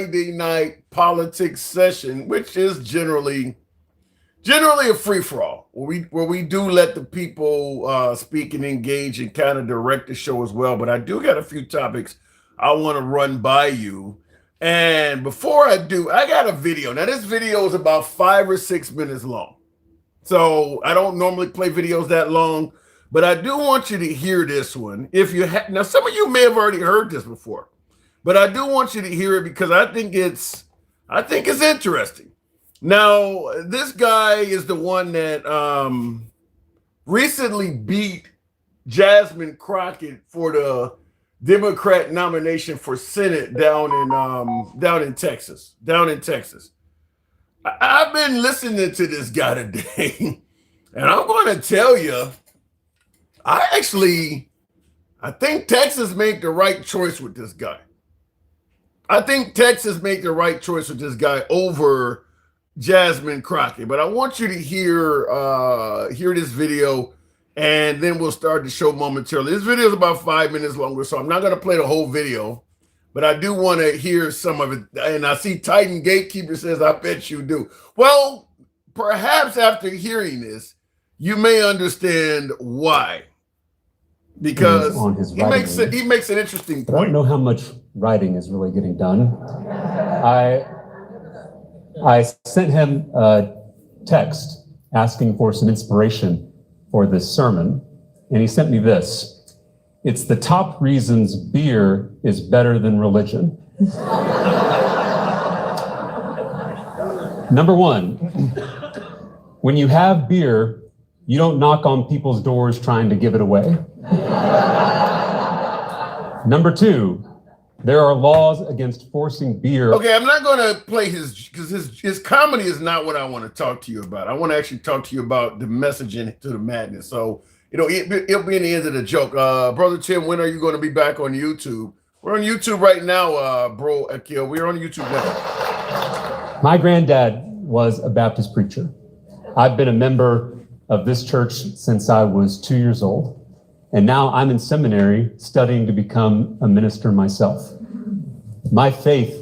Friday night politics session, which is generally a free for all, where we do let the people speak and engage and kind of direct the show as well. But I do got a few topics I want to run by you. And before I do, I got a video. Now this video is about 5 or 6 minutes long, so I don't normally play videos that long, but I do want you to hear this one. If you now, some of you may have already heard this before, but I do want you to hear it because I think it's interesting. Now, this guy is the one that recently beat Jasmine Crockett for the Democrat nomination for Senate down in Texas. Down in Texas. I've been listening to this guy today, and I'm going to tell you, I think Texas made the right choice with this guy. I think Texas made the right choice with this guy over Jasmine Crockett. But I want you to hear this video, and then we'll start the show momentarily. This video is about 5 minutes longer, so I'm not going to play the whole video, but I do want to hear some of it. And I see Titan Gatekeeper says, I bet you do. Well, perhaps after hearing this, you may understand why. Because on his he makes an interesting point. I don't know how much writing is really getting done. I sent him a text asking for some inspiration for this sermon, and he sent me this. It's the top reasons beer is better than religion. Number one, when you have beer, you don't knock on people's doors trying to give it away. Number two, there are laws against forcing beer. Okay, I'm not going to play because his comedy is not what I want to talk to you about. I want to actually talk to you about the messaging to the madness. So, it'll be in the end of the joke. Brother Tim, when are you going to be back on YouTube? We're on YouTube right now, bro, Akil. We're on YouTube now. My granddad was a Baptist preacher. I've been a member of this church since I was 2 years old. And now I'm in seminary studying to become a minister myself. My faith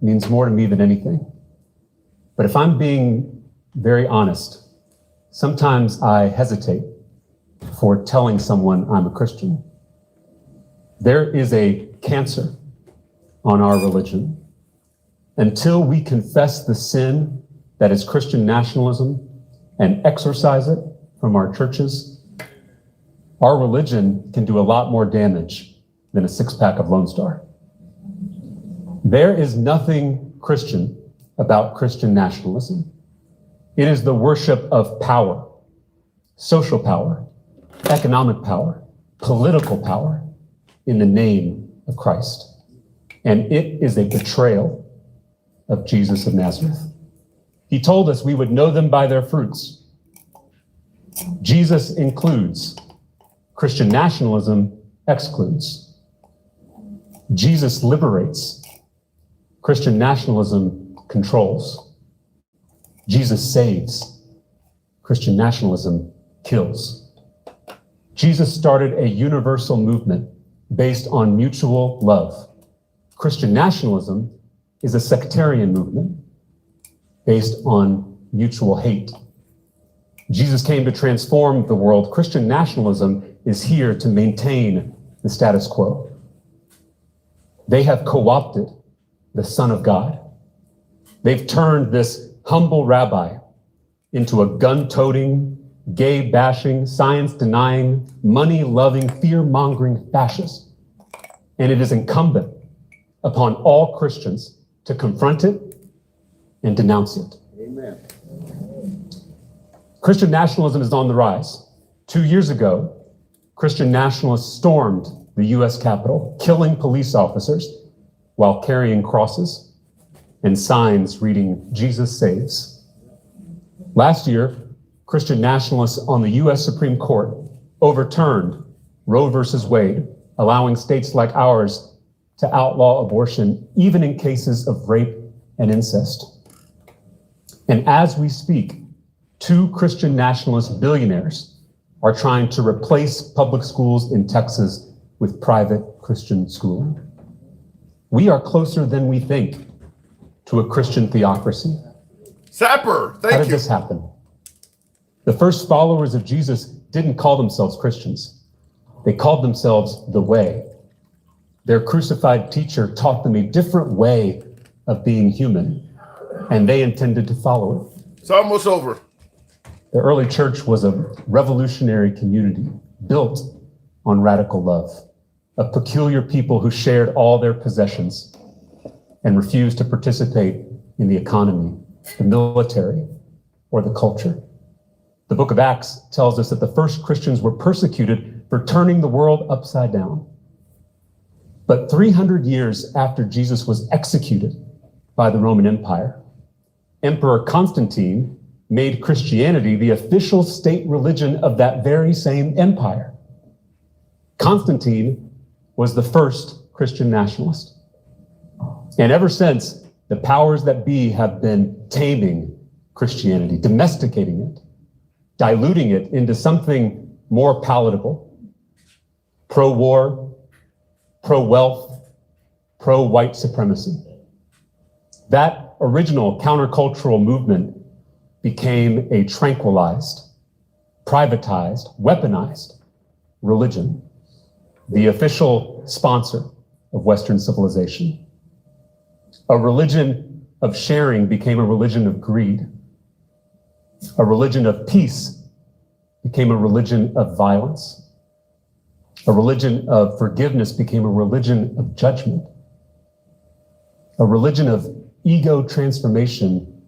means more to me than anything. But if I'm being very honest, sometimes I hesitate for telling someone I'm a Christian. There is a cancer on our religion. Until we confess the sin that is Christian nationalism and exorcise it from our churches, our religion can do a lot more damage than a six-pack of Lone Star. There is nothing Christian about Christian nationalism. It is the worship of power, social power, economic power, political power in the name of Christ. And it is a betrayal of Jesus of Nazareth. He told us we would know them by their fruits. Jesus includes. Christian nationalism excludes. Jesus liberates. Christian nationalism controls. Jesus saves. Christian nationalism kills. Jesus started a universal movement based on mutual love. Christian nationalism is a sectarian movement based on mutual hate. Jesus came to transform the world. Christian nationalism is here to maintain the status quo. They have co-opted the Son of God. They've turned this humble rabbi into a gun-toting, gay-bashing, science-denying, money-loving, fear-mongering fascist. And it is incumbent upon all Christians to confront it and denounce it. Amen. Christian nationalism is on the rise. 2 years ago, Christian nationalists stormed the US Capitol, killing police officers while carrying crosses and signs reading, Jesus saves. Last year, Christian nationalists on the US Supreme Court overturned Roe versus Wade, allowing states like ours to outlaw abortion, even in cases of rape and incest. And as we speak, 2 Christian nationalist billionaires are trying to replace public schools in Texas with private Christian schooling. We are closer than we think to a Christian theocracy. Sapper, How thank did you. this happen? The first followers of Jesus didn't call themselves Christians. They called themselves the Way. Their crucified teacher taught them a different way of being human, and they intended to follow it. It's almost over. The early church was a revolutionary community built on radical love, a peculiar people who shared all their possessions and refused to participate in the economy, the military, or the culture. The book of Acts tells us that the first Christians were persecuted for turning the world upside down. But 300 years after Jesus was executed by the Roman Empire, Emperor Constantine made Christianity the official state religion of that very same empire. Constantine was the first Christian nationalist. And ever since, the powers that be have been taming Christianity, domesticating it, diluting it into something more palatable. Pro-war, pro-wealth, pro-white supremacy. That original countercultural movement became a tranquilized, privatized, weaponized religion, the official sponsor of Western civilization. A religion of sharing became a religion of greed. A religion of peace became a religion of violence. A religion of forgiveness became a religion of judgment. A religion of ego transformation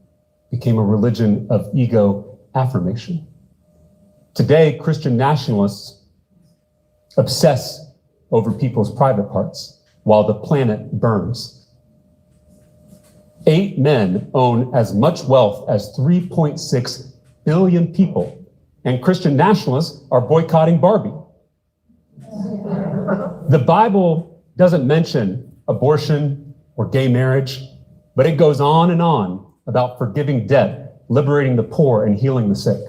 became a religion of ego affirmation. Today, Christian nationalists obsess over people's private parts while the planet burns. 8 men own as much wealth as 3.6 billion people, and Christian nationalists are boycotting Barbie. The Bible doesn't mention abortion or gay marriage, but it goes on and on about forgiving debt, liberating the poor, and healing the sick.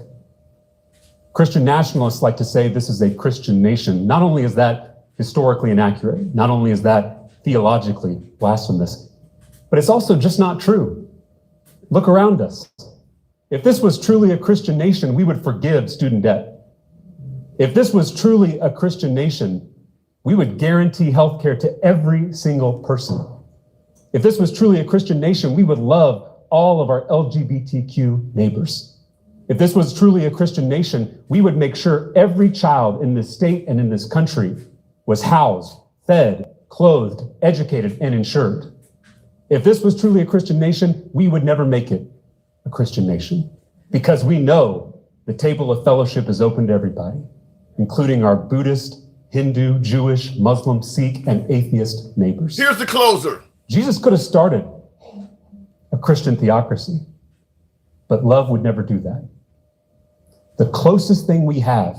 Christian nationalists like to say this is a Christian nation. Not only is that historically inaccurate, not only is that theologically blasphemous, but it's also just not true. Look around us. If this was truly a Christian nation, we would forgive student debt. If this was truly a Christian nation, we would guarantee healthcare to every single person. If this was truly a Christian nation, we would love all of our LGBTQ neighbors. If this was truly a Christian nation, we would make sure every child in this state and in this country was housed, fed, clothed, educated, and insured. If this was truly a Christian nation, we would never make it a Christian nation, because we know the table of fellowship is open to everybody, including our Buddhist, Hindu, Jewish, Muslim, Sikh, and atheist neighbors. Here's the closer. Jesus could have started a Christian theocracy, but love would never do that. The closest thing we have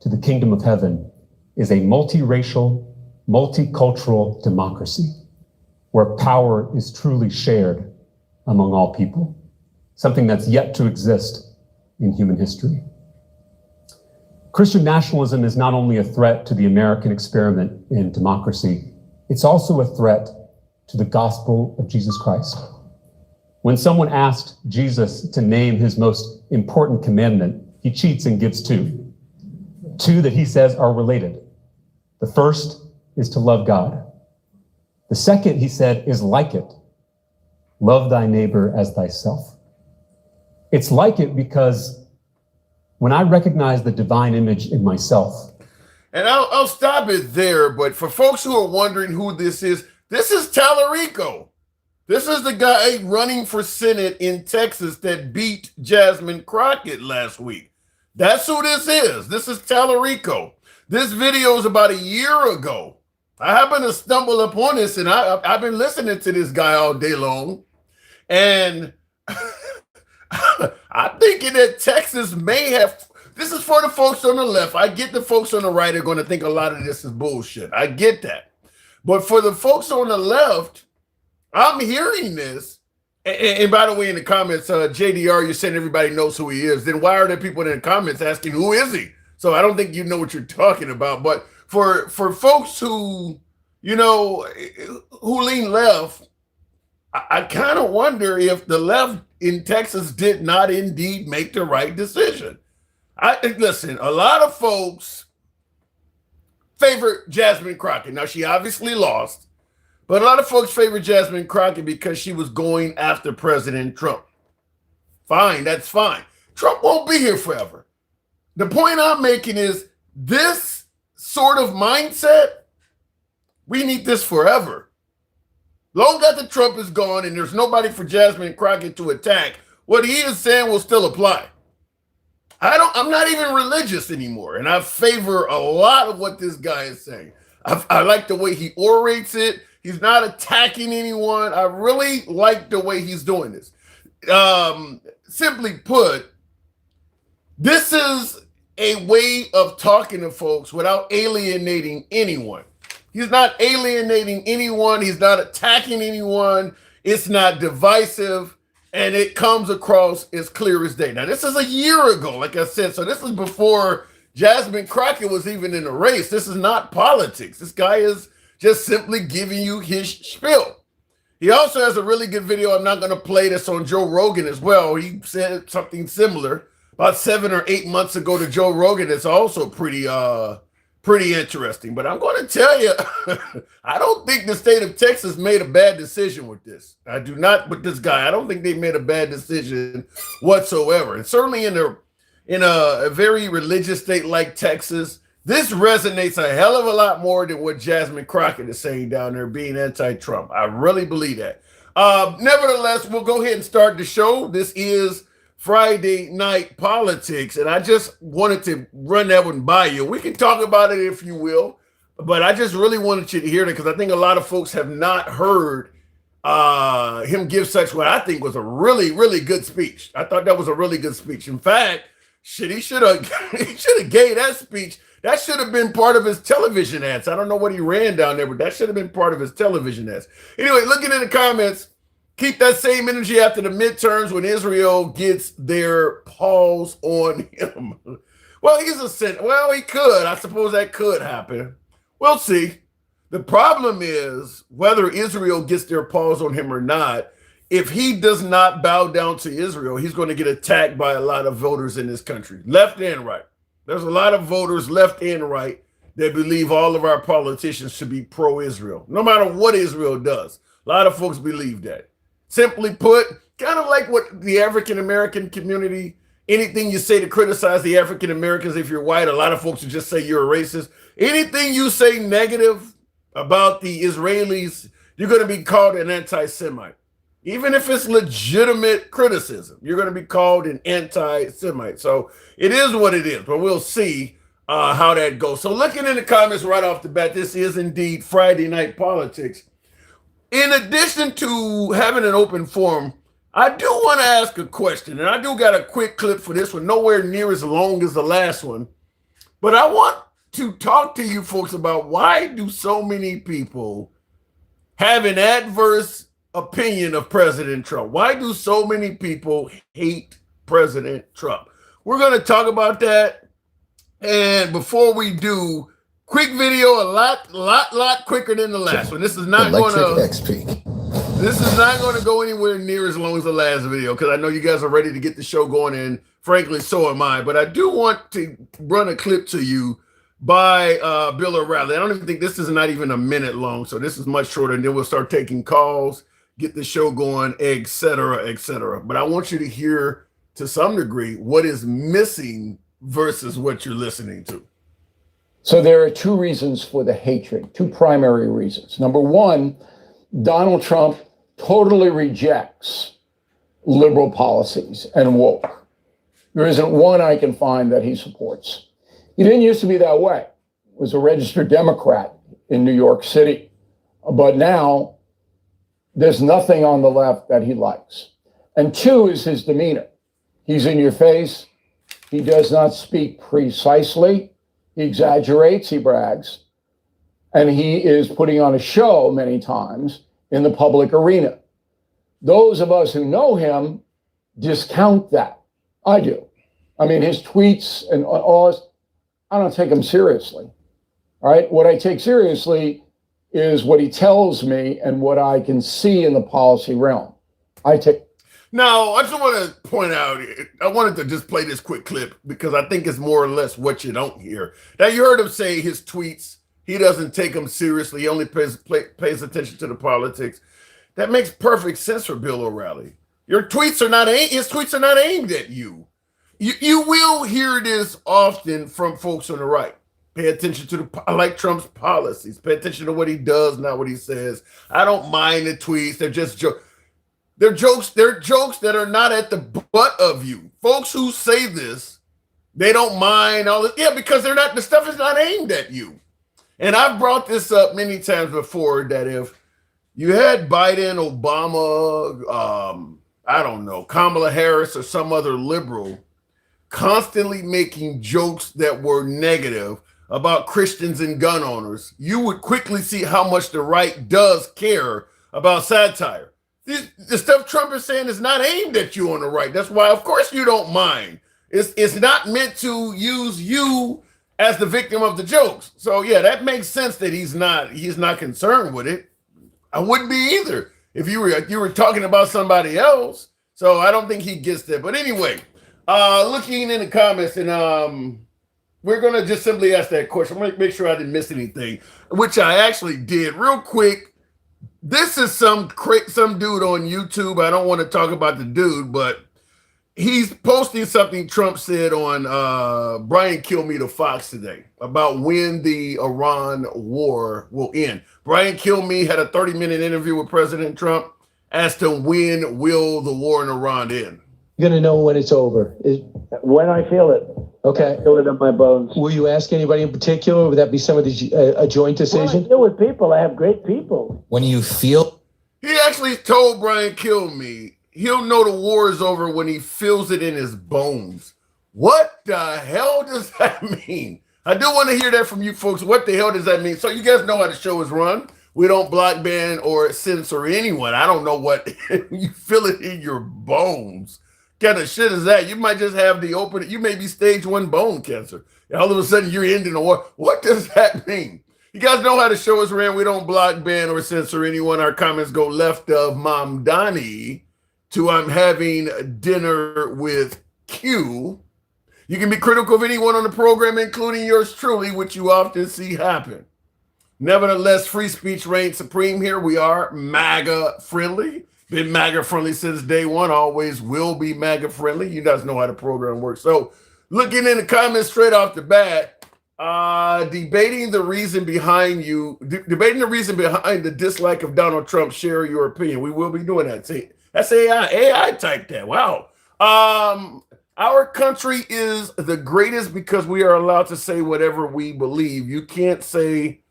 to the kingdom of heaven is a multiracial, multicultural democracy where power is truly shared among all people, something that's yet to exist in human history. Christian nationalism is not only a threat to the American experiment in democracy, it's also a threat to the gospel of Jesus Christ. When someone asked Jesus to name his most important commandment, he cheats and gives two. Two that he says are related. The first is to love God. The second, he said, is like it. Love thy neighbor as thyself. It's like it because when I recognize the divine image in myself. And I'll stop it there, but for folks who are wondering who this is Tallarico. This is the guy running for Senate in Texas that beat Jasmine Crockett last week. That's who this is. This is Tallarico. This video is about a year ago. I happened to stumble upon this, and I've been listening to this guy all day long. And I'm thinking that Texas may have, this is for the folks on the left. I get the folks on the right are going to think a lot of this is bullshit. I get that. But for the folks on the left, I'm hearing this. And by the way, in the comments, JDR, you're saying everybody knows who he is. Then why are there people in the comments asking, who is he? So I don't think you know what you're talking about. But for folks who, you know, who lean left, I kind of wonder if the left in Texas did not indeed make the right decision. Listen, a lot of folks favor Jasmine Crockett. Now, she obviously lost, but a lot of folks favor Jasmine Crockett because she was going after President Trump. Fine, that's fine. Trump won't be here forever. The point I'm making is this sort of mindset, we need this forever. Long after Trump is gone and there's nobody for Jasmine Crockett to attack, what he is saying will still apply. I'm not even religious anymore, and I favor a lot of what this guy is saying. I like the way he orates it. He's not attacking anyone. I really like the way he's doing this. Simply put, this is a way of talking to folks without alienating anyone. He's not alienating anyone. He's not attacking anyone. It's not divisive. And it comes across as clear as day. Now, this is a year ago, like I said. So this is before Jasmine Crockett was even in the race. This is not politics. This guy is just simply giving you his spiel. He also has a really good video. I'm not going to play this on Joe Rogan as well. He said something similar about 7 or 8 months ago to Joe Rogan. It's also pretty interesting. But I'm going to tell you, I don't think the state of Texas made a bad decision with this. I do not with this guy. I don't think they made a bad decision whatsoever. And certainly in a very religious state like Texas, this resonates a hell of a lot more than what Jasmine Crockett is saying down there, being anti-Trump. I really believe that. Nevertheless, we'll go ahead and start the show. This is Friday Night Politics, and I just wanted to run that one by you. We can talk about it if you will, but I just really wanted you to hear it because I think a lot of folks have not heard him give such what I think was a really, really good speech. I thought that was a really good speech. In fact, he should have gave that speech. That should have been part of his television ads. I don't know what he ran down there, but that should have been part of his television ads. Anyway, looking in the comments, keep that same energy after the midterms when Israel gets their paws on him. Well, he's a sin. Well, he could. I suppose that could happen. We'll see. The problem is whether Israel gets their paws on him or not. If he does not bow down to Israel, he's going to get attacked by a lot of voters in this country, left and right. There's a lot of voters left and right that believe all of our politicians should be pro-Israel, no matter what Israel does. A lot of folks believe that. Simply put, kind of like what the African-American community, anything you say to criticize the African-Americans, if you're white, a lot of folks will just say you're a racist. Anything you say negative about the Israelis, you're going to be called an anti-Semite. Even if it's legitimate criticism, you're going to be called an anti-Semite. So it is what it is, but we'll see how that goes. So looking in the comments right off the bat, this is indeed Friday Night Politics. In addition to having an open forum, I do want to ask a question, and I do got a quick clip for this one, nowhere near as long as the last one. But I want to talk to you folks about why do so many people have an adverse opinion of President Trump? Why do so many people hate President Trump? We're going to talk about that. And before we do, quick video, a lot quicker than the last one. This is not going to go anywhere near as long as the last video because I know you guys are ready to get the show going, and frankly, so am I. But I do want to run a clip to you by Bill O'Reilly. I don't even think this is not even a minute long, so this is much shorter, and then we'll start taking calls, get the show going, et cetera, et cetera. But I want you to hear, to some degree, what is missing versus what you're listening to. So there are two reasons for the hatred, two primary reasons. Number one, Donald Trump totally rejects liberal policies and woke. There isn't one I can find that he supports. He didn't used to be that way. He was a registered Democrat in New York City. But now there's nothing on the left that he likes. And two is his demeanor. He's in your face. He does not speak precisely. He exaggerates, he brags, and he is putting on a show many times in the public arena. Those of us who know him discount that. I do. I mean, his tweets and all this, I don't take them seriously. All right. What I take seriously is what he tells me and what I can see in the policy realm. Now, I just want to point out, I wanted to just play this quick clip because I think it's more or less what you don't hear. Now, you heard him say his tweets, he doesn't take them seriously. He only pays attention to the politics. That makes perfect sense for Bill O'Reilly. His tweets are not aimed at you. You will hear this often from folks on the right. Pay attention to I like Trump's policies. Pay attention to what he does, not what he says. I don't mind the tweets. They're just jokes. They're jokes that are not at the butt of you. Folks who say this, they don't mind all this. Yeah, because the stuff is not aimed at you. And I've brought this up many times before that if you had Biden, Obama, I don't know, Kamala Harris or some other liberal constantly making jokes that were negative about Christians and gun owners, you would quickly see how much the right does care about satire. The stuff Trump is saying is not aimed at you on the right. That's why, of course, you don't mind. It's not meant to use you as the victim of the jokes. So yeah, that makes sense that he's not concerned with it. I wouldn't be either if you were talking about somebody else. So I don't think he gets that. But anyway, looking in the comments, and we're gonna just simply ask that question. I'm gonna make sure I didn't miss anything, which I actually did. Real quick. This is some dude on YouTube. I don't want to talk about the dude, but he's posting something Trump said on Brian Kilmeade of Fox today about when the Iran war will end. Brian Kilmeade had a 30-minute interview with President Trump, asked him when will the war in Iran end. You're going to know when it's over. When I feel it. Okay. I feel it in my bones. Will you ask anybody in particular? Would that be somebody a joint decision? Well, I deal with people. I have great people. When you feel... He actually told Brian Kilmeade he'll know the war is over when he feels it in his bones. What the hell does that mean? I do want to hear that from you folks. What the hell does that mean? So you guys know how the show is run. We don't block, ban, or censor anyone. I don't know what you feel it in your bones. What kind of shit is that? You might just have you may be stage 1 bone cancer. And all of a sudden you're ending the war. What does that mean? You guys know how the show is ran. We don't block, ban, or censor anyone. Our comments go left of Mom Donnie to I'm having dinner with Q. You can be critical of anyone on the program, including yours truly, which you often see happen. Nevertheless, free speech reigns supreme here. We are MAGA friendly. Been MAGA friendly since day one, always will be MAGA friendly. You guys know how the program works. So looking in the comments straight off the bat, debating the reason behind the dislike of Donald Trump, share your opinion. We will be doing that. See, that's AI typed that. Wow. Our country is the greatest because we are allowed to say whatever we believe. You can't say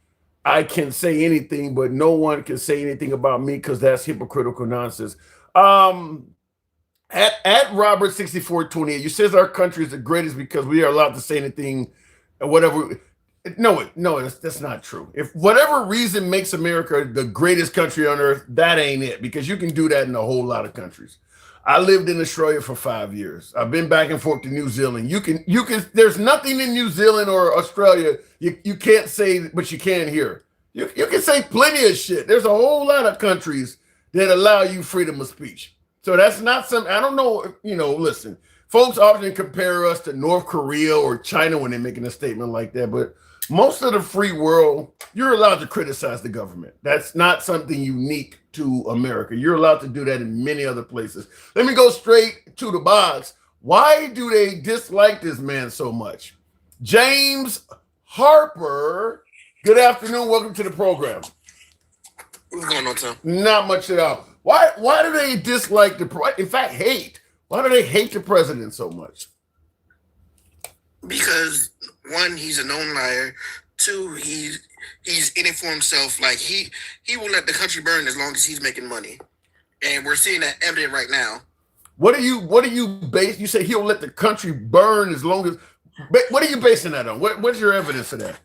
I can say anything, but no one can say anything about me because that's hypocritical nonsense. At Robert 6428, you says our country is the greatest because we are allowed to say anything, whatever. No, that's not true. If whatever reason makes America the greatest country on earth, that ain't it, because you can do that in a whole lot of countries. I lived in Australia for 5 years. I've been back and forth to New Zealand. You can, there's nothing in New Zealand or Australia you can't say, but you can here. You can say plenty of shit. There's a whole lot of countries that allow you freedom of speech. So that's not something, I don't know, listen, folks often compare us to North Korea or China when they're making a statement like that, but most of the free world, you're allowed to criticize the government. That's not something unique to America. You're allowed to do that in many other places. Let me go straight to the box. Why do they dislike this man so much? James Harper, good afternoon. Welcome to the program. What's going on, Tim? Not much at all. Why do they dislike hate? Why do they hate the president so much? Because one, he's a known liar. Two, he's in it for himself. Like he will let the country burn as long as he's making money, and we're seeing that evident right now. What are you base? You say he'll let the country burn as long as. What are you basing that on? What's your evidence of that?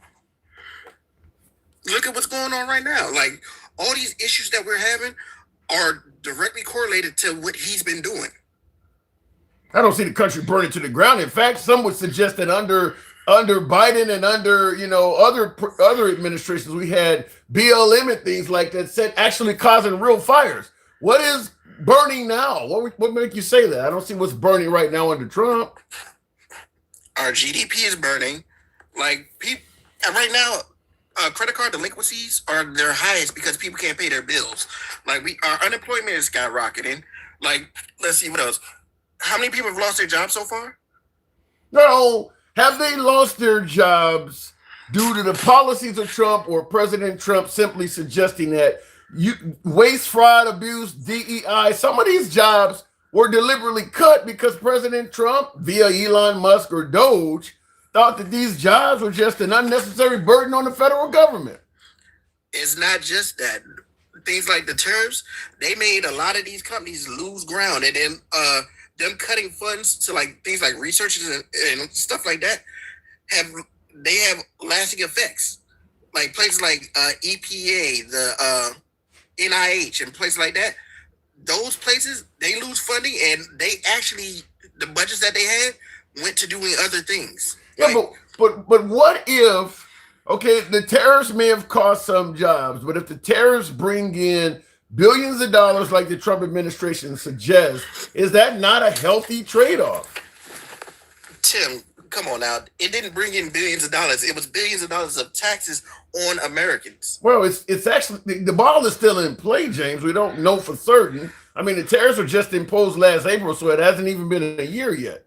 Look at what's going on right now. Like all these issues that we're having are directly correlated to what he's been doing. I don't see the country burning to the ground. In fact, some would suggest that under under Biden and under other administrations, we had BLM and things like that said actually causing real fires. What is burning now? What make you say that? I don't see what's burning right now under Trump. Our GDP is burning. Like people right now, credit card delinquencies are their highest because people can't pay their bills. Like our unemployment is skyrocketing. Like, let's see what else. How many people have lost their jobs so far? No, have they lost their jobs due to the policies of Trump or President Trump simply suggesting that waste, fraud, abuse, DEI, some of these jobs were deliberately cut because President Trump, via Elon Musk or Doge, thought that these jobs were just an unnecessary burden on the federal government. It's not just that. Things like the tariffs, they made a lot of these companies lose ground, and then them cutting funds to like things like researchers and stuff like that have lasting effects. Like places like EPA, the NIH, and places like that. Those places, they lose funding, and they actually, the budgets that they had went to doing other things. Yeah, like, but what if, okay, the tariffs may have cost some jobs, but if the tariffs bring in billions of dollars like the Trump administration suggests, is that not a healthy trade-off? Tim, come on now. It didn't bring in billions of dollars. It was billions of dollars of taxes on Americans. Well, it's actually, the ball is still in play, James. We don't know for certain. I mean, the tariffs were just imposed last April, so it hasn't even been a year yet.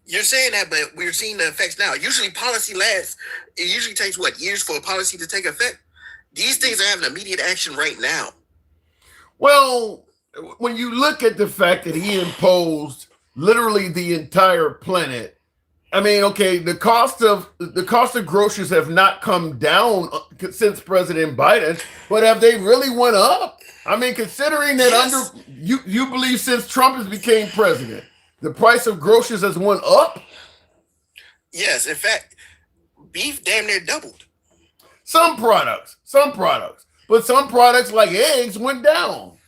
You're saying that, but we're seeing the effects now. Usually policy lasts. It usually takes, years for a policy to take effect? These things are having immediate action right now. Well, when you look at the fact that he imposed literally the entire planet, I mean, okay, the cost of groceries have not come down since President Biden, but have they really went up? I mean, considering that Yes. you believe since Trump has became president, the price of groceries has went up? Yes, in fact, beef damn near doubled. Some products, but some products like eggs went down.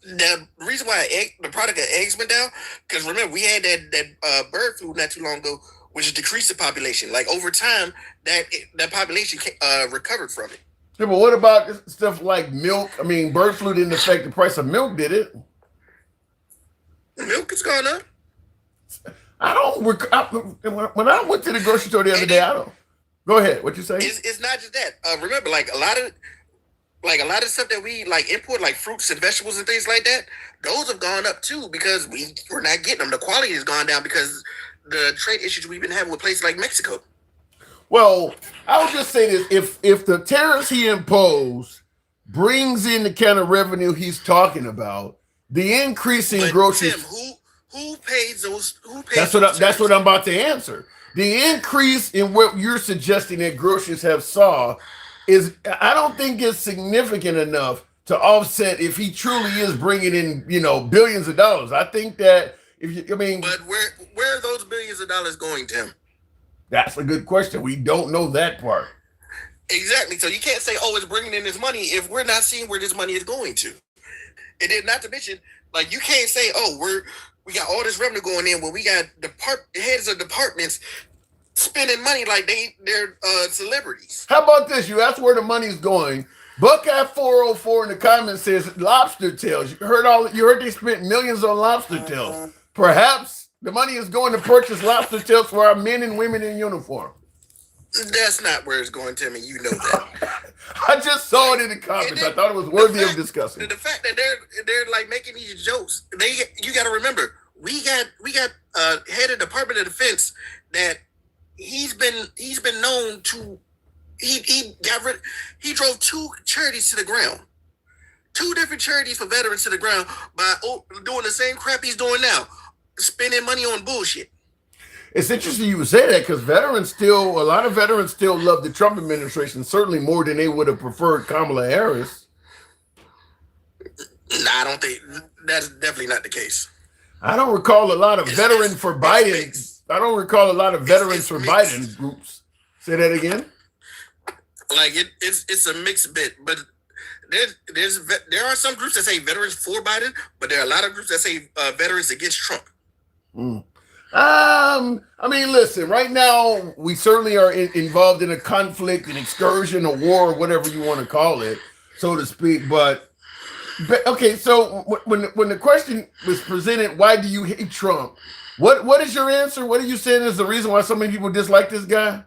The reason why the product of eggs went down, because remember, we had that bird flu not too long ago, which decreased the population. Like over time, that population recovered from it. Yeah, but what about stuff like milk? I mean, bird flu didn't affect the price of milk, did it? Milk has gone up. I don't. When I went to the grocery store the other day, I don't. Go ahead. What you say? It's not just that. Remember, like a lot of stuff that we like import, like fruits and vegetables and things like that, those have gone up too because we're not getting them. The quality has gone down because the trade issues we've been having with places like Mexico. Well, I would just say this: if the tariffs he imposed brings in the kind of revenue he's talking about, the increase in groceries. Tim, who pays those? Who pays? That's what I'm about to answer. The increase in what you're suggesting that groceries have saw is, I don't think it's significant enough to offset if he truly is bringing in, billions of dollars. I think that but where are those billions of dollars going, Tim? That's a good question. We don't know that part. Exactly. So you can't say, "Oh, it's bringing in this money," if we're not seeing where this money is going to. And then, not to mention, like, you can't say, "Oh, we got all this revenue going in," when we got heads of departments spending money like they're celebrities. How about this? You asked where the money's going. Buckeye 404 in the comments says lobster tails. You heard they spent millions on lobster tails. Perhaps the money is going to purchase lobster tails for our men and women in uniform. That's not where it's going, Tim, and you know that. I just saw it in the comments. I thought it was worthy of discussing. The fact that they're like making these jokes, you got to remember, we got head of Department of Defense that he's been known to he drove 2 charities to the ground, 2 different charities for veterans to the ground by doing the same crap he's doing now, spending money on bullshit. It's interesting you would say that because a lot of veterans still love the Trump administration, certainly more than they would have preferred Kamala Harris. Nah, I don't think that's definitely not the case. I don't recall a lot of veterans for Biden. I don't recall a lot of veterans for Biden groups. Say that again. Like it's a mixed bit, but there are some groups that say veterans for Biden, but there are a lot of groups that say veterans against Trump. I mean, listen, right now we certainly are involved in a conflict, an excursion, a war, whatever you want to call it, so to speak. But okay, so when the question was presented, why do you hate Trump? What is your answer? What are you saying is the reason why so many people dislike this guy?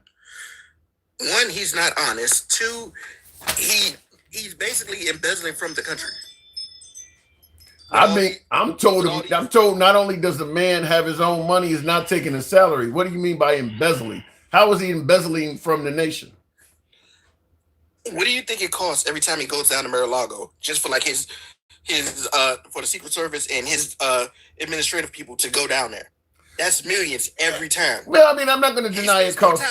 One, he's not honest. Two, he's basically embezzling from the country. I mean, I'm told not only does the man have his own money, he's not taking a salary. What do you mean by embezzling? How is he embezzling from the nation? What do you think it costs every time he goes down to Mar-a-Lago just for like his for the Secret Service and his administrative people to go down there? That's millions every time. Well, I mean, I'm not going to deny it costs.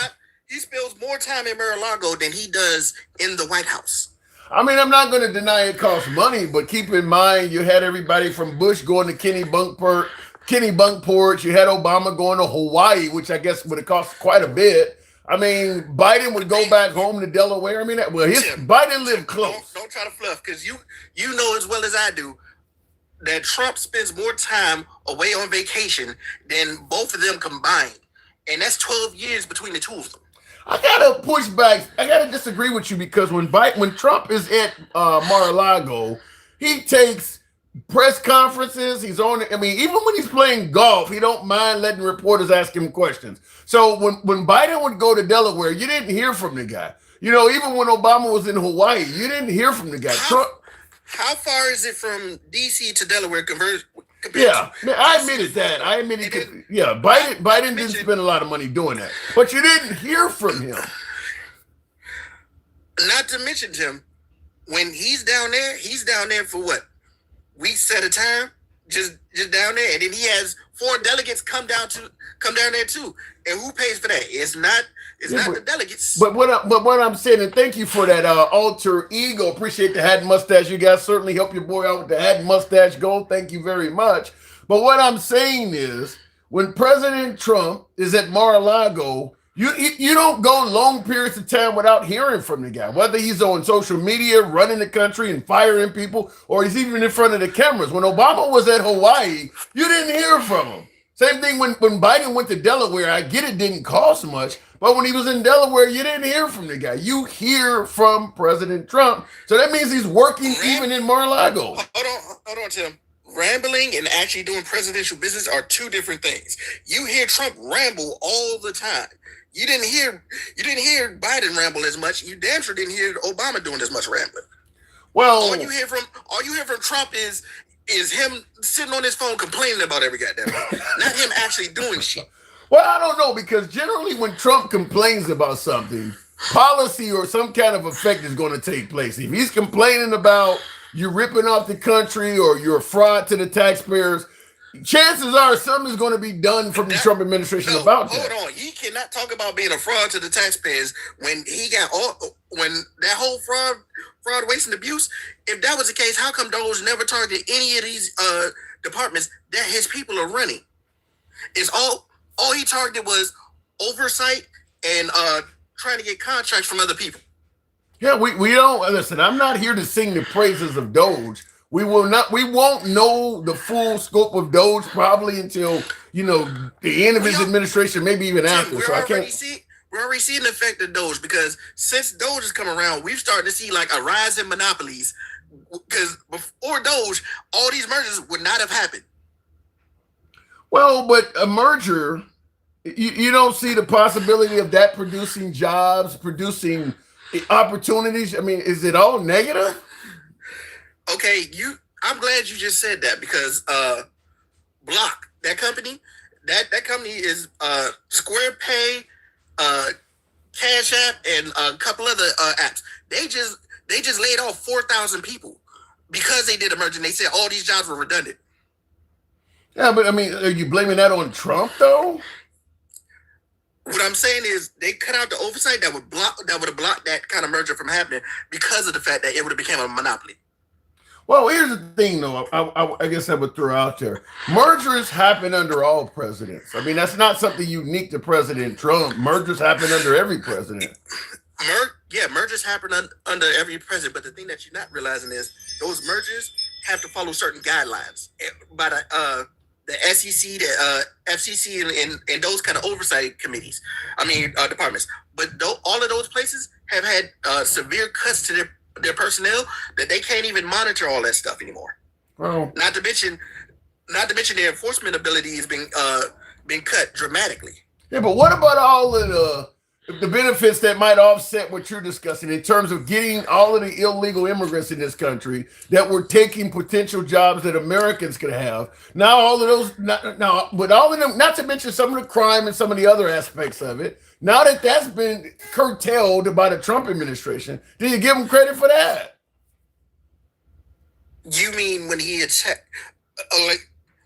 He spends more time in Mar-a-Lago than he does in the White House. I mean, I'm not going to deny it costs money, but keep in mind, you had everybody from Bush going to Kennebunkport. You had Obama going to Hawaii, which I guess would have cost quite a bit. I mean, Biden would go back home to Delaware. I mean, Biden lived close. Don't try to fluff, because you know as well as I do that Trump spends more time away on vacation than both of them combined. And that's 12 years between the two of them. I gotta push back. I gotta disagree with you, because when Trump is at Mar-a-Lago, he takes press conferences. He's on. I mean, even when he's playing golf, he don't mind letting reporters ask him questions. So when Biden would go to Delaware, you didn't hear from the guy. You know, even when Obama was in Hawaii, you didn't hear from the guy. How far is it from D.C. to Delaware? Yeah, I admitted that. Biden didn't spend a lot of money doing that, but you didn't hear from him. Not to mention, Tim, when he's down there for what? Weeks at a time, just down there, and then he has 4 delegates come down there too. And who pays for that? It's not the delegates. But what I'm saying, and thank you for that alter ego. Appreciate the hat and mustache. You guys certainly help your boy out with the hat and mustache goal. Thank you very much. But what I'm saying is, when President Trump is at Mar-a-Lago, you don't go long periods of time without hearing from the guy, whether he's on social media, running the country and firing people, or he's even in front of the cameras. When Obama was at Hawaii, you didn't hear from him. Same thing when Biden went to Delaware. I get it didn't cost much, but when he was in Delaware, you didn't hear from the guy. You hear from President Trump. So that means he's working even in Mar-a-Lago. Hold on, Tim. Rambling and actually doing presidential business are two different things. You hear Trump ramble all the time. You didn't hear Biden ramble as much. You damn sure didn't hear Obama doing as much rambling. Well, all you hear from Trump is him sitting on his phone complaining about every goddamn thing, not him actually doing shit. Well, I don't know, because generally when Trump complains about something, policy or some kind of effect is going to take place. If he's complaining about you ripping off the country or you're a fraud to the taxpayers, chances are something's going to be done from the Trump administration about that. Hold on, he cannot talk about being a fraud to the taxpayers when that whole fraud, waste, and abuse. If that was the case, how come Doge never targeted any of these departments that his people are running? It's all he targeted was oversight and trying to get contracts from other people. Yeah, we don't listen. I'm not here to sing the praises of Doge. We won't know the full scope of Doge probably until the end of his administration, maybe even after. We're already seeing the effect of Doge, because since Doge has come around, we've started to see like a rise in monopolies. Because before Doge, all these mergers would not have happened. Well, but a merger, you don't see the possibility of that producing jobs, producing opportunities. I mean, is it all negative? Okay, I'm glad you just said that, because Block, that company is Square Pay, Cash App, and a couple other apps. They just laid off 4,000 people because they did a merger, and they said all these jobs were redundant. Yeah, but I mean, are you blaming that on Trump though? What I'm saying is they cut out the oversight that would have blocked that kind of merger from happening, because of the fact that it would have become a monopoly. Well, here's the thing, though. I guess I would throw out there. Mergers happen under all presidents. I mean, that's not something unique to President Trump. Mergers happen under every president. Yeah, mergers happen under every president, but the thing that you're not realizing is those mergers have to follow certain guidelines by the SEC, the FCC, and those kind of oversight committees. I mean, departments. But all of those places have had severe cuts to their personnel that they can't even monitor all that stuff anymore. Well, Not to mention their enforcement ability has been cut dramatically. yeah, but what about all of the benefits that might offset what you're discussing in terms of getting all of the illegal immigrants in this country that were taking potential jobs that Americans could have? Now, all of those, now, with all of them, not to mention some of the crime and some of the other aspects of it, now that that's been curtailed by the Trump administration, do you give them credit for that? You mean when he attacked?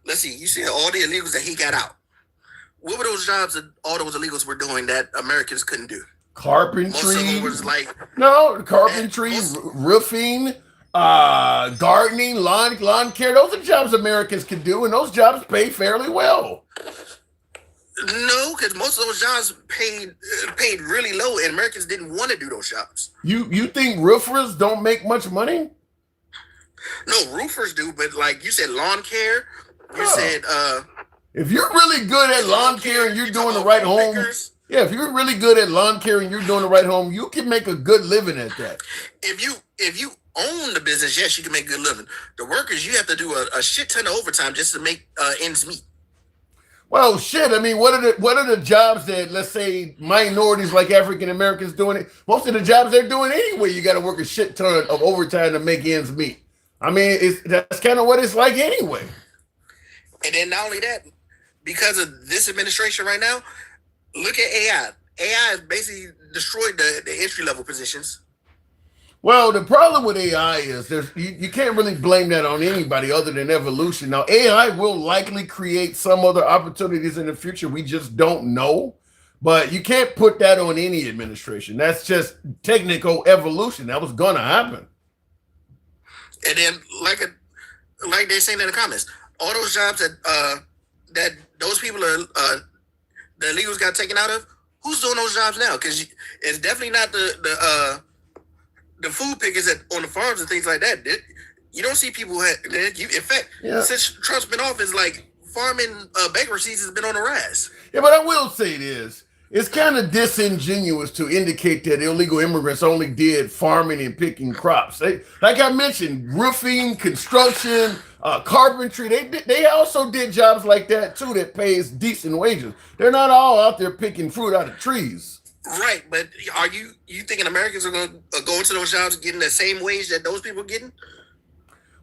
Let's see. You see all the illegals that he got out. What were those jobs that all those illegals were doing that Americans couldn't do? Carpentry. Most of them was like carpentry, roofing, gardening, lawn care. Those are jobs Americans can do, and those jobs pay fairly well. No, because most of those jobs paid really low, and Americans didn't want to do those jobs. You think roofers don't make much money? No, roofers do, but like you said, lawn care. You said if you're really good at lawn care and you're doing the right home, yeah, if you're really good at lawn care and you're doing the right home, you can make a good living at that. If you own the business, yes, you can make a good living. The workers, you have to do a shit ton of overtime just to make ends meet. Well, shit. I mean, what are the jobs that, let's say, minorities like African Americans doing it? Most of the jobs they're doing anyway, you got to work a shit ton of overtime to make ends meet. I mean, that's kind of what it's like anyway. And then not only that, because of this administration right now, look at AI. AI has basically destroyed the entry level positions. Well, the problem with AI is you can't really blame that on anybody other than evolution. Now, AI will likely create some other opportunities in the future. We just don't know. But you can't put that on any administration. That's just technical evolution. That was going to happen. And then, like they're saying in the comments, all those jobs that those people the illegals got taken out of, who's doing those jobs now? Because it's definitely not the food pickers on the farms and things like that. You don't see people. In fact, since Trump's been off, it's like farming bankruptcies has been on the rise. Yeah, but I will say this. It's kind of disingenuous to indicate that illegal immigrants only did farming and picking crops. Like I mentioned, roofing, construction, carpentry. They also did jobs like that too that pays decent wages. They're not all out there picking fruit out of trees. Right, but are you thinking Americans are going to go into those jobs getting the same wage that those people are getting?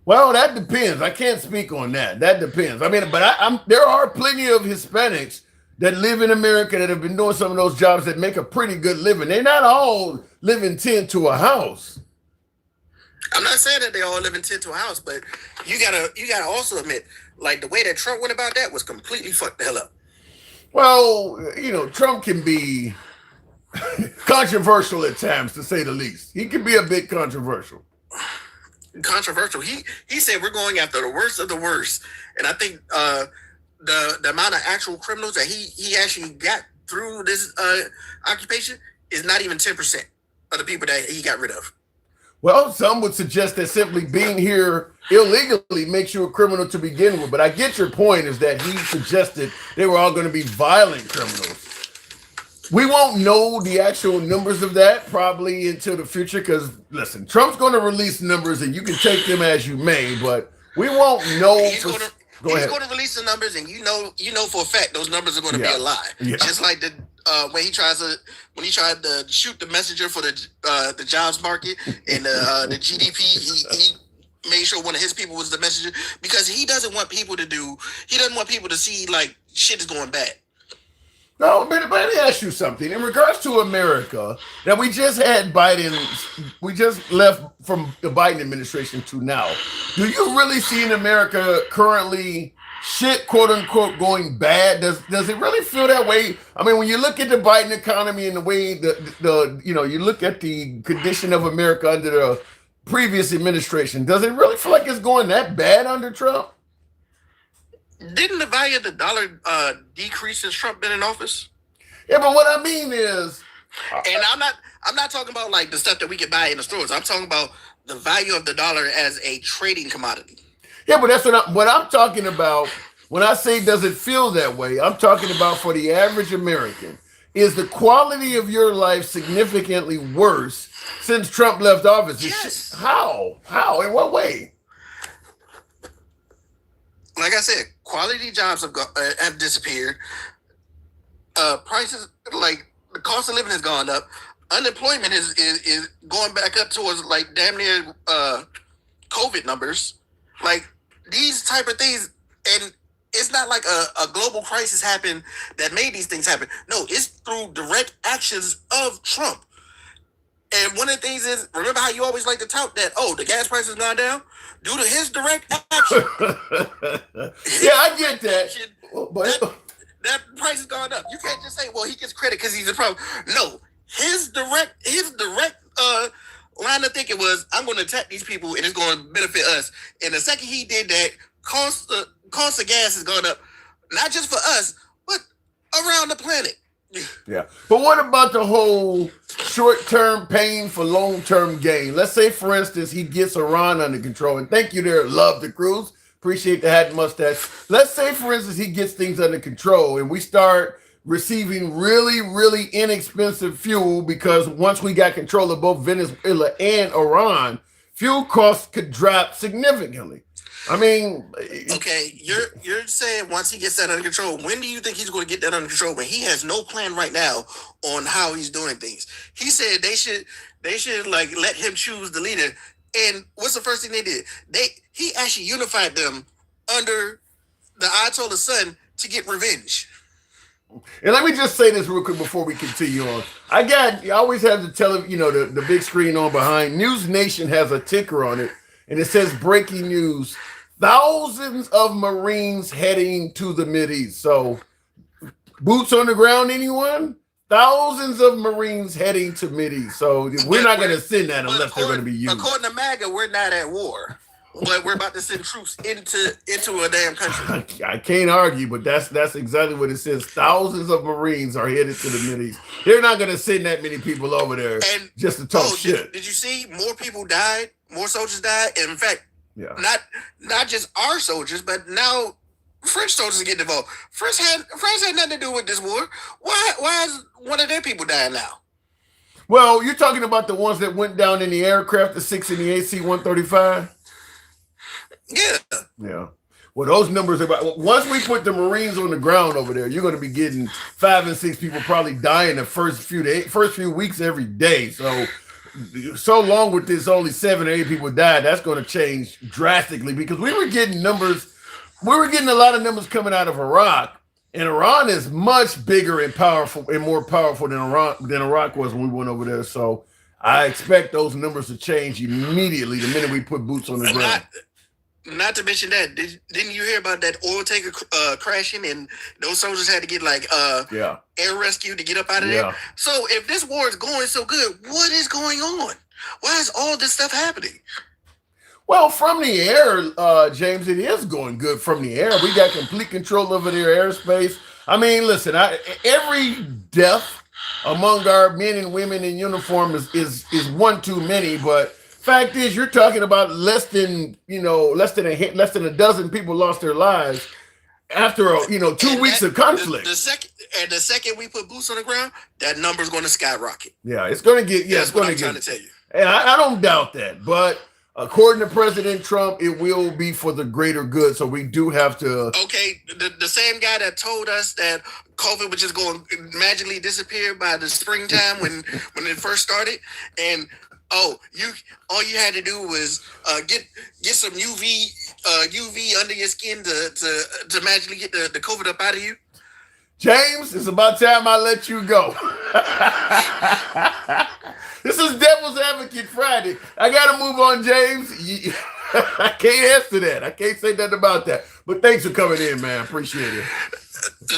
Well, that depends. I can't speak on that. That depends. I mean, but there are plenty of Hispanics that live in America that have been doing some of those jobs that make a pretty good living. They're not all living 10 to a house. I'm not saying that they all live in 10 to a house, but you gotta also admit, like the way that Trump went about that was completely fucked the hell up. Well, Trump can be controversial at times, to say the least. He can be a bit controversial. He said we're going after the worst of the worst, and I think the amount of actual criminals that he actually got through this occupation is not even 10% of the people that he got rid of. Well, some would suggest that simply being here illegally makes you a criminal to begin with. But I get your point is that he suggested they were all going to be violent criminals. We won't know the actual numbers of that probably until the future because, listen, Trump's going to release numbers and you can take them as you may, but we won't know. He's going to release the numbers and you know for a fact those numbers are going to be a lie. Yeah. Just like when he tried to shoot the messenger for the jobs market and the GDP, he made sure one of his people was the messenger because he doesn't want people to see like shit is going bad. No, but let me ask you something. In regards to America, that we just had we just left from the Biden administration to now. Do you really see in America currently shit, quote unquote, going bad? Does it really feel that way? I mean, when you look at the Biden economy and the way you look at the condition of America under the previous administration, does it really feel like it's going that bad under Trump? Didn't the value of the dollar decrease since Trump been in office? Yeah, but what I mean is, And I'm not talking about like the stuff that we can buy in the stores. I'm talking about the value of the dollar as a trading commodity. Yeah, but that's what I'm talking about. When I say does it feel that way, I'm talking about for the average American. Is the quality of your life significantly worse since Trump left office? Yes. How? In what way? Like I said, quality jobs have disappeared. Prices, like the cost of living has gone up. Unemployment is going back up towards like damn near COVID numbers. Like these type of things, and it's not like a global crisis happened that made these things happen. No, it's through direct actions of Trump. And one of the things is, remember how you always like to tout that, oh, the gas price has gone down? Due to his direct action. Yeah, I get that. That price has gone up. You can't just say, well, he gets credit because he's a problem. No, his direct line of thinking was, I'm going to attack these people and it's going to benefit us. And the second he did that, cost of gas has gone up, not just for us, but around the planet. Yeah. But what about the whole short-term pain for long-term gain? Let's say, for instance, he gets Iran under control. And thank you there, Love the Cruise. Appreciate the hat and mustache. Let's say, for instance, he gets things under control and we start receiving really, really inexpensive fuel because once we got control of both Venezuela and Iran, fuel costs could drop significantly. I mean, okay, you're saying once he gets that under control, when do you think he's going to get that under control? When he has no plan right now on how he's doing things. He said they should like let him choose the leader. And what's the first thing they did? He actually unified them under the Ayatollah's son to get revenge. And let me just say this real quick before we continue on. I always have the big screen on behind. News Nation has a ticker on it, and it says breaking news. Thousands of Marines heading to the Mideast. So, boots on the ground, anyone? Thousands of Marines heading to Mideast. So, we're not going to send that unless they're going to be used. According to MAGA, we're not at war. But we're about to send troops into a damn country. I can't argue, but that's exactly what it says. Thousands of Marines are headed to the Mideast. They're not going to send that many people over there just to talk shit. Did you see more people died? More soldiers died? And in fact, yeah, not just our soldiers, but now French soldiers are getting involved. France had nothing to do with this war. Why is one of their people dying now? Well, you're talking about the ones that went down in the aircraft, the 6 and the AC-135? Yeah. Well, those numbers are once we put the Marines on the ground over there, you're going to be getting 5 and 6 people probably dying the first few weeks every day. So long with this, only 7 or 8 people died. That's going to change drastically because we were getting a lot of numbers coming out of Iraq, and Iran is much bigger and powerful and more powerful than Iraq was when we went over there. So I expect those numbers to change immediately the minute we put boots on the ground. Not to mention that, didn't you hear about that oil tanker crashing and those soldiers had to get air rescue to get up out of there? So if this war is going so good, what is going on? Why is all this stuff happening? Well, from the air, James, it is going good from the air. We got complete control over their airspace. I mean, listen, every death among our men and women in uniform is one too many, but fact is, you're talking about less than a dozen people lost their lives after 2 weeks of conflict. The second we put boots on the ground, that number's going to skyrocket. Yeah, it's going to get. Yeah, that's what I'm trying to tell you. And I don't doubt that, but according to President Trump, it will be for the greater good. So we do have to. Okay, the same guy that told us that COVID was just going to magically disappear by the springtime when it first started, and all you had to do was get some UV under your skin to magically get the COVID up out of you. James, it's about time I let you go. This is Devil's Advocate Friday. I got to move on, James. I can't answer that. I can't say nothing about that. But thanks for coming in, man. Appreciate it.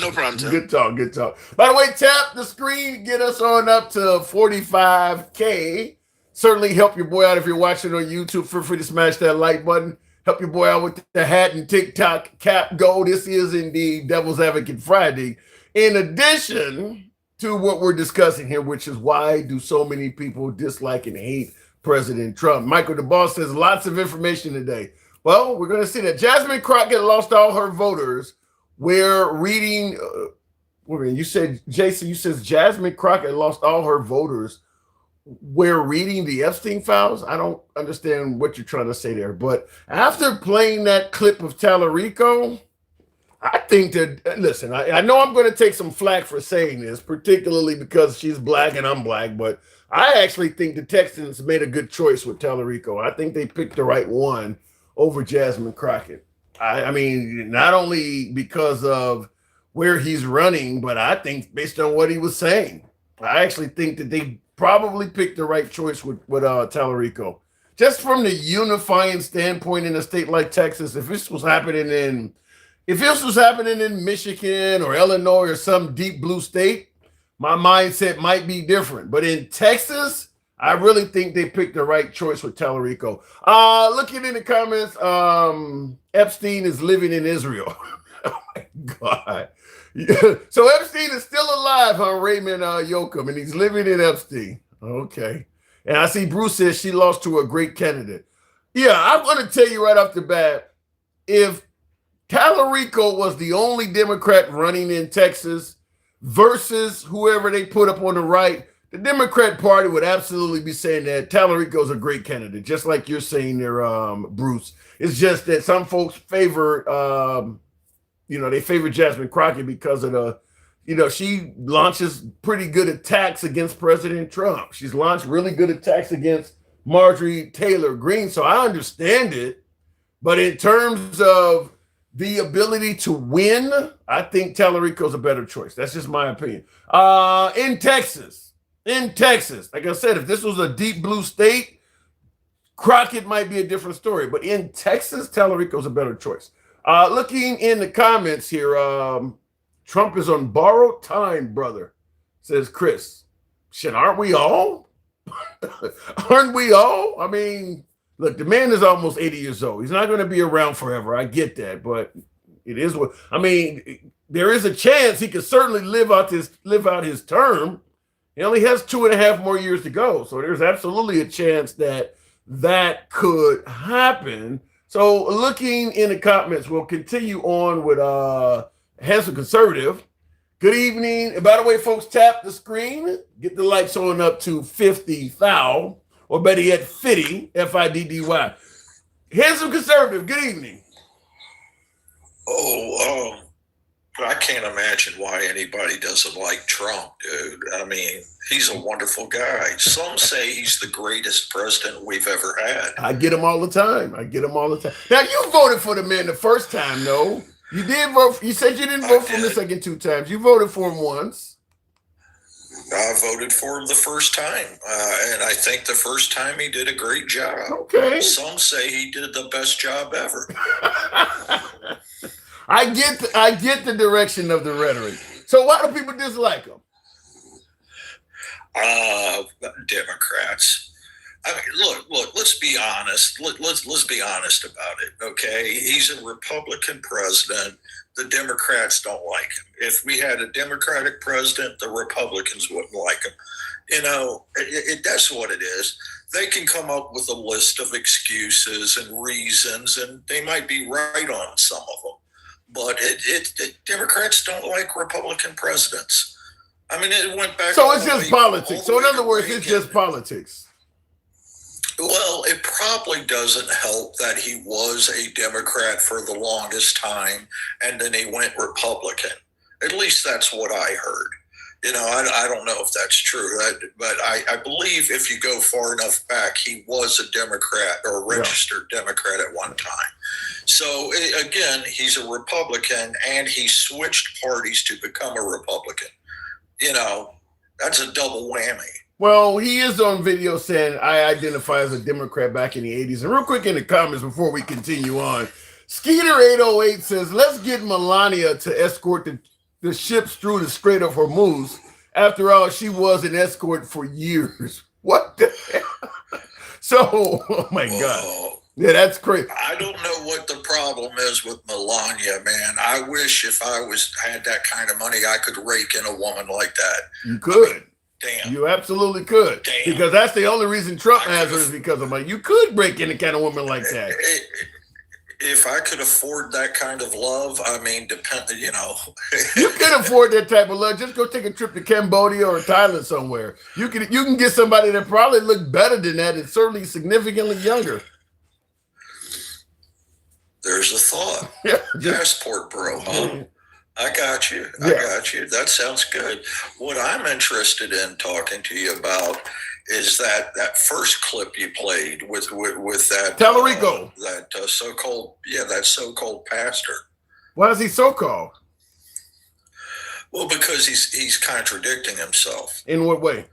No problem, Tim. Good talk. By the way, tap the screen. Get us on up to 45K. Certainly help your boy out if you're watching on YouTube. Feel free to smash that like button. Help your boy out with the hat and TikTok cap go. This is indeed Devil's Advocate Friday. In addition to what we're discussing here, which is why do so many people dislike and hate President Trump? Michael DeBoss says lots of information today. Well, we're going to see that Jasmine Crockett lost all her voters. We're reading. You said, Jason, you said Jasmine Crockett lost all her voters. We're reading the Epstein files. I don't understand what you're trying to say there. But after playing that clip of Tallarico, I think that, listen, I know I'm going to take some flack for saying this, particularly because she's black and I'm black, but I actually think the Texans made a good choice with Tallarico. I think they picked the right one over Jasmine Crockett. I mean, not only because of where he's running, but I think based on what he was saying, I actually think that they probably picked the right choice with Tallarico. Just from the unifying standpoint in a state like Texas, if this was happening in Michigan or Illinois or some deep blue state, my mindset might be different. But in Texas, I really think they picked the right choice with Tallarico. Looking in the comments, Epstein is living in Israel. Oh my God. Yeah. So Epstein is still alive, huh, Raymond Yoakum, and he's living in Epstein. Okay. And I see Bruce says she lost to a great candidate. Yeah, I'm going to tell you right off the bat, if Tallarico was the only Democrat running in Texas versus whoever they put up on the right, the Democrat Party would absolutely be saying that Tallarico is a great candidate, just like you're saying there, Bruce. It's just that some folks favor, they favor Jasmine Crockett because of she launches pretty good attacks against President Trump. She's launched really good attacks against Marjorie Taylor Greene. So I understand it. But in terms of the ability to win, I think Tallarico's a better choice. That's just my opinion. In Texas, like I said, if this was a deep blue state, Crockett might be a different story. But in Texas, Tallarico's a better choice. Looking in the comments here, Trump is on borrowed time, brother, says Chris. Shit, aren't we all? Aren't we all? I mean, look, the man is almost 80 years old. He's not going to be around forever. I get that, but it is what I mean. There is a chance he could certainly live out his term. He only has 2.5 more years to go, so there's absolutely a chance that could happen. So, looking in the comments, we'll continue on with Handsome Conservative. Good evening. And by the way, folks, tap the screen. Get the lights on up to 50 thou. Or better yet, Fiddy, Fiddy. Handsome Conservative, good evening. I can't imagine why anybody doesn't like Trump, dude. I mean, he's a wonderful guy. Some say he's the greatest president we've ever had. I get him all the time. Now, you voted for the man the first time, though. You did vote. You said you didn't vote for him the second 2 times. You voted for him once. I voted for him the first time, and I think the first time he did a great job. Okay. Some say he did the best job ever. I get the direction of the rhetoric. So why do people dislike him? Democrats. I mean, look. Let's be honest. Let's be honest about it. Okay, he's a Republican president. The Democrats don't like him. If we had a Democratic president, the Republicans wouldn't like him. That's what it is. They can come up with a list of excuses and reasons, and they might be right on some of them. But Democrats don't like Republican presidents. I mean, it went back. So it's just politics. So in other words, it's just politics. Well, it probably doesn't help that he was a Democrat for the longest time, and then he went Republican. At least that's what I heard. I don't know if that's true, but I believe if you go far enough back, he was a Democrat or a registered Democrat at one time. So again, he's a Republican, and he switched parties to become a Republican. That's a double whammy. Well, he is on video saying I identify as a Democrat back in the 80s. And real quick in the comments before we continue on, Skeeter808 says, let's get Melania to escort the ships through the Strait of Hormuz. After all, she was an escort for years. What the hell? So, oh my God. Yeah, that's crazy. I don't know what the problem is with Melania, man. I wish if I had that kind of money, I could rake in a woman like that. You could. I mean, damn. You absolutely could. Damn. Because that's the only reason Trump I has her could've- is because of money. You could break any kind of woman like that. If I could afford that kind of love, I mean, you know. You can afford that type of love. Just go take a trip to Cambodia or Thailand somewhere. You can get somebody that probably look better than that and certainly significantly younger. There's a thought. Yeah. Passport bro, huh? I got you. I got you. That sounds good. What I'm interested in talking to you about is that first clip you played with that Tallarico. That so-called pastor. Why is he so called? Well, because he's contradicting himself. In what way?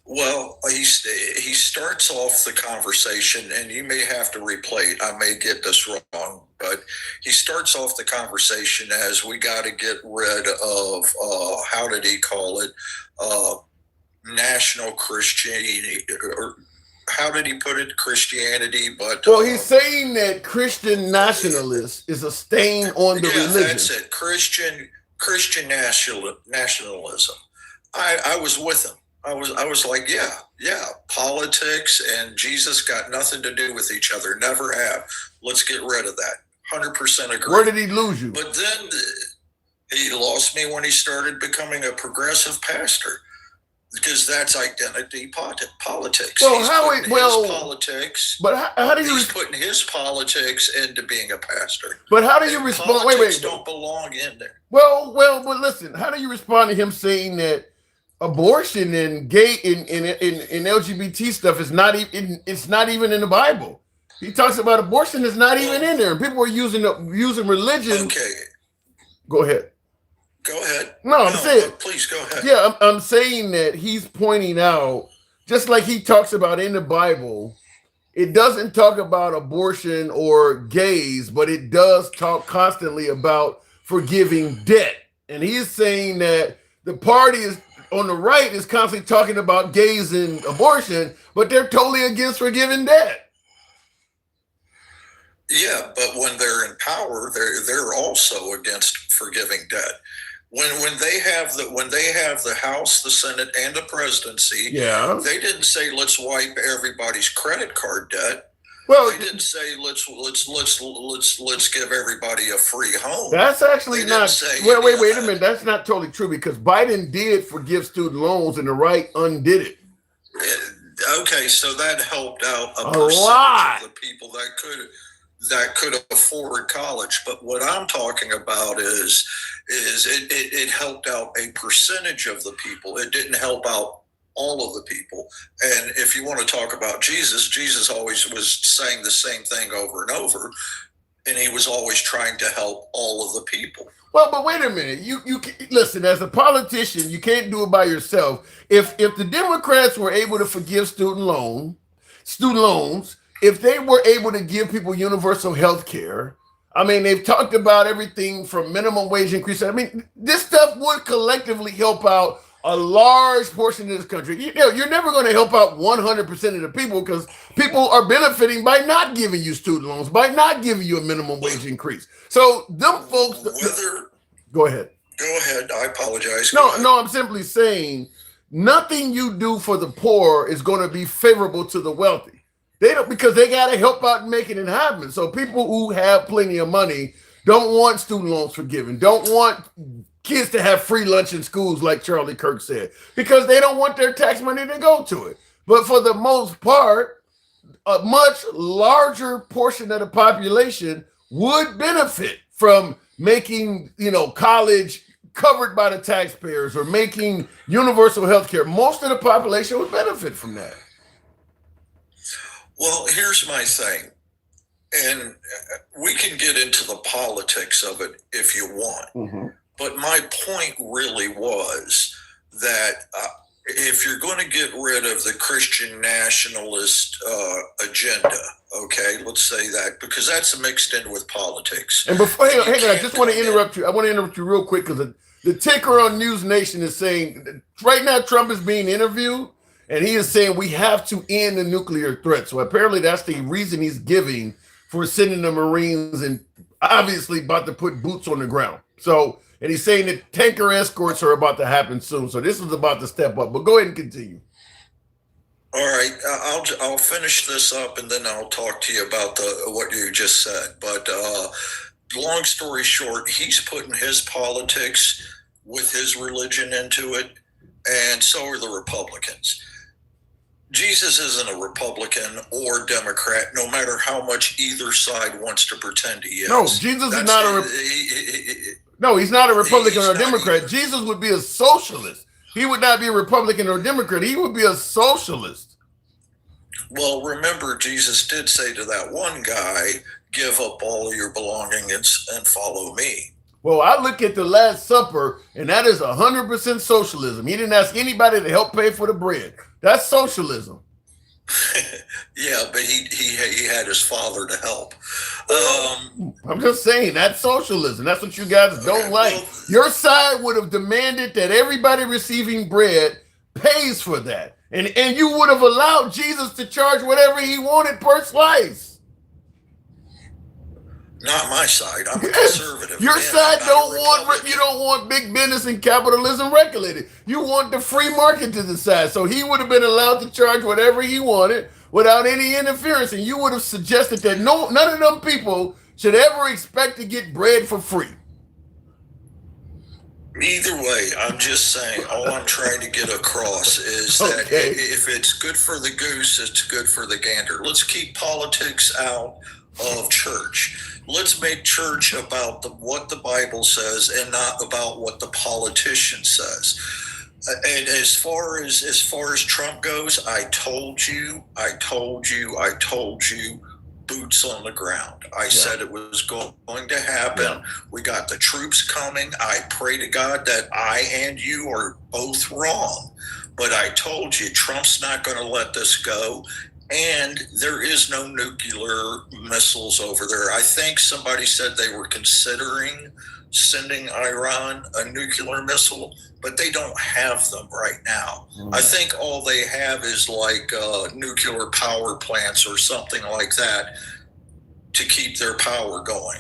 Well, he starts off the conversation, and you may have to replay it. I may get this wrong, but he starts off the conversation as we got to get rid of, how did he call it? National Christianity, or how did he put it? Christianity, but well, he's saying that Christian nationalist is a stain on the religion. That's it. Christian nationalism. I was with him. I was like, yeah, politics and Jesus got nothing to do with each other. Never have. Let's get rid of that. 100% agree. Where did he lose you? But then he lost me when he started becoming a progressive pastor, because that's identity politics. Well, politics. But how do you? He's putting his politics into being a pastor. But how do you respond? Wait. Don't belong in there. Well. But listen. How do you respond to him saying that abortion and gay in LGBT stuff is not even? It's not even in the Bible. He talks about abortion is not even in there. People are using religion. Okay. Go ahead. Go ahead. No, I'm saying. Please go ahead. Yeah, I'm saying that he's pointing out, just like he talks about in the Bible, it doesn't talk about abortion or gays, but it does talk constantly about forgiving debt. And he's saying that the party is on the right is constantly talking about gays and abortion, but they're totally against forgiving debt. Yeah, but when they're in power, they're also against forgiving debt. When they have the House, the Senate, and the presidency, they didn't say let's wipe everybody's credit card debt. Well, they didn't say let's give everybody a free home. That's actually not. Wait a minute. That's not totally true, because Biden did forgive student loans, and the right undid it. Okay, so that helped out a lot of the people that could afford college. But what I'm talking about is it helped out a percentage of the people. It didn't help out all of the people. And if you want to talk about Jesus always was saying the same thing over and over, and he was always trying to help all of the people. Well, but wait a minute. You listen, as a politician, you can't do it by yourself. If the Democrats were able to forgive student loans, if they were able to give people universal health care, I mean, they've talked about everything from minimum wage increase. I mean, this stuff would collectively help out a large portion of this country. You're never going to help out 100% of the people, because people are benefiting by not giving you student loans, by not giving you a minimum wage increase. So them folks. Go ahead. Go ahead. I apologize. No, I'm simply saying nothing you do for the poor is going to be favorable to the wealthy. They don't, because they got to help out making it happen. So people who have plenty of money don't want student loans forgiven, don't want kids to have free lunch in schools, like Charlie Kirk said, because they don't want their tax money to go to it. But for the most part, a much larger portion of the population would benefit from making, college covered by the taxpayers, or making universal health care. Most of the population would benefit from that. Well, here's my thing, and we can get into the politics of it if you want. Mm-hmm. But my point really was that if you're going to get rid of the Christian nationalist agenda, okay, let's say that, because that's mixed in with politics. And before, hang on, I just want to interrupt you. I want to interrupt you real quick, because the ticker on News Nation is saying right now Trump is being interviewed, And he is saying we have to end the nuclear threat. So apparently that's the reason he's giving for sending the Marines and obviously about to put boots on the ground. So, and he's saying that tanker escorts are about to happen soon. So this is about to step up. But go ahead and continue. All right, I'll finish this up and then I'll talk to you about what you just said. But long story short, he's putting his politics with his religion into it, and so are the Republicans. Jesus isn't a Republican or Democrat, no matter how much either side wants to pretend he is. No, Jesus is not no, he's not a Republican or a Democrat. Jesus would be a socialist. He would not be a Republican or a Democrat. He would be a socialist. Well, remember, Jesus did say to that one guy, give up all of your belongings and follow me. Well, I look at the Last Supper, and that is 100% socialism. He didn't ask anybody to help pay for the bread. That's socialism. Yeah, but he had his father to help. I'm just saying, that's socialism. That's what you guys don't like. Well, your side would have demanded that everybody receiving bread pays for that. And you would have allowed Jesus to charge whatever he wanted per slice. Not my side. I'm a conservative. Your side don't want big business and capitalism regulated. You want the free market to decide. So he would have been allowed to charge whatever he wanted without any interference. And you would have suggested that none of them people should ever expect to get bread for free. Either way, I'm just saying, all I'm trying to get across is that if it's good for the goose, it's good for the gander. Let's keep politics out of church. Let's make church about what the Bible says and not about what the politician says. And as far as Trump goes, I told you, boots on the ground. I said it was going to happen. Yeah. We got the troops coming. I pray to God that I and you are both wrong. But I told you, Trump's not going to let this go. And there is no nuclear missiles over there. I think somebody said they were considering sending Iran a nuclear missile, but they don't have them right now. I think all they have is like nuclear power plants or something like that to keep their power going,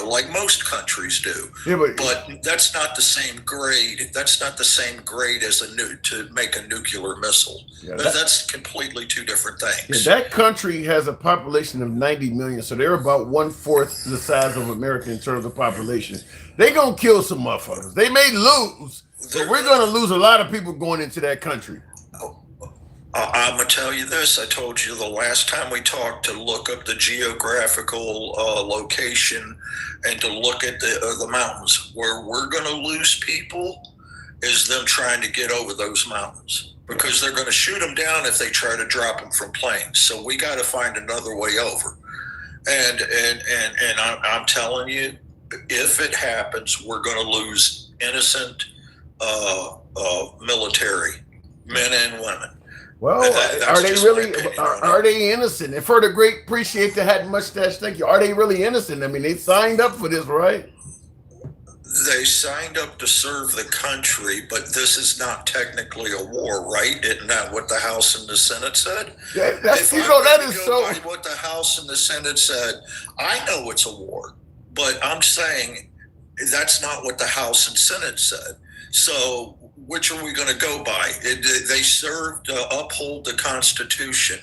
like most countries do. Yeah, but that's not the same grade. That's not the same grade as to make a nuclear missile. Yeah, that's completely two different things. Yeah, that country has a population of 90 million, so they're about 1/4 the size of America in terms of population. They're going to kill some motherfuckers. They may lose, but we're going to lose a lot of people going into that country. I'm going to tell you this. I told you the last time we talked to look up the geographical location and to look at the mountains. Where we're going to lose people is them trying to get over those mountains, because they're going to shoot them down if they try to drop them from planes. So we got to find another way over. And I'm telling you, if it happens, we're going to lose innocent military men and women. Well, are they innocent? And for the great appreciate the hat and mustache, thank you. Are they really innocent? I mean, they signed up for this, right? They signed up to serve the country, but this is not technically a war, right? Isn't that what the House and the Senate said? Yeah, that is so. By what the House and the Senate said, I know it's a war, but I'm saying that's not what the House and Senate said. So which are we going to go by? They served to uphold the Constitution.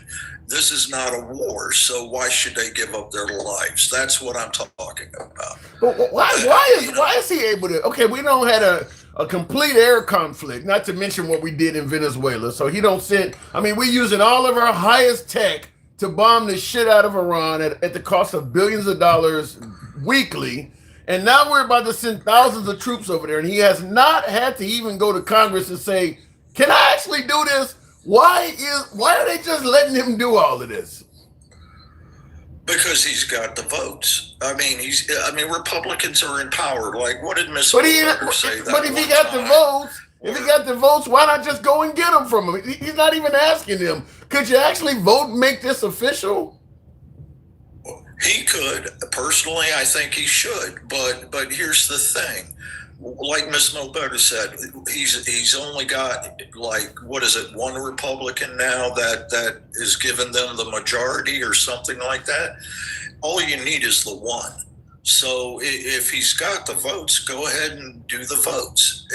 This is not a war, so why should they give up their lives? That's what I'm talking about. But why is he able to? Okay, we don't had a complete air conflict, not to mention what we did in Venezuela. So he don't send. I mean, we're using all of our highest tech to bomb the shit out of Iran at the cost of billions of dollars weekly. And now we're about to send thousands of troops over there, and he has not had to even go to Congress and say, "Can I actually do this?" Why are they just letting him do all of this? Because he's got the votes. I mean, Republicans are in power. Like, what did Miss Holder say? But if he got the votes, why not just go and get them from him? He's not even asking them. Could you actually vote and make this official? He could. Personally, I think he should. But here's the thing. like Miss Milberta said, he's only got like, what is it, one Republican now that is giving them the majority or something like that. All you need is the one. So if he's got the votes, go ahead and do the votes.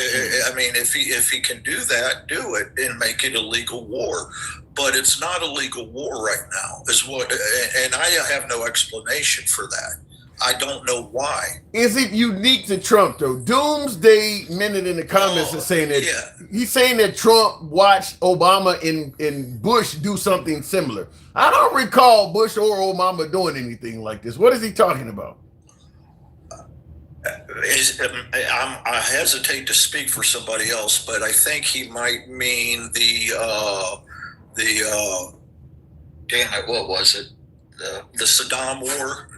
I mean, if he can do that, do it and make it a legal war. But it's not a legal war right now, and I have no explanation for that. I don't know why. Is it unique to Trump though? Doomsday Minute in the comments is saying that he's saying that Trump watched Obama and Bush do something similar. I don't recall Bush or Obama doing anything like this. What is he talking about? I hesitate to speak for somebody else, but I think he might mean damn it, what was it? The Saddam War.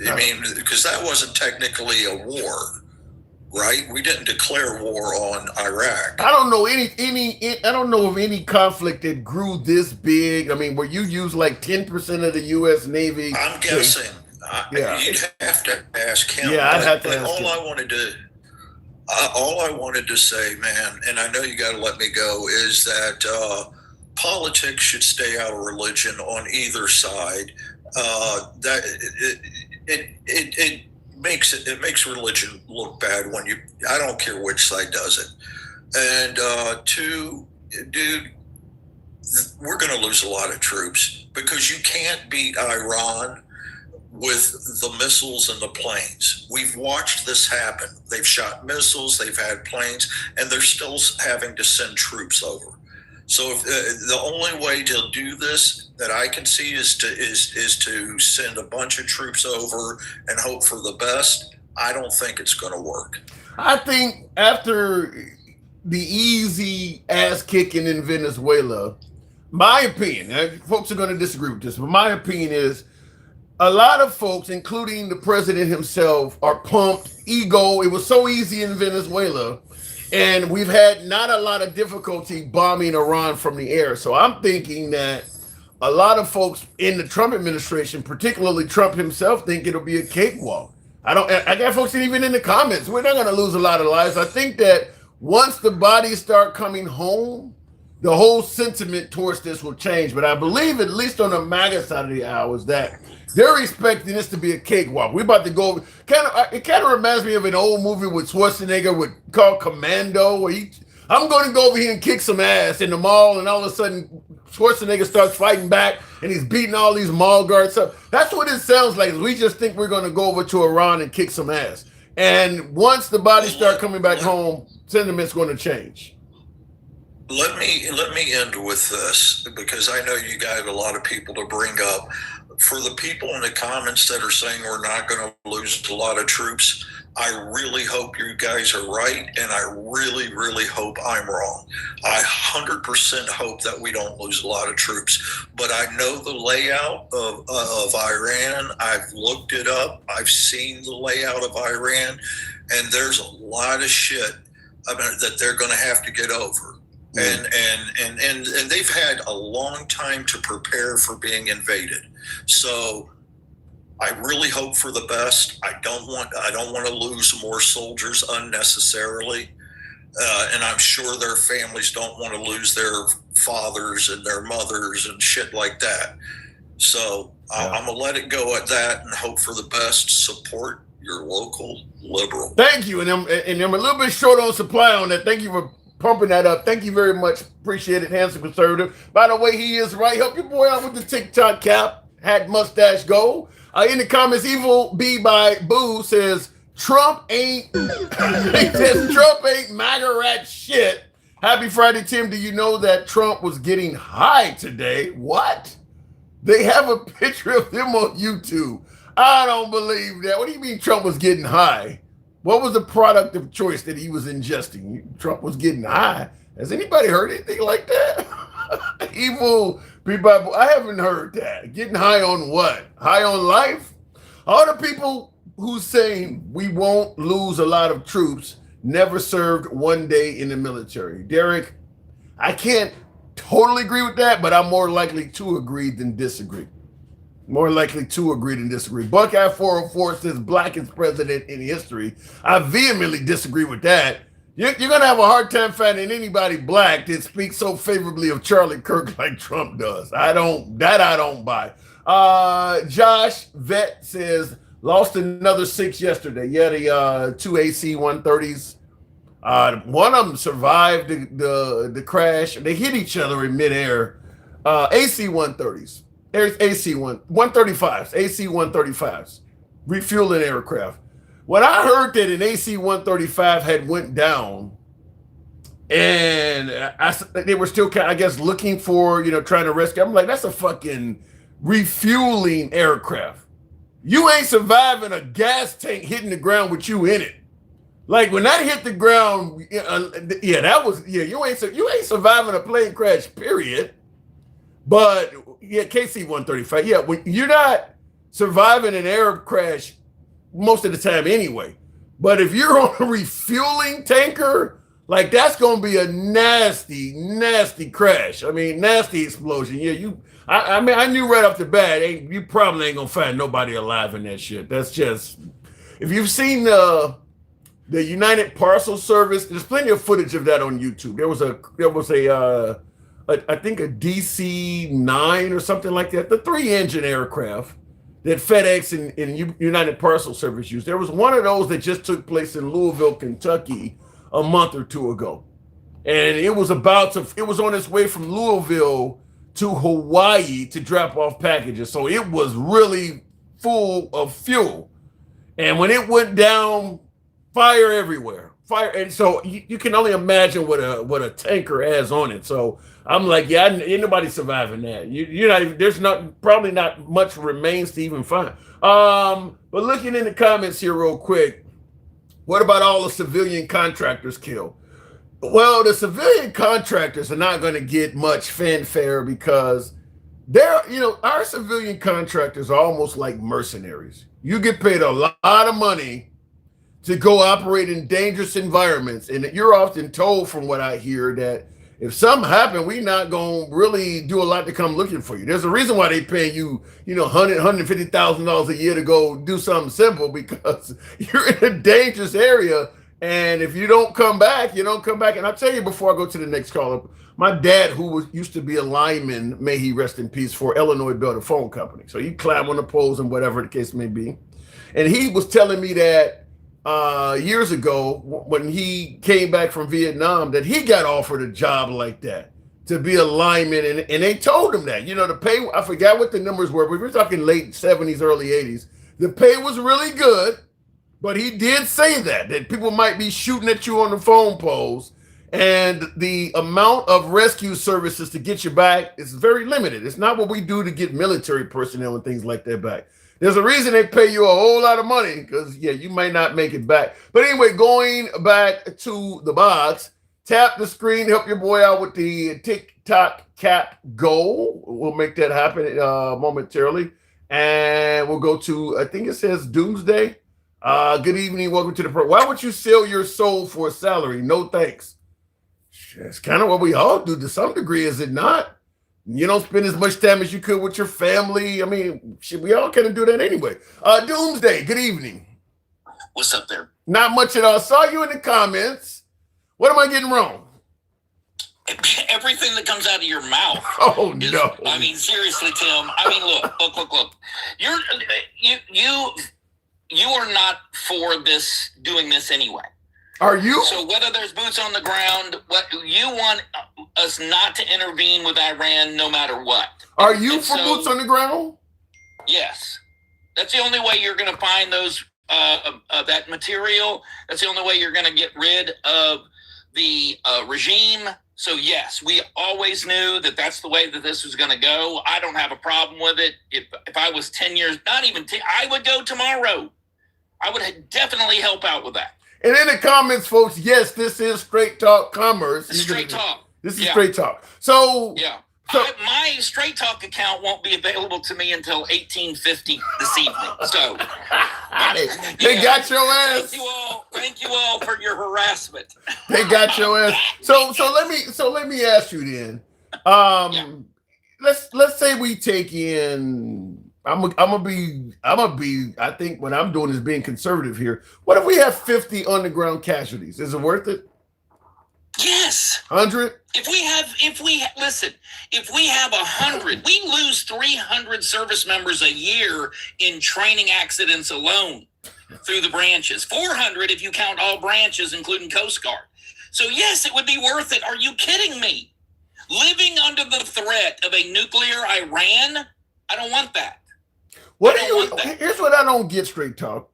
I mean, because that wasn't technically a war, right? We didn't declare war on Iraq. I don't know I don't know of any conflict that grew this big. I mean, where you use like 10% of the U.S. Navy. I'm guessing. You'd have to ask him. Yeah, I'd have to ask him. All I wanted to say, man, and I know you got to let me go, is that politics should stay out of religion on either side. That it makes religion look bad when I don't care which side does it. And two, dude, we're going to lose a lot of troops because you can't beat Iran with the missiles and the planes. We've watched this happen. They've shot missiles, they've had planes, and they're still having to send troops over. So if, the only way to do this that I can see is to send a bunch of troops over and hope for the best. I don't think it's going to work. I think after the easy ass kicking in Venezuela, my opinion, folks are going to disagree with this, but my opinion is a lot of folks, including the president himself, are pumped, ego. It was so easy in Venezuela. And we've had not a lot of difficulty bombing Iran from the air. So I'm thinking that a lot of folks in the Trump administration, particularly Trump himself, think it'll be a cakewalk. I got folks even in the comments. We're not going to lose a lot of lives. I think that once the bodies start coming home, the whole sentiment towards this will change. But I believe, at least on the MAGA side of the aisle, is that they're expecting this to be a cakewalk. We're about to go. It kind of reminds me of an old movie with Schwarzenegger called Commando, where I'm going to go over here and kick some ass in the mall, and all of a sudden Schwarzenegger starts fighting back, and he's beating all these mall guards up. That's what it sounds like. We just think we're going to go over to Iran and kick some ass. And once the bodies start coming back home, sentiment's going to change. Let me end with this, because I know you got a lot of people to bring up. For the people in the comments that are saying we're not going to lose a lot of troops, I really hope you guys are right, and I really, really hope I'm wrong. I 100% hope that we don't lose a lot of troops, but I know the layout of Iran. I've looked it up. I've seen the layout of Iran, and there's a lot of shit that they're going to have to get over. And they've had a long time to prepare for being invaded. So I really hope for the best. I don't want to lose more soldiers unnecessarily. And I'm sure their families don't want to lose their fathers and their mothers and shit like that. So I'm going to let it go at that and hope for the best. Support your local liberal. Thank you. And I'm a little bit short on supply on that. Thank you for pumping that up. Thank you very much. Appreciate it, handsome conservative. By the way, he is right. Help your boy out with the TikTok cap. Hat mustache go. In the comments, Evil B by Boo says, Trump ain't MAGA rat shit. Happy Friday, Tim. Do you know that Trump was getting high today? What? They have a picture of him on YouTube. I don't believe that. What do you mean Trump was getting high? What was the product of choice that he was ingesting? Trump was getting high. Has anybody heard anything like that? Evil people, I haven't heard that. Getting high on what? High on life? All the people who's saying we won't lose a lot of troops never served one day in the military. Derek, I can't totally agree with that, but I'm more likely to agree than disagree. More likely to agree than disagree. Buckeye 404 says blackest president in history. I vehemently disagree with that. You're going to have a hard time finding anybody black that speaks so favorably of Charlie Kirk like Trump does. I don't buy. Josh Vet says, lost another 6 yesterday. Yeah, the 2 AC 130s. One of them survived the crash. They hit each other in midair. AC 130s. AC 135s. AC 135s. Refueling aircraft. When I heard that an AC 135 had went down, and they were still, I guess, looking for, trying to rescue. I'm like, that's a fucking refueling aircraft. You ain't surviving a gas tank hitting the ground with you in it. Like when that hit the ground, you ain't surviving a plane crash, period. But yeah, KC 135, yeah, when you're not surviving an air crash most of the time anyway. But if you're on a refueling tanker, like that's gonna be a nasty, nasty crash. I mean, nasty explosion. Yeah, I knew right off the bat, you probably ain't gonna find nobody alive in that shit. That's just, if you've seen the United Parcel Service, there's plenty of footage of that on YouTube. There was a I think a DC-9 or something like that, the 3-engine aircraft that FedEx and United Parcel Service used. There was one of those that just took place in Louisville, Kentucky a month or two ago. And it was on its way from Louisville to Hawaii to drop off packages. So it was really full of fuel. And when it went down, fire everywhere. Fire. And so you can only imagine what a tanker has on it. So I'm like, yeah, ain't nobody surviving that. You're not even, there's probably not much remains to even find. But looking in the comments here real quick, what about all the civilian contractors killed? Well, the civilian contractors are not going to get much fanfare because our civilian contractors are almost like mercenaries. You get paid a lot of money to go operate in dangerous environments. And you're often told, from what I hear, that if something happened, we're not going to really do a lot to come looking for you. There's a reason why they pay you, $150,000 a year to go do something simple, because you're in a dangerous area. And if you don't come back, you don't come back. And I'll tell you before I go to the next caller, my dad, who used to be a lineman, may he rest in peace, for Illinois Bell, the phone company. So he climbed on the poles and whatever the case may be. And he was telling me that years ago, when he came back from Vietnam, that he got offered a job like that, to be a lineman. And they told him that, the pay, I forgot what the numbers were. We were talking late 70s, early 80s. The pay was really good, but he did say that people might be shooting at you on the phone poles. And the amount of rescue services to get you back is very limited. It's not what we do to get military personnel and things like that back. There's a reason they pay you a whole lot of money, because, you might not make it back. But anyway, going back to the box, tap the screen, help your boy out with the TikTok cap goal. We'll make that happen momentarily. And we'll go to, I think it says Doomsday. Good evening. Welcome to the program. Why would you sell your soul for a salary? No thanks. It's kind of what we all do to some degree, is it not? You don't spend as much time as you could with your family. I mean, we all kind of do that anyway. Doomsday, good evening. What's up there? Not much at all. Saw you in the comments. What am I getting wrong? Everything that comes out of your mouth. Oh, no. I mean, seriously, Tim. I mean, look. You are not for this, doing this anyway. Are you? So whether there's boots on the ground, what you want us not to intervene with Iran, no matter what. Are you for boots on the ground? Yes, that's the only way you're going to find those that material. That's the only way you're going to get rid of the regime. So yes, we always knew that that's the way that this was going to go. I don't have a problem with it. If I was 10 years, not even 10, I would go tomorrow. I would definitely help out with that. And in the comments, folks, yes, this is Straight Talk Commerce. Straight Talk. This is Straight Talk. So my Straight Talk account won't be available to me until 1850 this evening. So they got your ass. Thank you all for your harassment. They got your ass. So let me ask you then. Let's say we take in I'm gonna be. I think what I'm doing is being conservative here. What if we have 50 underground casualties? Is it worth it? Yes. 100? If we have 100, we lose 300 service members a year in training accidents alone through the branches. 400 if you count all branches, including Coast Guard. So yes, it would be worth it. Are you kidding me? Living under the threat of a nuclear Iran, I don't want that. Here's what I don't get, straight talk.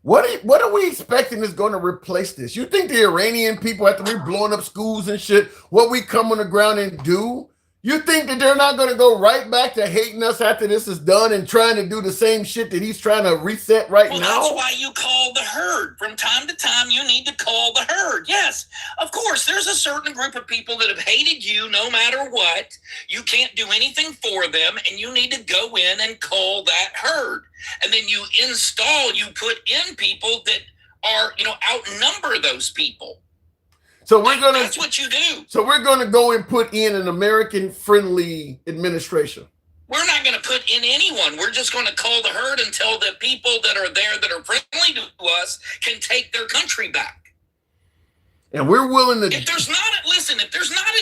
What are we expecting is going to replace this? You think the Iranian people, after we're blowing up schools and shit, what we come on the ground and do? You think that they're not going to go right back to hating us after this is done and trying to do the same shit that he's trying to reset now? That's why you call the herd. From time to time, you need to call the herd. Yes, of course, there's a certain group of people that have hated you no matter what. You can't do anything for them, and you need to go in and call that herd. And then you put in people that are, outnumber those people. So that's what you do. So we're going to go and put in an American-friendly administration. We're not going to put in anyone. We're just going to call the herd until the people that are there that are friendly to us can take their country back. And we're willing to. If there's not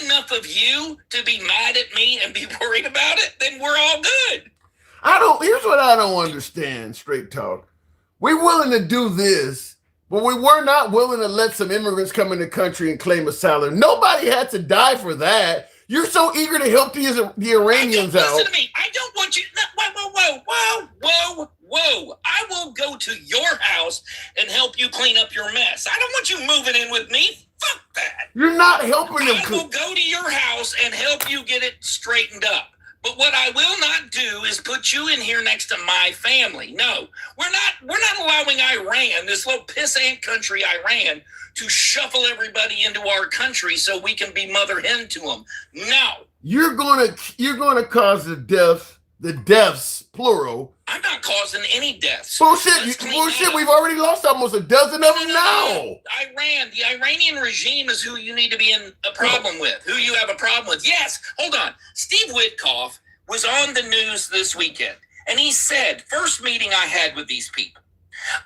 enough of you to be mad at me and be worried about it, then we're all good. Here's what I don't understand, straight talk. We're willing to do this, but we were not willing to let some immigrants come in the country and claim asylum. Nobody had to die for that. You're so eager to help the Iranians out. Listen to me. I don't want you. Whoa. I will go to your house and help you clean up your mess. I don't want you moving in with me. Fuck that. You're not helping them. I will go to your house and help you get it straightened up. But what I will not do is put you in here next to my family. No, we're not allowing Iran, this little pissant country, Iran, to shuffle everybody into our country so we can be mother hen to them. No. You're gonna cause the deaths, plural. I'm not causing any deaths. Bullshit. We've already lost almost a dozen of them now. The Iranian regime is who you need to be in a problem with, who you have a problem with. Yes, hold on. Steve Witkoff was on the news this weekend, and he said, first meeting I had with these people,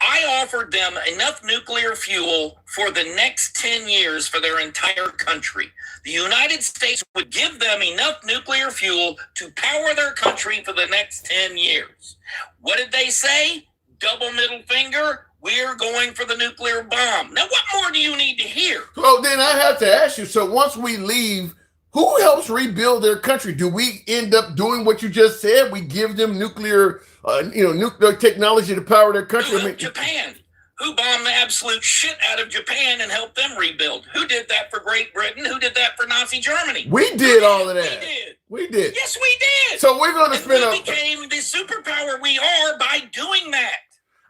I offered them enough nuclear fuel for the next 10 years for their entire country. The United States would give them enough nuclear fuel to power their country for the next 10 years. What did they say? Double middle finger. We're going for the nuclear bomb. Now, what more do you need to hear? Well, then I have to ask you, so once we leave, who helps rebuild their country? Do we end up doing what you just said? We give them nuclear technology to power their country? Japan. Who bombed the absolute shit out of Japan and helped them rebuild? Who did that for Great Britain? Who did that for Nazi Germany? We did all of that. We did. Yes, we did. So we're going to spend we became the superpower we are by doing that.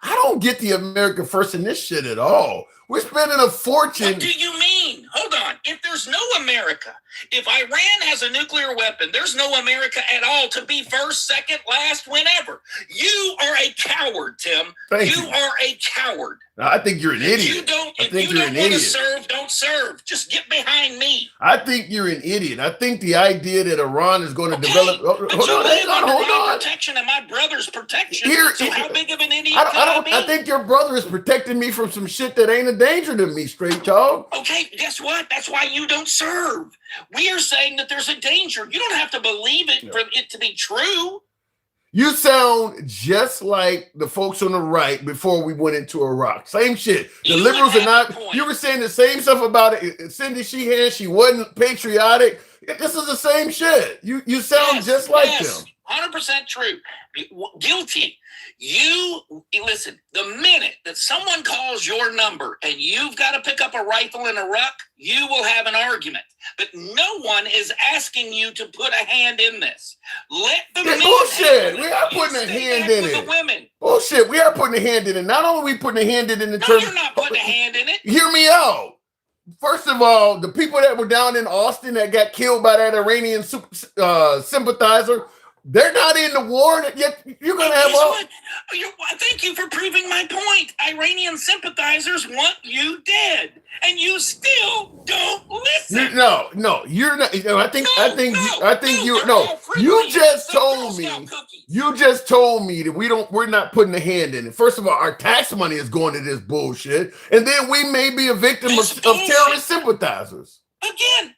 I don't get the America first in this shit at all. We're spending a fortune. What do you mean? Hold on. If there's no America, if Iran has a nuclear weapon, there's no America at all to be first, second, last, whenever. You are a coward, Tim. You are a coward. I think you're an idiot. If you don't want to serve, don't serve. Just get behind me. I think you're an idiot. I think the idea that Iran is going to develop. Hold on. Protection and my brother's protection. So how big of an idiot I think your brother is protecting me from some shit that ain't a danger to me, straight talk. Okay, guess what? That's why you don't serve. We are saying that there's a danger. You don't have to believe it for it to be true. You sound just like the folks on the right before we went into Iraq. Same shit. The liberals are not. You were saying the same stuff about it. Cindy Sheehan, she wasn't patriotic. This is the same shit. You sound just like them. 100% true. Guilty. Listen, the minute that someone calls your number and you've got to pick up a rifle in a ruck, you will have an argument. But no one is asking you to put a hand in this. Let the men. Bullshit. We are putting a hand in it. The women. Bullshit. We are putting a hand in it. Not only are we putting a hand in it. No, you're not putting a hand in it. Hear me out. First of all, the people that were down in Austin that got killed by that Iranian sympathizer, they're not in the war. Yet you're going to have all. Thank you for proving my point. Iranian sympathizers want you dead, and you still Don't listen. No, you're not. I think you just told me. You just told me that we're not putting a hand in it. First of all, our tax money is going to this bullshit, and then we may be a victim of terrorist sympathizers. Again,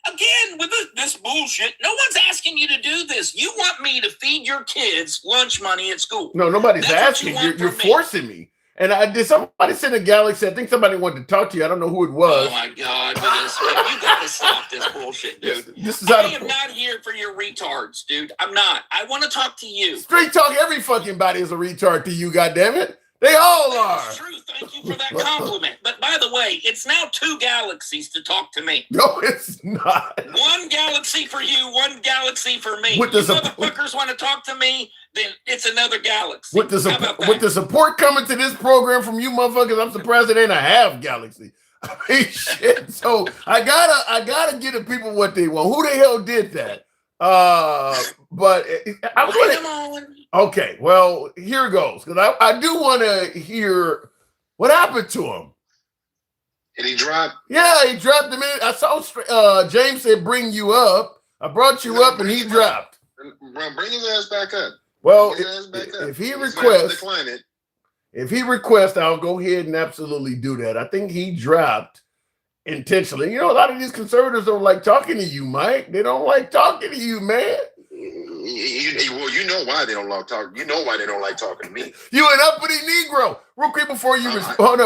with this bullshit. No one's asking you to do this. You want me to feed your kids lunch money at school. No, nobody's asking. You're forcing me. And did somebody send a Galaxy? I think somebody wanted to talk to you. I don't know who it was. Oh my God! You got to stop this bullshit, dude. I am not here for your retards, dude. I'm not. I want to talk to you. Straight talk. Every fucking body is a retard to you. goddammit. They all are. That's true. Thank you for that compliment. But by the way, it's now 2 galaxies to talk to me. No, it's not. 1 galaxy for you, 1 galaxy for me. If motherfuckers want to talk to me, then it's another galaxy. With the support coming to this program from you motherfuckers, I'm surprised it ain't a half galaxy. I mean, shit. So I gotta get the people what they want. Who the hell did that? But okay, well, here goes, because I do want to hear what happened to him. Did he drop? Yeah, he dropped him in. I saw James said bring you up. I brought you up and he dropped. Bring his ass back up. Well, if he requests, I'll go ahead and absolutely do that. I think he dropped intentionally. You know, a lot of these conservatives don't like talking to you, Mike. They don't like talking to you, man. Well, you know why they don't like talking. You know why they don't like talking to me. You an uppity Negro. Real quick before you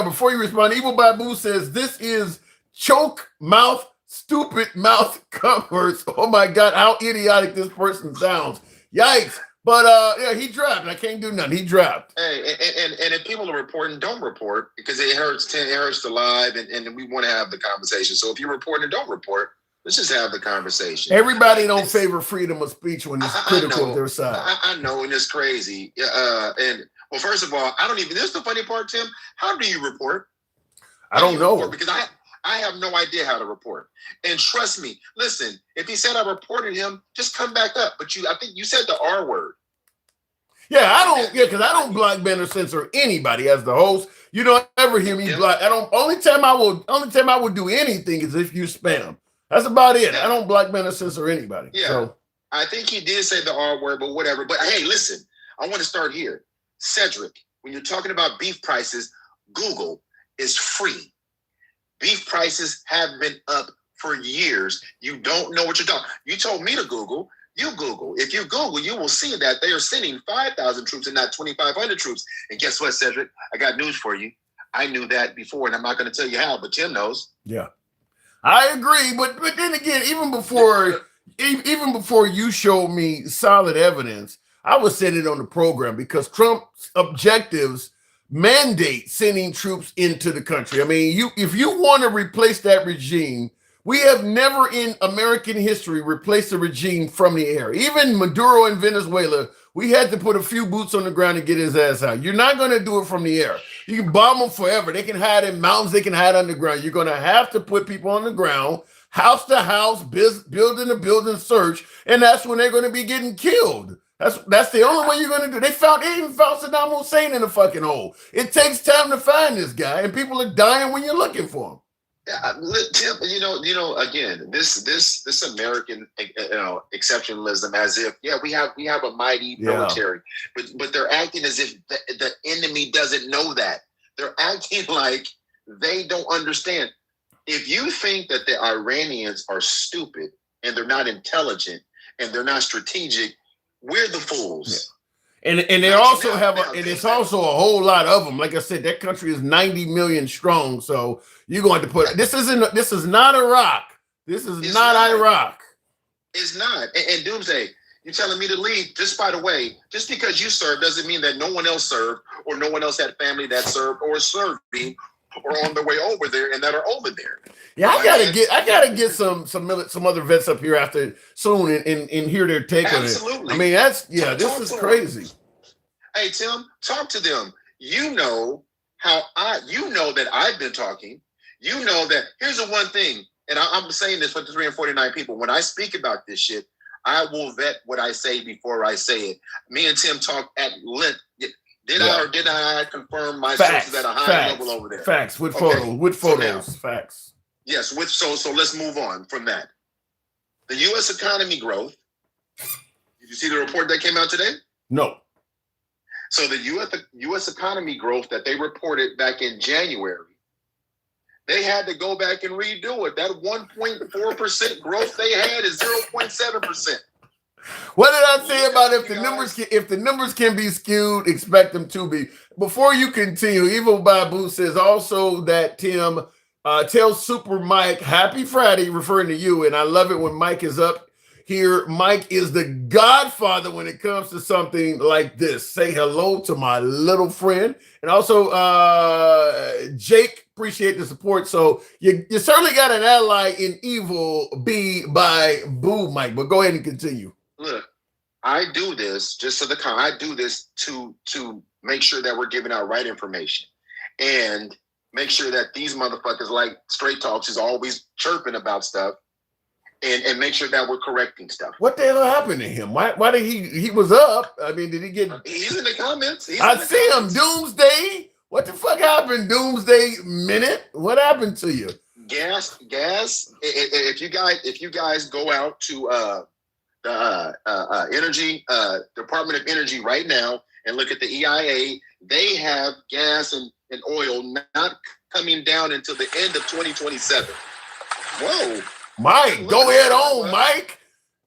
before you respond, Evil Babu says this is choke mouth, stupid mouth covers. Oh my God, how idiotic this person sounds. Yikes. But yeah, he dropped. I can't do nothing. He dropped. Hey, and if people are reporting, don't report, because it hurts the live, and we want to have the conversation. So if you're reporting and don't report, let's just have the conversation. Everybody don't favor freedom of speech when it's critical of their side. I know, and it's crazy. And well, first of all, I don't even. This is the funny part, Tim. How do you report? I don't know, because I have no idea how to report. And trust me, listen, if he said I reported him, just come back up. But I think you said the R word. Yeah, because I don't block, ban, or censor anybody as the host. You don't ever hear me block. Only time I will do anything is if you spam. That's about it. I don't block, ban, or censor anybody. Yeah. So I think he did say the R word, but whatever. But hey, listen, I want to start here. Cedric, when you're talking about beef prices, Google is free. Beef prices have been up for years. You don't know what you're talking. You told me to Google. You Google. If you Google, you will see that they are sending 5,000 troops and not 2,500 troops. And guess what, Cedric? I got news for you. I knew that before, and I'm not going to tell you how, but Tim knows. Yeah, I agree. But then again, even before you showed me solid evidence, I was saying it on the program because Trump's objectives mandate sending troops into the country. I mean, if you want to replace that regime, we have never in American history replaced a regime from the air. Even Maduro in Venezuela, we had to put a few boots on the ground to get his ass out. You're not going to do it from the air. You can bomb them forever. They can hide in mountains. They can hide underground. You're going to have to put people on the ground, house to house, building to building search, and that's when they're going to be getting killed. That's the only way you're going to do. They even found Saddam Hussein in a fucking hole. It takes time to find this guy, and people are dying when you're looking for him. Yeah, Tim, you know, again, this American, exceptionalism, as if we have a mighty military, but they're acting as if the enemy doesn't know that. They're acting like they don't understand. If you think that the Iranians are stupid and they're not intelligent and they're not strategic, we're the fools. Yeah. And they also it's also a whole lot of them. Like I said, that country is 90 million strong. So you're going to put this is not Iraq. This is not Iraq. It's not. And Doomsday, you're telling me to leave. Just by the way, just because you served doesn't mean that no one else served or no one else had family that served or serving or on their way over there and that are over there. Yeah, I gotta get some other vets up here after soon and hear their take on it. Absolutely. I mean, this is crazy. Hey Tim, talk to them. You know that I've been talking. You know that here's the one thing, and I'm saying this for the 349 people. When I speak about this shit, I will vet what I say before I say it. Me and Tim talk at length. Did I or did I confirm my sources at a high level over there? Facts with photos. Facts. Yes, so let's move on from that. The U.S. economy growth. Did you see the report that came out today? No. So the U.S. economy growth that they reported back in January, they had to go back and redo it. That 1.4% growth they had is 0.7%. What did I say about if the numbers can be skewed, expect them to be? Before you continue, Evil Babu says also that Tim tell Super Mike happy Friday, referring to you, and I love it when Mike is up here. Mike is the godfather when it comes to something like this. Say hello to my little friend, and also Jake. Appreciate the support. So you certainly got an ally in Evil B by Boo Mike. But go ahead and continue. Look, I do this just so I do this to make sure that we're giving out right information and make sure that these motherfuckers like Straight Talks is always chirping about stuff and make sure that we're correcting stuff. What the hell happened to him? Why did he was up? I mean, did he get? He's in the comments. I see him. Doomsday. What the fuck happened? Doomsday Minute. What happened to you? Gas. If you guys go out to the energy Department of Energy right now and look at the EIA, they have gas and oil not coming down until the end of 2027. Whoa, Mike, go ahead on, Mike.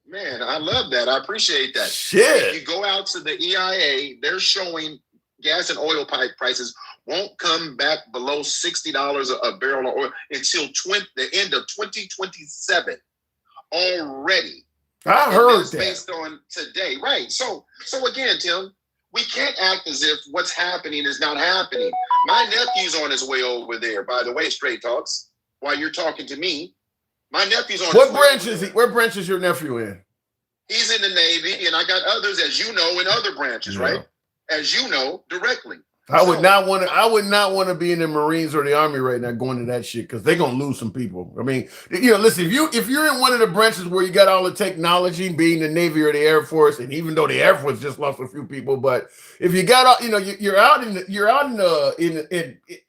Man, I love that. I appreciate that. Shit. If you go out to the EIA, they're showing gas and oil pipe prices won't come back below $60 a barrel of oil until the end of 2027 already. I heard that. Based on today, right? So again, Tim, we can't act as if what's happening is not happening. My nephew's on his way over there. By the way, Straight Talks. While you're talking to me, my nephew's on. What branch is he? Where branch is your nephew in? He's in the Navy, and I got others, as you know, in other branches, right? As you know, directly. I would not want to be in the Marines or the Army right now going to that shit because they're gonna lose some people. I mean, listen, if you're in one of the branches where you got all the technology, being the Navy or the Air Force, and even though the Air Force just lost a few people, but if you got you're out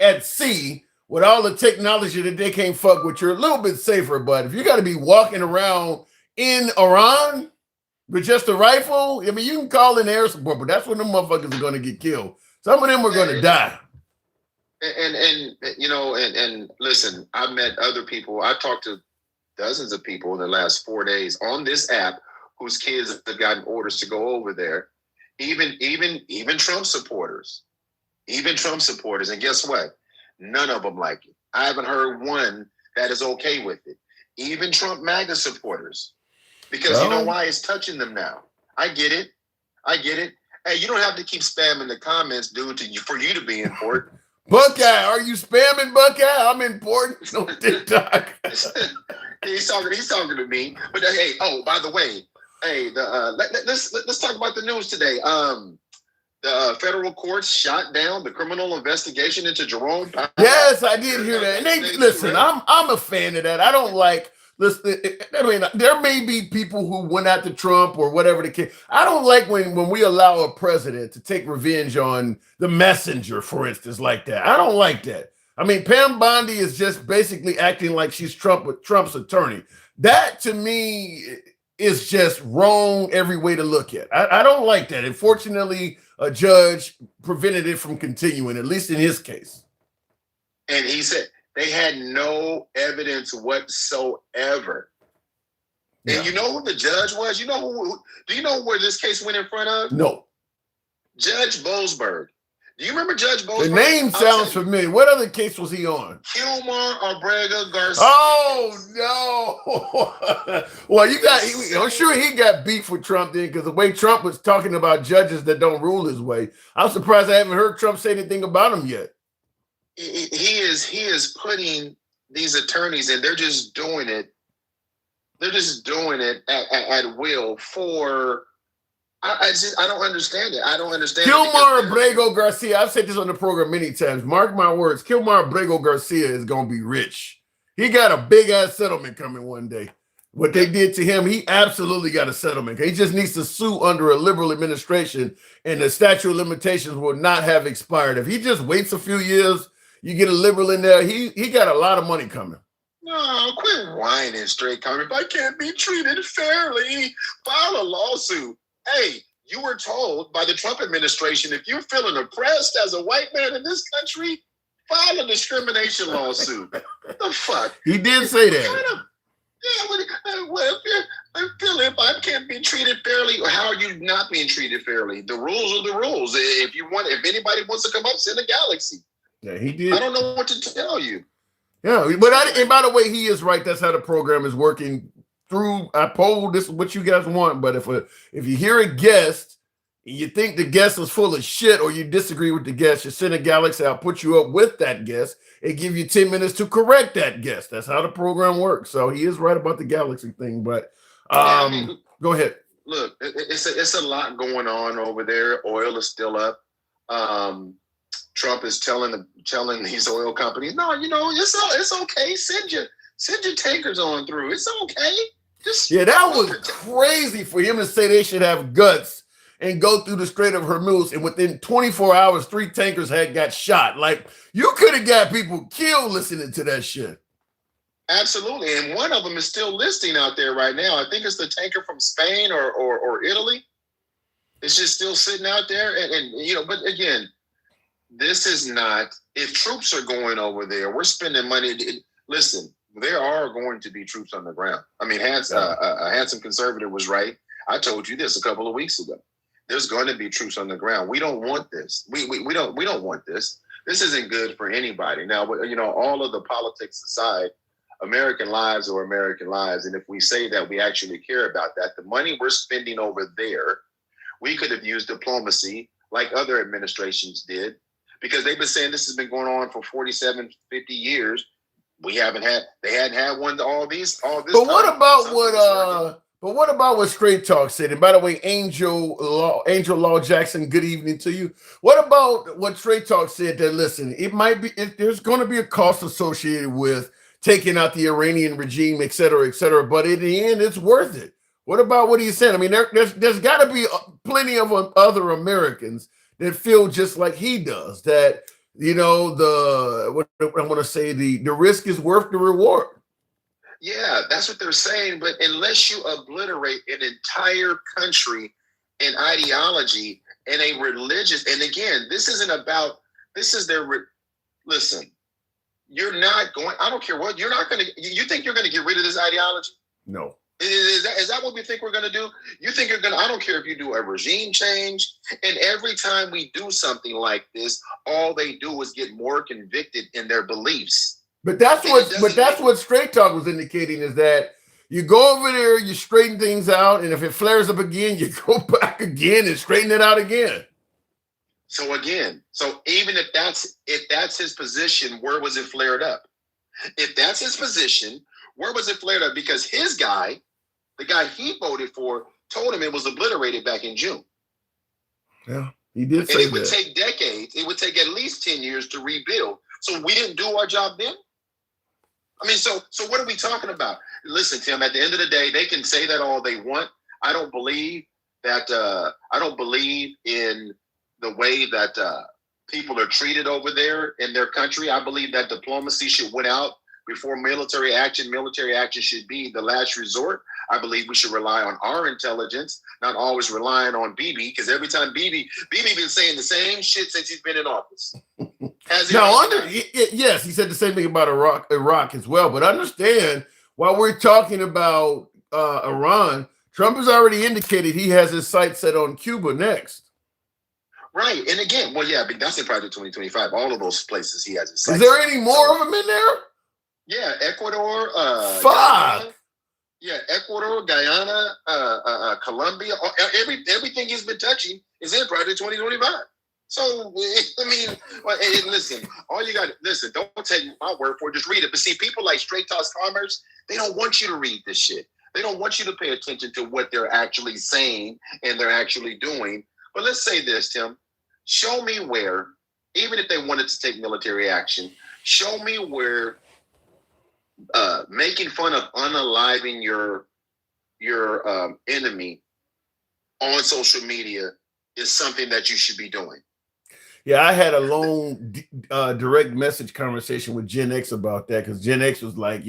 at sea with all the technology that they can't fuck with, you're a little bit safer. But if you got to be walking around in Iran with just a rifle, I mean, you can call in air support, but that's when them motherfuckers are gonna get killed. Some of them are going to die. And listen, I've met other people. I've talked to dozens of people in the last 4 days on this app whose kids have gotten orders to go over there. Even Trump supporters. And guess what? None of them like it. I haven't heard one that is okay with it. Even Trump MAGA supporters. Because you know why? It's touching them now. I get it. Hey, you don't have to keep spamming the comments, dude, for you to be important. Buckeye, are you spamming Buckeye? I'm important on TikTok. he's talking to me. But hey, by the way, hey, let's talk about the news today. The federal courts shot down the criminal investigation into Jerome Powell. Yes, I did hear that. And listen, I'm a fan of that. I don't like. Listen, I mean, there may be people who went after Trump or whatever the case. I don't like when we allow a president to take revenge on the messenger, for instance, like that. I don't like that. I mean, Pam Bondi is just basically acting like she's Trump's attorney. That, to me, is just wrong every way to look at. I don't like that. And fortunately, a judge prevented it from continuing, at least in his case. And he said, they had no evidence whatsoever. Yeah. And you know who the judge was? Do you know where this case went in front of? No. Judge Boasberg. Do you remember Judge Boasberg? The name sounds familiar. What other case was he on? Kilmar Abrego Garcia. Oh, no. Well, I'm sure he got beef with Trump then because the way Trump was talking about judges that don't rule his way. I'm surprised I haven't heard Trump say anything about him yet. He is putting these attorneys in. They're just doing it. They're just doing it at will for. I don't understand it. I don't understand. Kilmar Abrego Garcia. I've said this on the program many times. Mark my words. Kilmar Abrego Garcia is going to be rich. He got a big ass settlement coming one day. What they did to him, he absolutely got a settlement. He just needs to sue under a liberal administration, and the statute of limitations will not have expired. If he just waits a few years. You get a liberal in there, he got a lot of money coming. No, quit whining, straight comment. If I can't be treated fairly, file a lawsuit. Hey, you were told by the Trump administration, if you're feeling oppressed as a white man in this country, file a discrimination lawsuit. What the fuck? He did say that. If I can't be treated fairly, how are you not being treated fairly? The rules are the rules. If anybody wants to come up, send a galaxy. Yeah, he did. I don't know what to tell you. Yeah, but and by the way, he is right. That's how the program is working through. I polled this is what you guys want, but if you hear a guest and you think the guest is full of shit or you disagree with the guest, you send a galaxy. I'll put you up with that guest and give you 10 minutes to correct that guest. That's how the program works. So he is right about the galaxy thing. But go ahead. Look, it's a lot going on over there. Oil is still up. Trump is telling these oil companies, no, it's okay. Send your tankers on through. It's okay. That was crazy for him to say they should have guts and go through the Strait of Hormuz. And within 24 hours, 3 tankers had got shot. Like, you could have got people killed listening to that shit. Absolutely. And one of them is still listing out there right now. I think it's the tanker from Spain or Italy. It's just still sitting out there. And but again, this is not, if troops are going over there, we're spending money. Listen, there are going to be troops on the ground. I mean, a handsome conservative was right. I told you this a couple of weeks ago. There's going to be troops on the ground. We don't want this. We don't want this. This isn't good for anybody. Now, all of the politics aside, American lives are American lives. And if we say that we actually care about that, the money we're spending over there, we could have used diplomacy like other administrations did. Because they've been saying this has been going on for 47, 50 years. They hadn't had one all this. But what about what Straight Talk said? And by the way, Angel Law Jackson, good evening to you. What about what Straight Talk said that, listen, there's going to be a cost associated with taking out the Iranian regime, et cetera, but in the end, it's worth it. What about what he said? I mean, there's got to be plenty of other Americans that feel just like he does, that, the risk is worth the reward. Yeah, that's what they're saying. But unless you obliterate an entire country and ideology and a religious, and again, listen, you're not going, I don't care what, you think you're going to get rid of this ideology? No. Is that what we think we're going to do? You think you're going to, I don't care if you do a regime change. And every time we do something like this, all they do is get more convicted in their beliefs. But that's what Straight Talk was indicating, is that you go over there, you straighten things out. And if it flares up again, you go back again and straighten it out again. So even if that's his position, where was it flared up? If that's his position, where was it flared up? Because his guy, the guy he voted for, told him it was obliterated back in June. Yeah, he did say that. And it would take decades. It would take at least 10 years to rebuild. So we didn't do our job then? I mean, so what are we talking about? Listen, Tim, at the end of the day, they can say that all they want. I don't believe in the way that people are treated over there in their country. I believe that diplomacy should win out before military action. Military action should be the last resort. I believe we should rely on our intelligence, not always relying on Bibi, because every time Bibi been saying the same shit since he's been in office. Yes, he said the same thing about Iraq as well. But understand, while we're talking about Iran, Trump has already indicated he has his sights set on Cuba next. Right. And again, well, yeah, but that's in Project 2025. All of those places he has his sights. Is there any more of them in there? Yeah, Ecuador. Fuck. Ecuador, Guyana, Colombia. Everything he's been touching is in Project 2025. So, I mean, listen, don't take my word for it, just read it. But see, people like Straight Talk Commerce, they don't want you to read this shit. They don't want you to pay attention to what they're actually saying and they're actually doing. But let's say this, Tim. Show me where, even if they wanted to take military action, show me where making fun of unaliving your enemy on social media is something that you should be doing. Yeah, I had a long direct message conversation with Gen X about that because Gen X was like,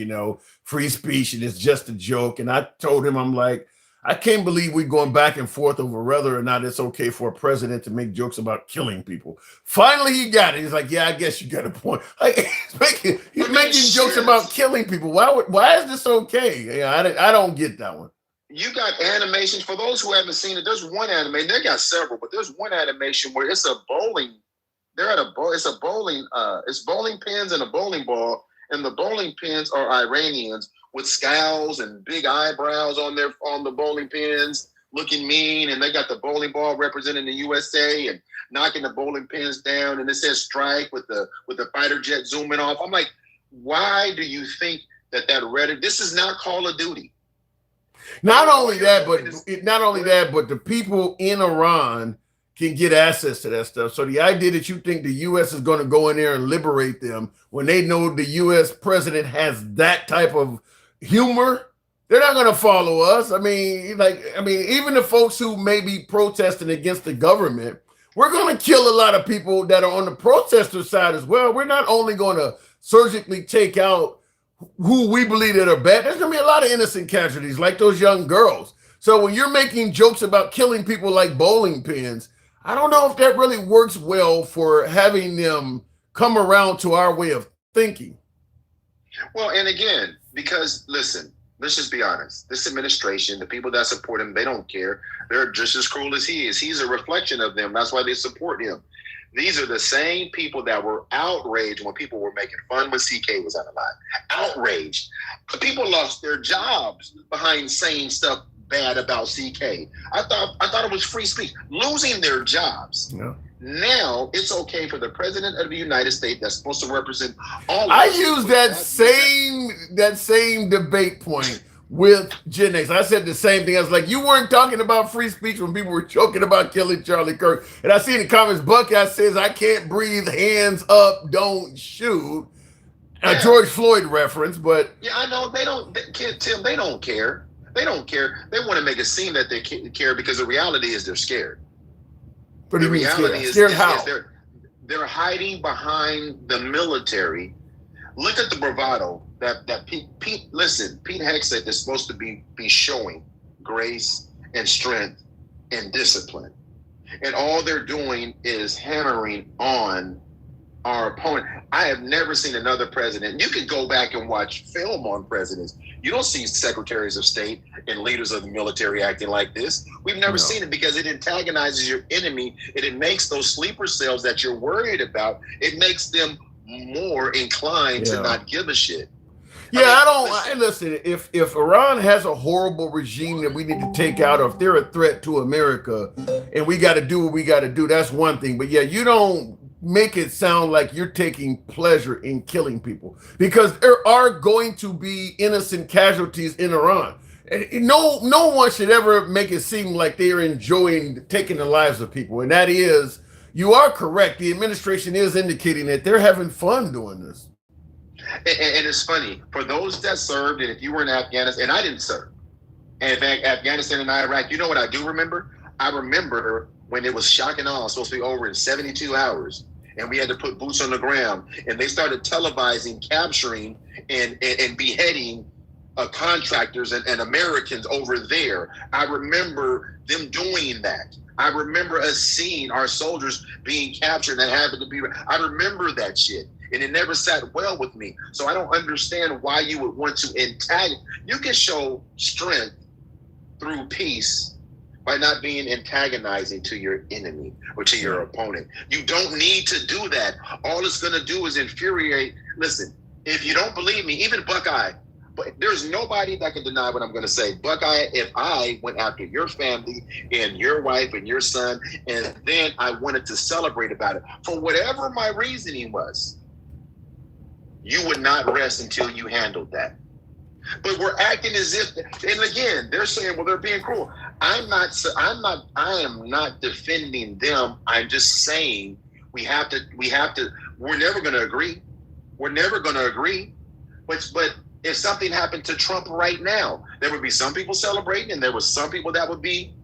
free speech and it's just a joke. And I told him, I'm like, I can't believe we're going back and forth over whether or not it's okay for a president to make jokes about killing people. Finally, he got it. He's like, yeah, I guess you got a point. Like, he's making jokes about killing people. Why is this okay? Yeah, I don't get that one. You got animations for those who haven't seen it. There's one animation. They got several, but there's one animation where it's a bowling. They're at a bowl. It's a bowling. It's bowling pins and a bowling ball, and the bowling pins are Iranians with scowls and big eyebrows on the bowling pins, looking mean, and they got the bowling ball representing the USA and knocking the bowling pins down, and it says strike with the fighter jet zooming off. I'm like, why do you think that rhetoric? This is not Call of Duty. Not only that, but the people in Iran can get access to that stuff. So the idea that you think the U.S. is going to go in there and liberate them when they know the U.S. president has that type of humor, they're not going to follow us. I mean, even the folks who may be protesting against the government, we're going to kill a lot of people that are on the protester side as well. We're not only going to surgically take out who we believe that are bad. There's going to be a lot of innocent casualties, like those young girls. So when you're making jokes about killing people like bowling pins, I don't know if that really works well for having them come around to our way of thinking. Well, and again, because listen, let's just be honest. This administration, the people that support him, they don't care. They're just as cruel as he is. He's a reflection of them. That's why they support him. These are the same people that were outraged when people were making fun when CK was on the line. Outraged. People lost their jobs behind saying stuff bad about CK. I thought it was free speech. Losing their jobs. Yeah. Now it's okay for the president of the United States that's supposed to represent all of I us. use that same debate point with Gen X. I said the same thing. I was like, you weren't talking about free speech when people were joking about killing Charlie Kirk. And I see in the comments, Buckeye says, I can't breathe, hands up, don't shoot. A George Floyd reference, but... Yeah, I know. Tim, they don't care. They don't care. They want to make it seem that they care because the reality is they're scared. What do you mean reality scared? Scared how? They're hiding behind the military. Look at the bravado that Pete Hegseth is supposed to be showing grace and strength and discipline. And all they're doing is hammering on our opponent. I have never seen another president. You can go back and watch film on presidents. You don't see secretaries of state and leaders of the military acting like this. We've never seen it because it antagonizes your enemy. It makes those sleeper cells that you're worried about, it makes them more inclined to not give a shit. Yeah, listen, if Iran has a horrible regime that we need to take out, or if they're a threat to America and we got to do what we got to do, that's one thing. But yeah, you don't make it sound like you're taking pleasure in killing people, because there are going to be innocent casualties in Iran. And no one should ever make it seem like they're enjoying taking the lives of people. And that is, you are correct. The administration is indicating that they're having fun doing this. And it's funny, for those that served, and if you were in Afghanistan, and I didn't serve, and in fact, Afghanistan and Iraq, you know what I do remember? I remember when it was shock and awe, supposed to be over in 72 hours, and we had to put boots on the ground, and they started televising, capturing, and beheading contractors and Americans over there. I remember them doing that. I remember us seeing our soldiers being captured and having to be. I remember that shit, and it never sat well with me. So I don't understand why you would want to antagonize. You can show strength through peace by not being antagonizing to your enemy or to your opponent. You don't need to do that. All it's going to do is infuriate. Listen, if you don't believe me, even Buckeye, but there's nobody that can deny what I'm going to say. Buckeye, if I went after your family and your wife and your son, and then I wanted to celebrate about it, for whatever my reasoning was, you would not rest until you handled that. But we're acting as if, and again, they're saying, well, they're being cruel. I am not defending them. I'm just saying we're never going to agree. We're never going to agree. But if something happened to Trump right now, there would be some people celebrating, and there was some people that would be,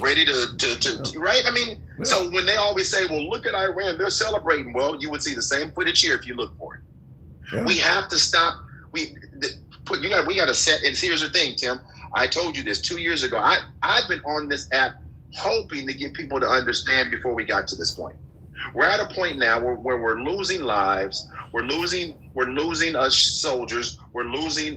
ready to right? I mean, So when they always say, well, look at Iran, they're celebrating. Well, you would see the same footage here if you look for it. Yeah. We have to stop. We got to set. And here's the thing, Tim. I told you this 2 years ago. I've been on this app hoping to get people to understand before we got to this point. We're at a point now where we're losing lives. We're losing soldiers. We're losing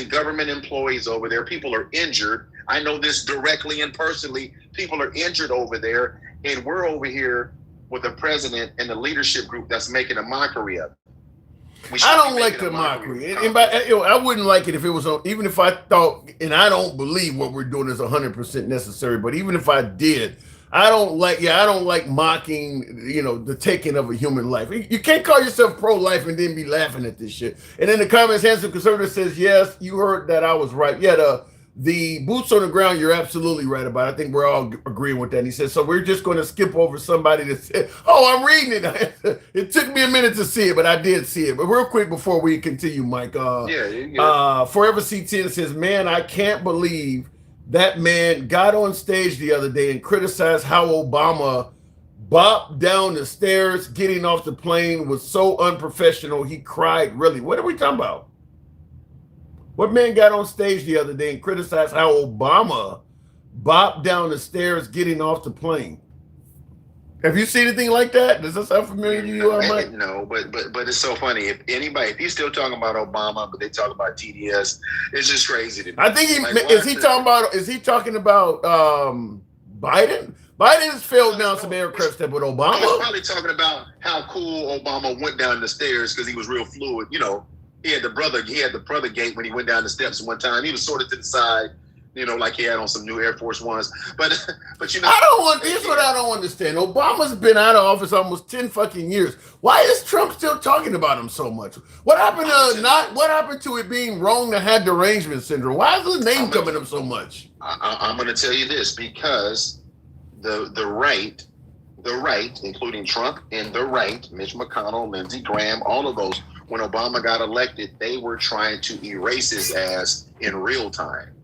government employees over there. People are injured. I know this directly and personally. People are injured over there, and we're over here with the president and the leadership group that's making a mockery of it. I don't like the mockery. I wouldn't like it if it was even if I thought, and I don't believe what we're doing is 100% necessary, but even if I did, I don't like mocking, the taking of a human life. You can't call yourself pro-life and then be laughing at this shit. And in the comments, Handsome Conservative says, yes, you heard that I was right. Yeah, the boots on the ground, you're absolutely right about it. I think we're all agreeing with that. And he says, so we're just going to skip over somebody that said, oh, I'm reading it. It took me a minute to see it, but I did see it. But real quick before we continue, Mike, Forever C10 says, man, I can't believe that man got on stage the other day and criticized how Obama bopped down the stairs getting off the plane was so unprofessional. He cried. Really? What are we talking about? What man got on stage the other day and criticized how Obama bopped down the stairs getting off the plane? Have you seen anything like that? Does that sound familiar to you, Mike? No, but it's so funny. If he's still talking about Obama, but they talk about TDS, it's just crazy to me. I think is he talking about Biden? Biden has failed down some aircraft step with Obama. He's probably talking about how cool Obama went down the stairs because he was real fluid. He had the brother gate when he went down the steps one time. He was sort of to the side, like he had on some new Air Force Ones. But here's what I don't understand. Obama's been out of office almost 10 fucking years. Why is Trump still talking about him so much? What happened to it being wrong to have derangement syndrome? Why is the name coming up so much? I'm going to tell you this, because the right, including Trump and the right, Mitch McConnell, Lindsey Graham, all of those, when Obama got elected, they were trying to erase his ass in real time.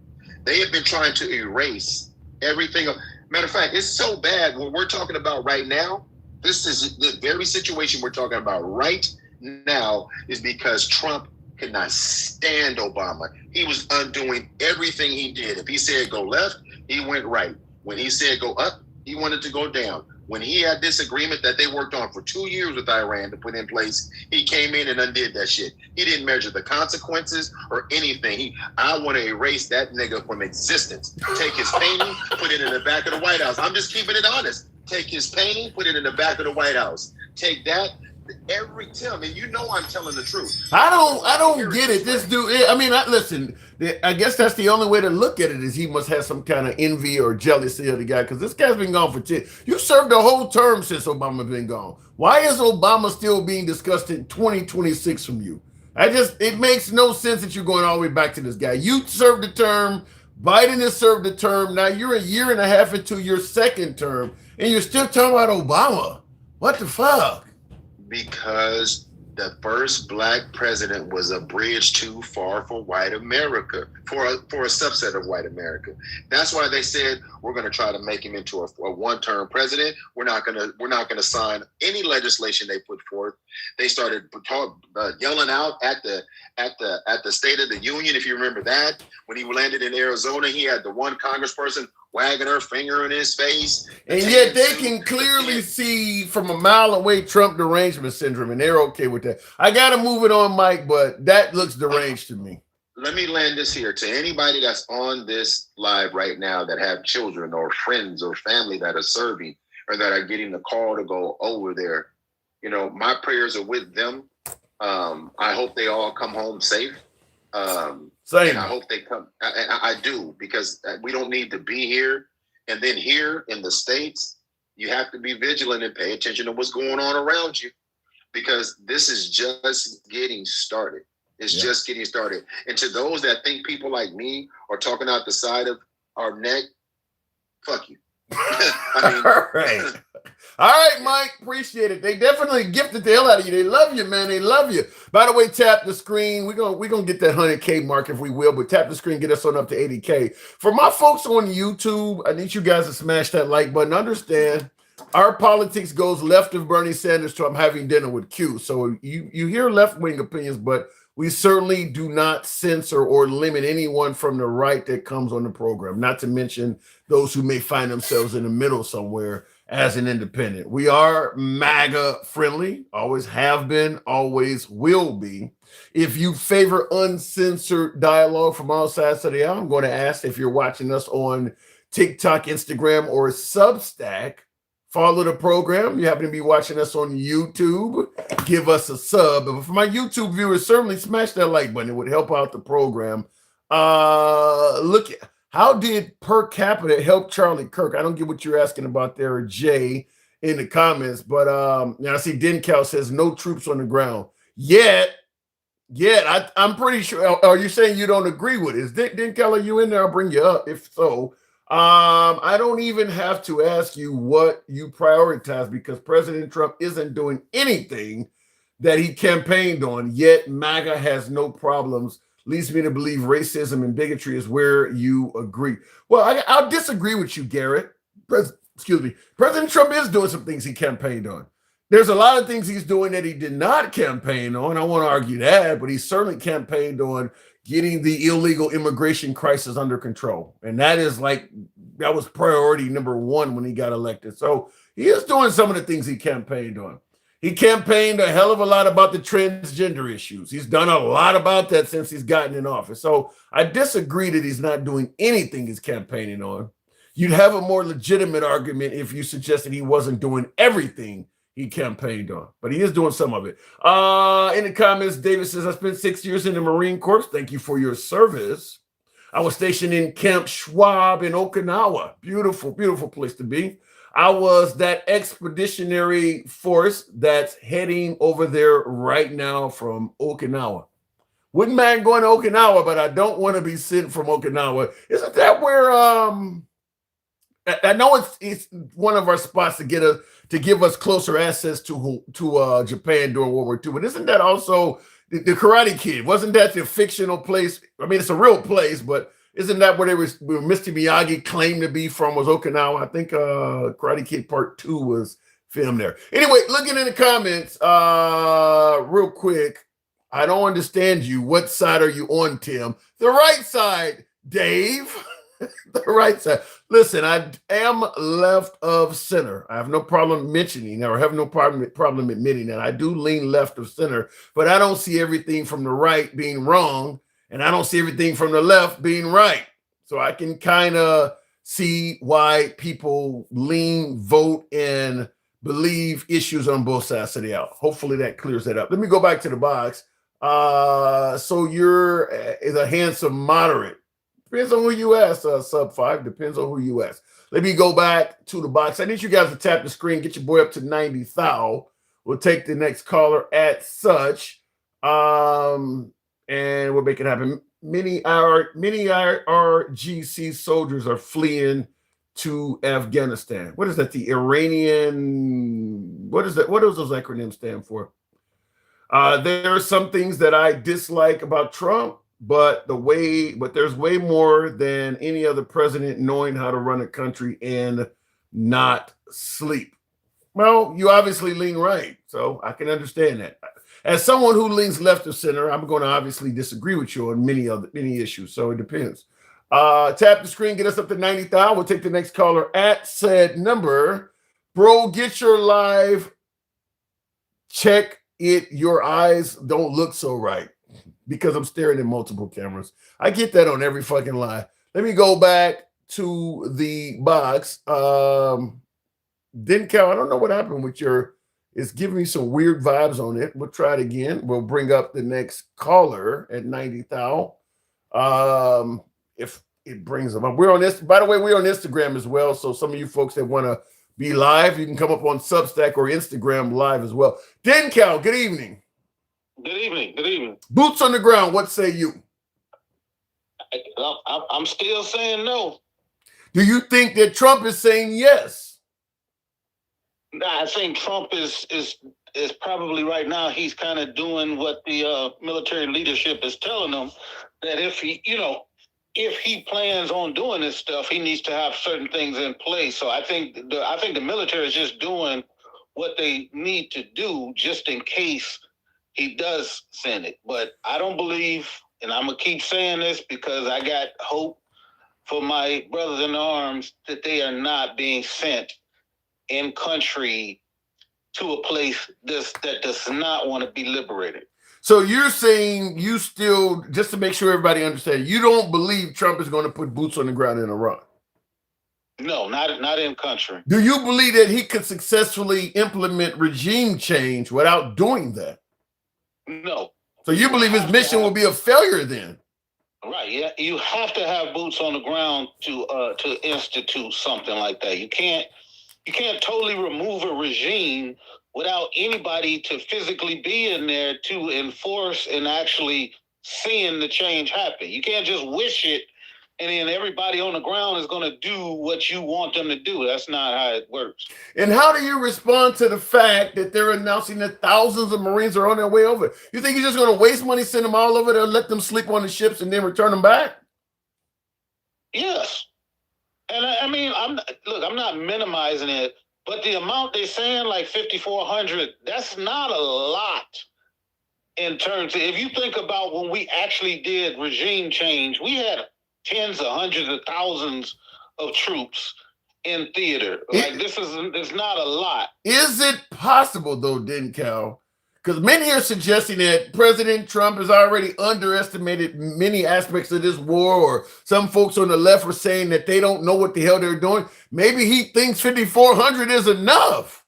They have been trying to erase everything. Matter of fact, it's so bad what we're talking about right now. This is the very situation we're talking about right now is because Trump could not stand Obama. He was undoing everything he did. If he said go left, he went right. When he said go up, he wanted to go down. When he had this agreement that they worked on for 2 years with Iran to put in place, he came in and undid that shit. He didn't measure the consequences or anything. I want to erase that nigga from existence. Take his painting, put it in the back of the White House. I'm just keeping it honest. Take his painting, put it in the back of the White House. Take that. Tim, and I'm telling the truth. I don't get it. This dude, listen, I guess that's the only way to look at it is he must have some kind of envy or jealousy of the guy because this guy's been gone for 10. You served a whole term since Obama's been gone. Why is Obama still being discussed in 2026 from you? It makes no sense that you're going all the way back to this guy. You served the term. Biden has served the term. Now you're a year and a half into your second term and you're still talking about Obama. What the fuck? Because the first black president was a bridge too far for white America, for a subset of white America. That's why they said we're going to try to make him into a one-term president. We're not going to sign any legislation they put forth. They started yelling out at the State of the Union. If you remember that, when he landed in Arizona, he had the one congressperson wagging her finger in his face. And yet they can clearly see from a mile away Trump derangement syndrome, and they're okay with that. I got to move it on, Mike, but that looks deranged to me. Let me land this here. To anybody that's on this live right now that have children or friends or family that are serving or that are getting the call to go over there, my prayers are with them. I hope they all come home safe. Same. And I hope they come. I do, because we don't need to be here. And then here in the States, you have to be vigilant and pay attention to what's going on around you, because this is just getting started. It's just getting started. And to those that think people like me are talking out the side of our neck, fuck you. Right. All right, Mike. Appreciate it. They definitely gifted the hell out of you. They love you, man. They love you. By the way, tap the screen. We're gonna get that 100K mark if we will, but tap the screen, get us on up to 80K. For my folks on YouTube, I need you guys to smash that like button. Understand, our politics goes left of Bernie Sanders to I'm having dinner with Q. So you hear left-wing opinions, but we certainly do not censor or limit anyone from the right that comes on the program, not to mention those who may find themselves in the middle somewhere as an independent. We are MAGA friendly, always have been, always will be. If you favor uncensored dialogue from all sides of the aisle, I'm going to ask if you're watching us on TikTok, Instagram, or Substack, follow the program. You happen to be watching us on YouTube, give us a sub. But for my YouTube viewers, certainly smash that like button. It would help out the program. Look at how did per capita help Charlie Kirk? I don't get what you're asking about there, Jay, in the comments. But now I see Dencal says no troops on the ground yet. I'm pretty sure. Are you saying you don't agree with it? Is Dencal, are you in there? I'll bring you up if so. I don't even have to ask you what you prioritize because President Trump isn't doing anything that he campaigned on, yet MAGA has no problems. Leads me to believe racism and bigotry is where you agree. Well, I'll disagree with you, Garrett. President Trump is doing some things he campaigned on. There's a lot of things he's doing that he did not campaign on. I want to argue that, but he certainly campaigned on getting the illegal immigration crisis under control. And that was priority number one when he got elected. So he is doing some of the things he campaigned on. He campaigned a hell of a lot about the transgender issues. He's done a lot about that since he's gotten in office. So I disagree that he's not doing anything he's campaigning on. You'd have a more legitimate argument if you suggested he wasn't doing everything he campaigned on, but he is doing some of it. In the comments, David says, I spent 6 years in the Marine Corps. Thank you for your service. I was stationed in Camp Schwab in Okinawa. Beautiful, beautiful place to be. I was that expeditionary force that's heading over there right now from Okinawa. Wouldn't mind going to Okinawa, but I don't want to be sent from Okinawa. Isn't that where I know it's one of our spots to give us closer access to Japan during World War II, but isn't that also the Karate Kid? Wasn't that the fictional place? I mean, it's a real place, but isn't that where Mr. Miyagi claimed to be from was Okinawa? I think Karate Kid Part 2 was filmed there. Anyway, looking in the comments, real quick, I don't understand you. What side are you on, Tim? The right side, Dave. The right side. Listen, I am left of center. I have no problem mentioning or have no problem admitting that I do lean left of center, but I don't see everything from the right being wrong, and I don't see everything from the left being right. So I can kind of see why people lean, vote, and believe issues on both sides of the aisle. Hopefully that clears that up. Let me go back to the box. So you're a handsome moderate. Depends on who you ask, sub 5. Depends on who you ask. Let me go back to the box. I need you guys to tap the screen, get your boy up to 90,000. We'll take the next caller at such. And we'll make it happen. Many RGC soldiers are fleeing to Afghanistan. What is that? The Iranian, what is that? What does those acronyms stand for? There are some things that I dislike about Trump, but there's way more than any other president knowing how to run a country and not sleep. Well, you obviously lean right, so I can understand that. As someone who leans left of center, I'm going to obviously disagree with you on many issues, so it depends. Tap the screen, get us up to 90,000. We'll take the next caller at said number. Bro, get your live. Check it. Your eyes don't look so right because I'm staring at multiple cameras. I get that on every fucking line. Let me go back to the box. Didn't count. I don't know what happened with it's giving me some weird vibes on it. We'll try it again. We'll bring up the next caller at 90,000. If it brings them up. We're on this. By the way, we're on Instagram as well. So some of you folks that want to be live, you can come up on Substack or Instagram live as well. Dencal, good evening. Good evening. Good evening. Boots on the ground. What say you? I'm still saying no. Do you think that Trump is saying yes? I think Trump is probably right now, he's kind of doing what the military leadership is telling him, that if he plans on doing this stuff, he needs to have certain things in place. So I think the military is just doing what they need to do just in case he does send it. But I don't believe, and I'm gonna keep saying this because I got hope for my brothers in arms, that they are not being sent in country to a place that does not want to be liberated. So you're saying you still, just to make sure everybody understands, you don't believe Trump is going to put boots on the ground in Iran? No, not in country. Do you believe that he could successfully implement regime change without doing that? No. So you believe his mission will be a failure then? Right. Yeah. You have to have boots on the ground to institute something like that. You can't totally remove a regime without anybody to physically be in there to enforce and actually seeing the change happen. You can't just wish it and then everybody on the ground is going to do what you want them to do. That's not how it works. And how do you respond to the fact that they're announcing that thousands of Marines are on their way over? You think he's just going to waste money, send them all over there, let them sleep on the ships, and then return them back? Yes. And I mean, I'm not minimizing it, but the amount they're saying, like 5,400, that's not a lot in terms of, if you think about when we actually did regime change, we had tens of hundreds of thousands of troops in theater. It's not a lot. Is it possible, though, Dencal? Because many are suggesting that President Trump has already underestimated many aspects of this war, or some folks on the left are saying that they don't know what the hell they're doing. Maybe he thinks 5,400 is enough.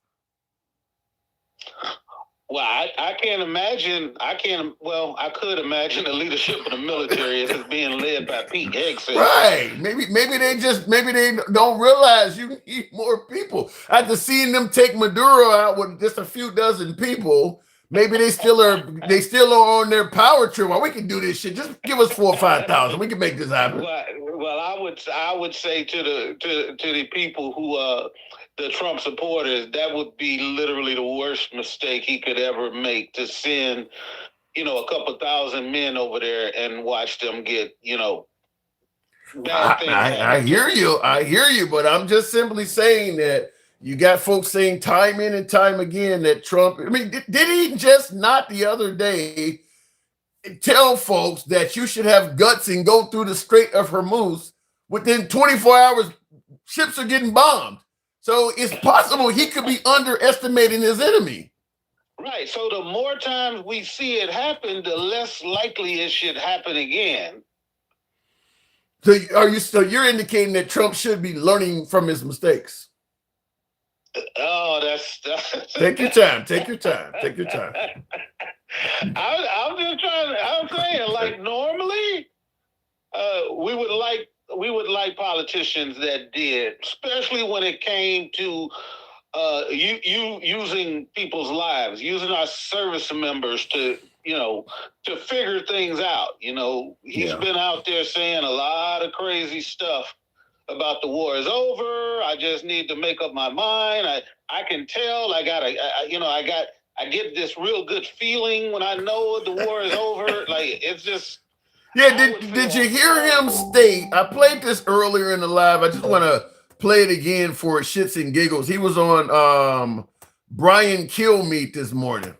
Well, I can't imagine. I could imagine the leadership of the military as being led by Pete Hegseth. Right. Maybe they don't realize you need more people. After seeing them take Maduro out with just a few dozen people, maybe they still are on their power trip. Well, we can do this shit. Just give us 4,000 or 5,000. We can make this happen. Well, I would say to the people who the Trump supporters, that would be literally the worst mistake he could ever make, to send, a couple thousand men over there and watch them get, bad things. I hear you, but I'm just simply saying that you got folks saying time in and time again that Trump, did he just not the other day tell folks that you should have guts and go through the Strait of Hormuz? Within 24 hours, ships are getting bombed. So it's possible he could be underestimating his enemy. Right. So the more times we see it happen, the less likely it should happen again. So you're indicating that Trump should be learning from his mistakes? Oh, that's Take your time. I'm just trying. I'm saying, like, normally, we would like politicians that did, especially when it came to using people's lives, using our service members to figure things out. He's been out there saying a lot of crazy stuff about the war is over. I just need to make up my mind. I can tell. I get this real good feeling when I know the war is over. Like, it's just. Yeah, did you hear him state? I played this earlier in the live. I just want to play it again for shits and giggles. He was on Brian Kilmeade this morning.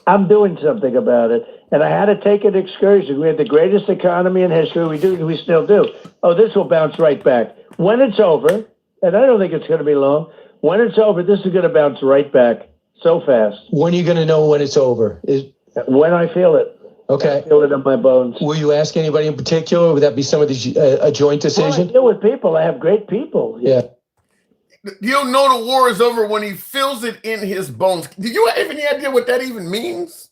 I'm doing something about it, and I had to take an excursion. We had the greatest economy in history. We still do. Oh, this will bounce right back when it's over, and I don't think it's going to be long. When it's over, this is going to bounce right back so fast. When are you going to know when it's over? When I feel it. Okay. I feel it in my bones. Will you ask anybody in particular? Would that be some of a joint decision? Well, I deal with people. I have great people. Yeah. You'll know the war is over when he feels it in his bones. Do you have any idea what that even means?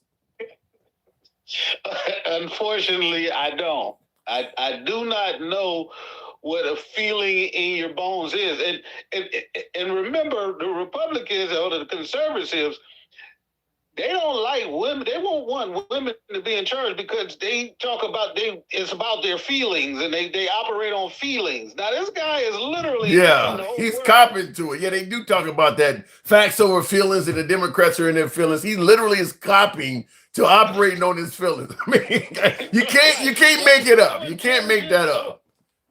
Unfortunately, I don't. I do not know what a feeling in your bones is. And remember, the Republicans or the conservatives, They don't like women. They won't want women to be in charge because they talk about it's about their feelings and they operate on feelings. Now this guy is literally he's copping to it. Yeah, they do talk about that facts over feelings, and the Democrats are in their feelings. He literally is copying to operating on his feelings. I mean, you can't make it up. You can't make that up.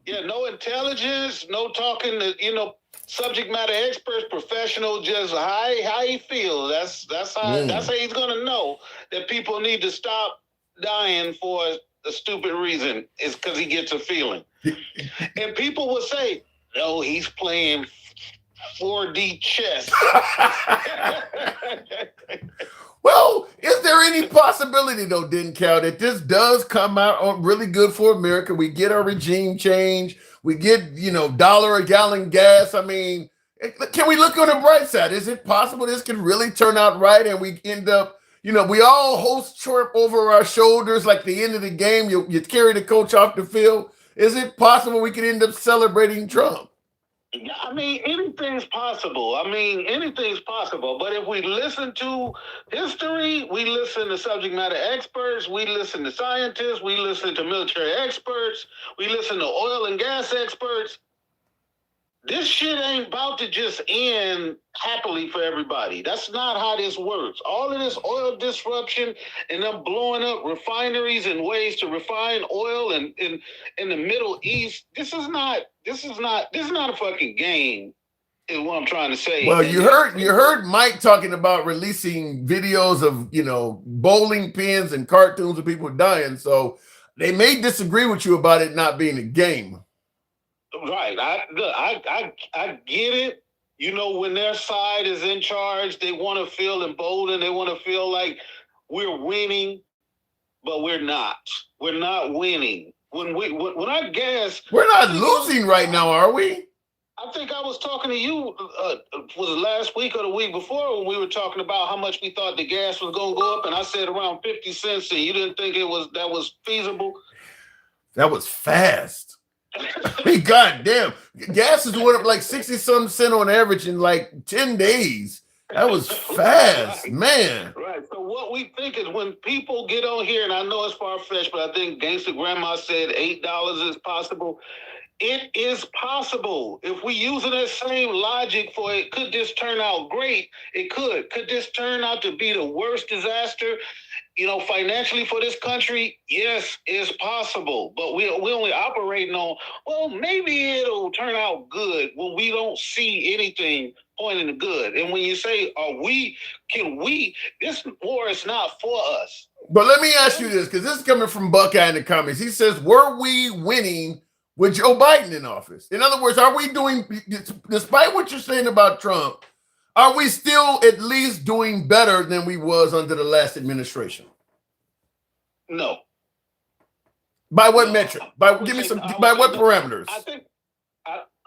Yeah, no intelligence, no talking to subject matter experts, professional, just how he feels. That's how he's gonna know that people need to stop dying for a stupid reason. Is because he gets a feeling. And people will say, no, he's playing 4D chess. Well, is there any possibility, though, Dencal, that this does come out really good for America? We get our regime change. We get, $1 a gallon gas. I mean, can we look on the bright side? Is it possible this can really turn out right and we end up, we all host Trump over our shoulders like the end of the game. You carry the coach off the field. Is it possible we could end up celebrating Trump? I mean, anything's possible. But if we listen to history, we listen to subject matter experts, we listen to scientists, we listen to military experts, we listen to oil and gas experts. This shit ain't about to just end happily for everybody. That's not how this works. All of this oil disruption and them blowing up refineries and ways to refine oil in the Middle East. This is not a fucking game, is what I'm trying to say. Well, you heard Mike talking about releasing videos of, bowling pins and cartoons of people dying. So they may disagree with you about it not being a game. Right. I get it. When their side is in charge, they want to feel emboldened. They want to feel like we're winning, but we're not. We're not winning. When our gas, we're not losing right now, are we? I think I was talking to you, was it last week or the week before, when we were talking about how much we thought the gas was going to go up, and I said around 50 cents, and you didn't think that was feasible? That was fast. Hey, goddamn, gas is went up like 60-some cents on average in like 10 days. That was fast, man. Right. So what we think is when people get on here, and I know it's far-fetched, but I think Gangsta Grandma said $8 is possible. It is possible. If we using that same logic for it, could this turn out great? It could. Could this turn out to be the worst disaster, financially for this country? Yes, it's possible. But we only operating on, well, maybe it'll turn out good when we don't see anything pointing to good. And when you say, this war is not for us. But let me ask you this, because this is coming from Buckeye in the comments. He says, were we winning with Joe Biden in office? In other words, are we doing, despite what you're saying about Trump, are we still at least doing better than we was under the last administration? No. By what metric? By what parameters?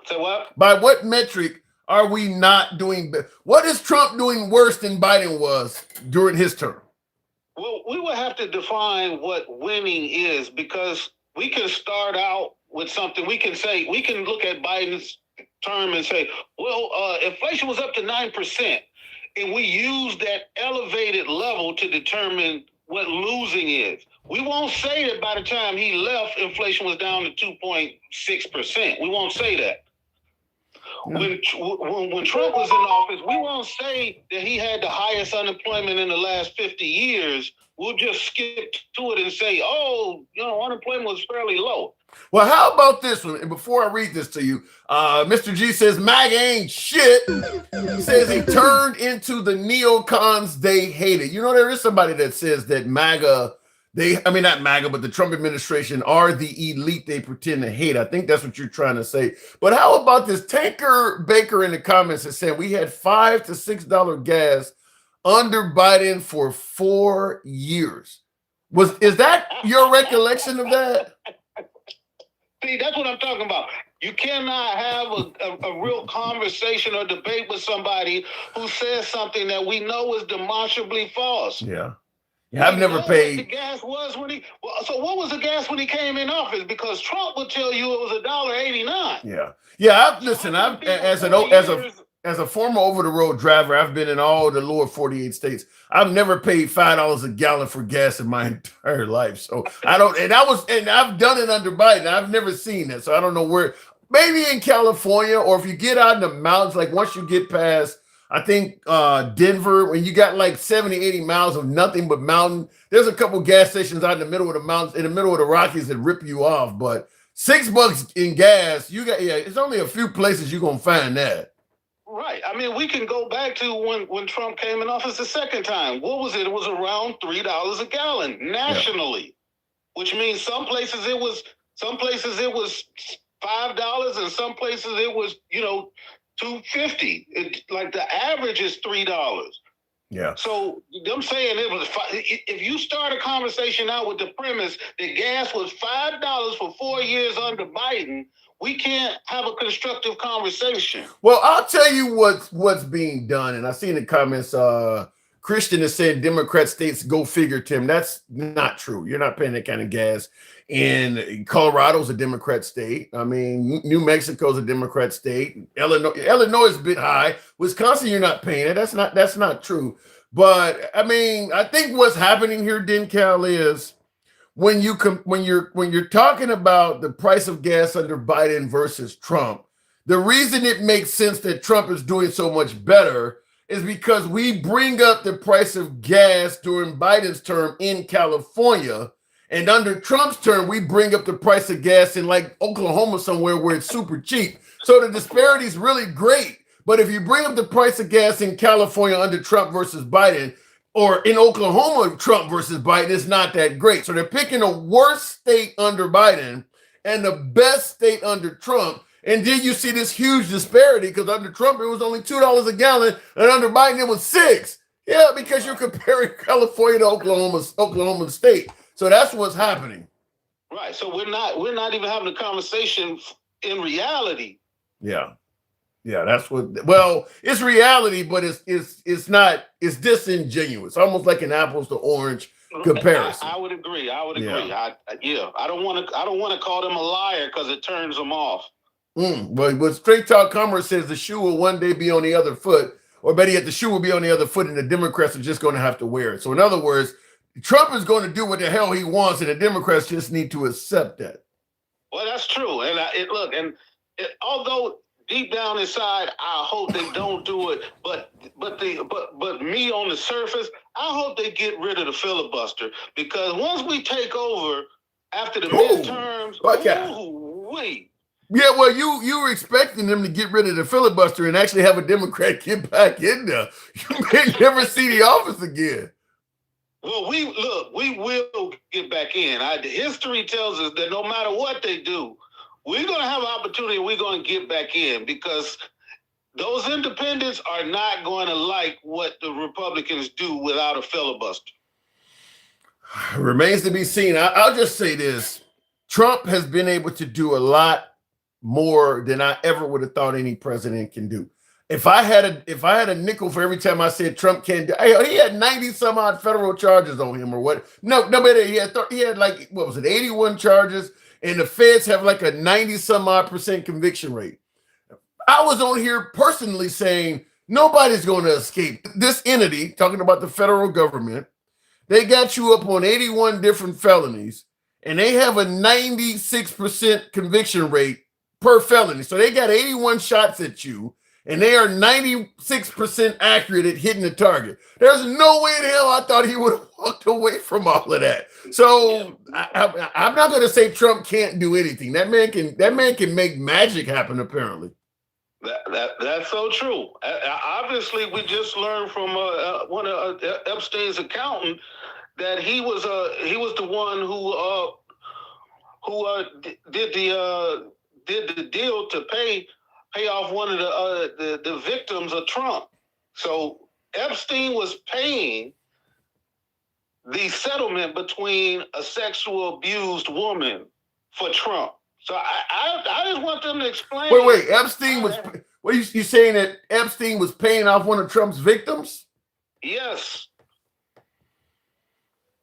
Say what? By what metric are we not doing better? What is Trump doing worse than Biden was during his term? Well, we will have to define what winning is, because we can start out with something. We can look at Biden's term and say, well, inflation was up to 9%. And we use that elevated level to determine what losing is. We won't say that by the time he left, inflation was down to 2.6%. We won't say that. Yeah. When Trump was in office, we won't say that he had the highest unemployment in the last 50 years. We'll just skip to it and say, unemployment was fairly low. Well, how about this one? And before I read this to you, Mr. G says, MAGA ain't shit. He says he turned into the neocons they hated. There is somebody that says that MAGA, not MAGA, but the Trump administration are the elite they pretend to hate. I think that's what you're trying to say. But how about this Tanker Baker in the comments that said we had $5 to $6 gas under Biden for 4 years? Is that your recollection of that? See, that's what I'm talking about. You cannot have a real conversation or debate with somebody who says something that we know is demonstrably false. Yeah. I've never paid. The gas was so what was the gas when he came in office? Because Trump would tell you it was $1.89. Yeah. Listen. as a former over-the-road driver, I've been in all the lower 48 states. I've never paid $5 a gallon for gas in my entire life. So I don't, and I've done it under Biden. I've never seen it. So I don't know where, maybe in California, or if you get out in the mountains, like once you get past, I think Denver, when you got like 70, 80 miles of nothing but mountain, there's a couple gas stations out in the middle of the mountains, in the middle of the Rockies that rip you off. But $6 in gas, it's only a few places you're going to find that. Right. I mean, we can go back to when Trump came in office the second time. What was it? It was around $3 a gallon nationally, which means some places it was $5, and some places it was $2.50. Like the average is $3. Yeah. So them saying it was if you start a conversation out with the premise that gas was $5 for 4 years under Biden, we can't have a constructive conversation. Well, I'll tell you what's being done, and I see in the comments, Christian is saying Democrat states, go figure, Tim. That's not true. You're not paying that kind of gas. And Colorado's a Democrat state. I mean, New Mexico's a Democrat state. Illinois is a bit high. Wisconsin, you're not paying it. That's not true. But I mean, I think what's happening here, DenCal, is when you're talking about the price of gas under Biden versus Trump, the reason it makes sense that Trump is doing so much better is because we bring up the price of gas during Biden's term in California, and under Trump's term, we bring up the price of gas in like Oklahoma somewhere where it's super cheap. So the disparity is really great. But if you bring up the price of gas in California under Trump versus Biden, or in Oklahoma, Trump versus Biden, is not that great. So they're picking a worse state under Biden and the best state under Trump. And then you see this huge disparity because under Trump, it was only $2 a gallon, and under Biden, it was $6. Yeah, because you're comparing California to Oklahoma State. So that's what's happening. Right. So we're not even having a conversation in reality. Yeah. Yeah, that's what. Well, it's reality, but it's not. It's disingenuous, almost like an apples to orange comparison. I would agree. Yeah. I don't want to call them a liar because it turns them off. But Straight Talk Commerce says the shoe will one day be on the other foot, or better yet, the shoe will be on the other foot, and the Democrats are just going to have to wear it. So, in other words, Trump is going to do what the hell he wants, and the Democrats just need to accept that. Well, that's true, and although deep down inside, I hope they don't do it. But me on the surface, I hope they get rid of the filibuster, because once we take over after the midterms, wait. Yeah, well, you were expecting them to get rid of the filibuster and actually have a Democrat get back in there. You may never see the office again. Well, we will get back in. History tells us that no matter what they do, we're going to have an opportunity. We're going to get back in, because those independents are not going to like what the Republicans do without a filibuster. Remains to be seen. I'll just say this. Trump has been able to do a lot more than I ever would have thought any president can do. If I had a nickel for every time I said Trump can't do, he had 90 some odd federal charges on him, or what? No, but he had like, what was it, 81 charges, and the feds have like a 90 some odd % conviction rate. I was on here personally saying nobody's going to escape this entity, talking about the federal government. They got you up on 81 different felonies, and they have a 96% conviction rate per felony. So they got 81 shots at you, and they are 96% accurate at hitting the target. There's no way in hell I thought he would have walked away from all of that. So I'm not going to say Trump can't do anything. That man can make magic happen, apparently. That's so true. Obviously, we just learned from one of Epstein's accountant that he was the one who did the deal to pay off one of the victims of Trump. So Epstein was paying the settlement between a sexual abused woman for Trump. So I just want them to explain. Wait, Epstein was. What you saying, that Epstein was paying off one of Trump's victims? Yes.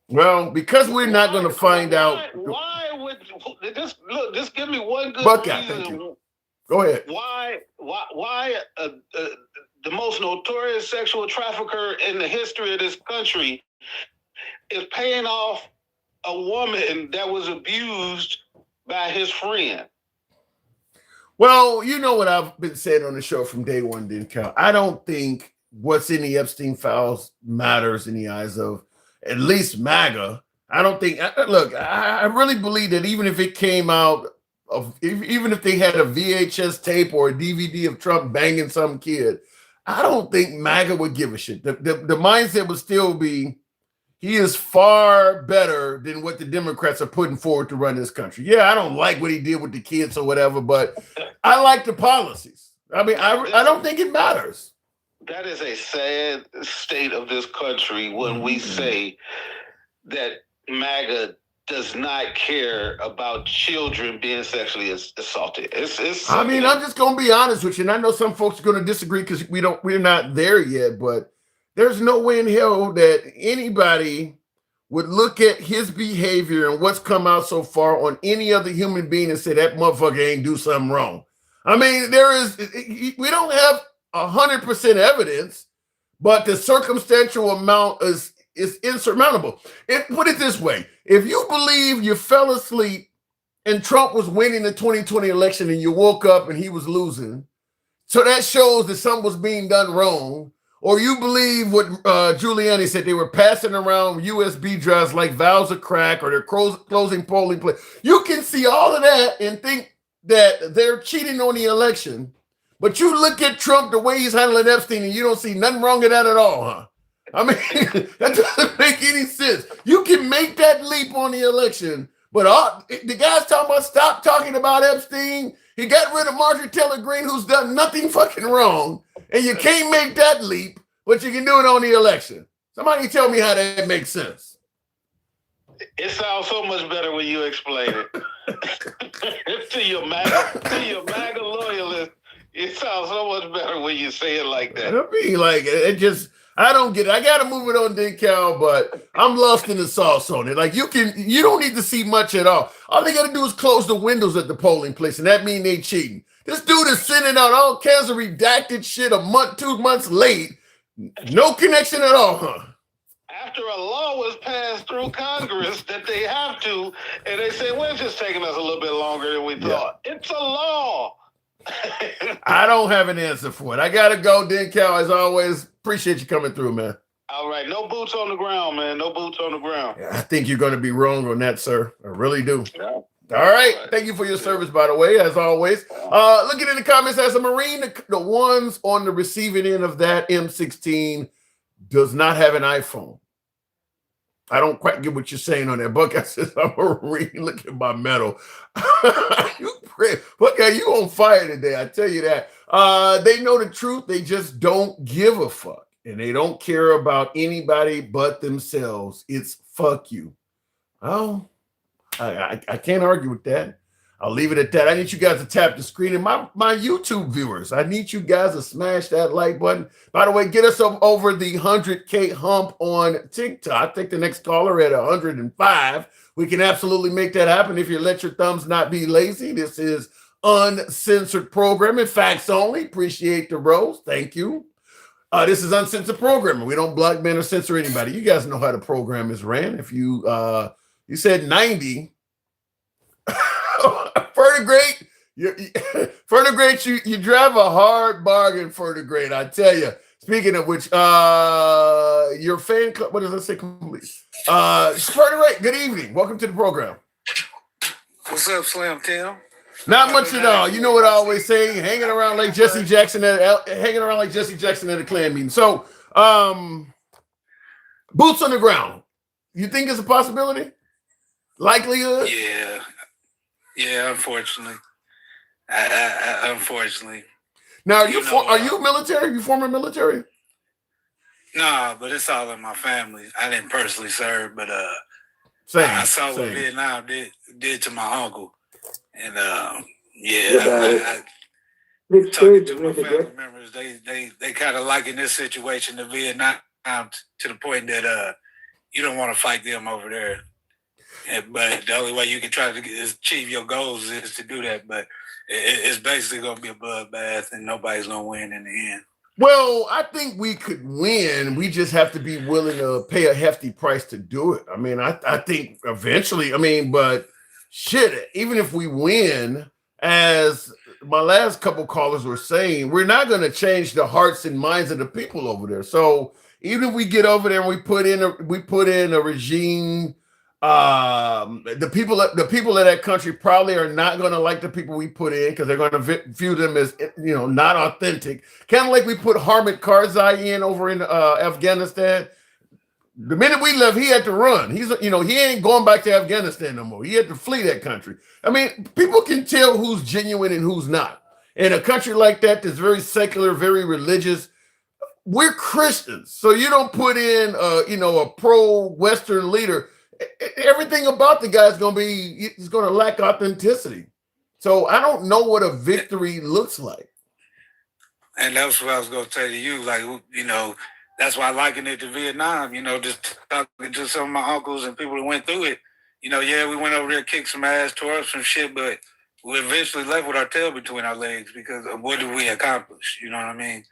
Well, because we're not going to find out. Why would just give me one good Buckeye, reason? thank you. Go ahead. Why the most notorious sexual trafficker in the history of this country is paying off a woman that was abused by his friend? Well, you know what I've been saying on the show from day one, didn't count. I don't think what's in the Epstein files matters in the eyes of at least MAGA. I don't think. Look, I really believe that even if it came out of, even if they had a VHS tape or a DVD of Trump banging some kid, I don't think MAGA would give a shit. The mindset would still be, he is far better than what the Democrats are putting forward to run this country. Yeah, I don't like what he did with the kids or whatever, but I like the policies. I mean, I don't think it matters. That is a sad state of this country when we say that MAGA does not care about children being sexually assaulted. I mean, I'm just going to be honest with you, and I know some folks are going to disagree because we're not there yet, but there's no way in hell that anybody would look at his behavior and what's come out so far on any other human being and say that motherfucker ain't do something wrong. I mean, we don't have 100% evidence, but the circumstantial amount is insurmountable. Put it this way: if you believe you fell asleep and Trump was winning the 2020 election and you woke up and he was losing, so that shows that something was being done wrong. Or you believe what Giuliani said, they were passing around USB drives like vials of crack, or they're closing polling place. You can see all of that and think that they're cheating on the election. But you look at Trump, the way he's handling Epstein, and you don't see nothing wrong with that at all, huh? I mean, that doesn't make any sense. You can make that leap on the election, but the guy's talking about stop talking about Epstein. He got rid of Marjorie Taylor Greene, who's done nothing fucking wrong. And you can't make that leap, but you can do it on the election. Somebody tell me how that makes sense. It sounds so much better when you explain it. to your MAGA loyalist, it sounds so much better when you say it like that. I mean, like, I don't get it. I got to move it on Decal, but I'm lost in the sauce on it. Like, you don't need to see much at all. All they got to do is close the windows at the polling place, and that means they cheating. This dude is sending out all kinds of redacted shit 2 months late. No connection at all, huh? After a law was passed through Congress that they have to, and they say, well, it's just taking us a little bit longer than we thought. It's a law. I don't have an answer for it. I got to go, Decal, as always. Appreciate you coming through, man. All right. No boots on the ground, man. No boots on the ground. I think you're going to be wrong on that, sir. I really do. Yeah. All right. Thank you for your service, by the way, as always. Looking in the comments, as a Marine, the ones on the receiving end of that M16 does not have an iPhone. I don't quite get what you're saying on that. Buckeye says, I'm a Marine. Look at my medal. Buckeye, you on fire today. I tell you that. They know the truth. They just don't give a fuck. And they don't care about anybody but themselves. It's fuck you. Oh, I can't argue with that. I'll leave it at that. I need you guys to tap the screen. And my YouTube viewers, I need you guys to smash that like button. By the way, get us over the 100K hump on TikTok. I think the next caller at 105. We can absolutely make that happen if you let your thumbs not be lazy. This is uncensored programming, facts only. Appreciate the bros. Thank you. This is uncensored programming. We don't block, ban, or censor anybody. You guys know how the program is ran. If you said 90. Fertigate, you drive a hard bargain, Fertigate. I tell you. Speaking of which, your fan club, what does that say? Fertigate, good evening. Welcome to the program. What's up, Slim Tim? Not much at all. You know what I always say, hanging around like Jesse Jackson at a Klan meeting. So, boots on the ground. You think it's a possibility? Likelihood? Yeah, unfortunately. Unfortunately. Now, are you military? You former military? Nah, but it's all in my family. I didn't personally serve, but I saw what Vietnam did to my uncle. And I talking to my family members, they kind of liken this situation to Vietnam to the point that you don't want to fight them over there. But the only way you can try to achieve your goals is to do that. But it's basically going to be a bloodbath, and nobody's going to win in the end. Well, I think we could win. We just have to be willing to pay a hefty price to do it. I mean, I think eventually, but shit, even if we win, as my last couple callers were saying, we're not going to change the hearts and minds of the people over there. So even if we get over there and we put in a regime, the people of that country probably are not going to like the people we put in because they're going to view them as not authentic. Kind of like we put Hamid Karzai in over in Afghanistan. The minute we left, he had to run. He ain't going back to Afghanistan no more. He had to flee that country. I mean, people can tell who's genuine and who's not. In a country like that that's very secular, very religious, we're Christians. So you don't put in a pro-Western leader. Everything about the guy is going to lack authenticity. So I don't know what a victory looks like. And that's what I was going to tell you. Like, that's why I liken it to Vietnam. Just talking to some of my uncles and people that went through it. We went over there, kicked some ass, tore up some shit, but we eventually left with our tail between our legs because of what did we accomplish? You know what I mean?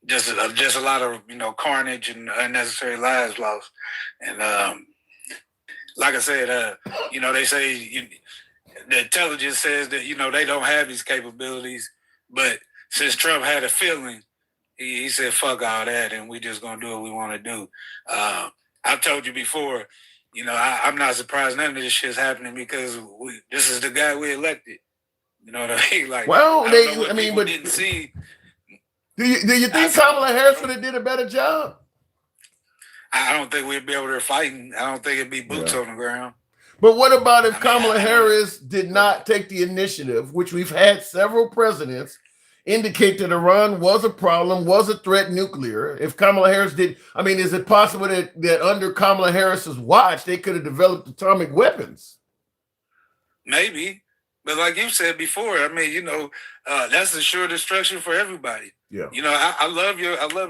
Just a lot of carnage and unnecessary lives lost. And like I said, they say the intelligence says that they don't have these capabilities, but since Trump had a feeling, he said, fuck all that, and we just going to do what we want to do. I've told you before, I'm not surprised none of this shit's happening because this is the guy we elected. You know what I mean? Like, well, but didn't see. Do you think Kamala Harris would have did a better job? I don't think we'd be over there fighting. I don't think it'd be boots on the ground. But what about if Kamala Harris did not take the initiative, which we've had several presidents indicate that Iran was a problem, was a threat nuclear? If Kamala Harris did, is it possible that under Kamala Harris's watch, they could have developed atomic weapons? Maybe. But like you said before, that's a sure destruction for everybody. Yeah. I love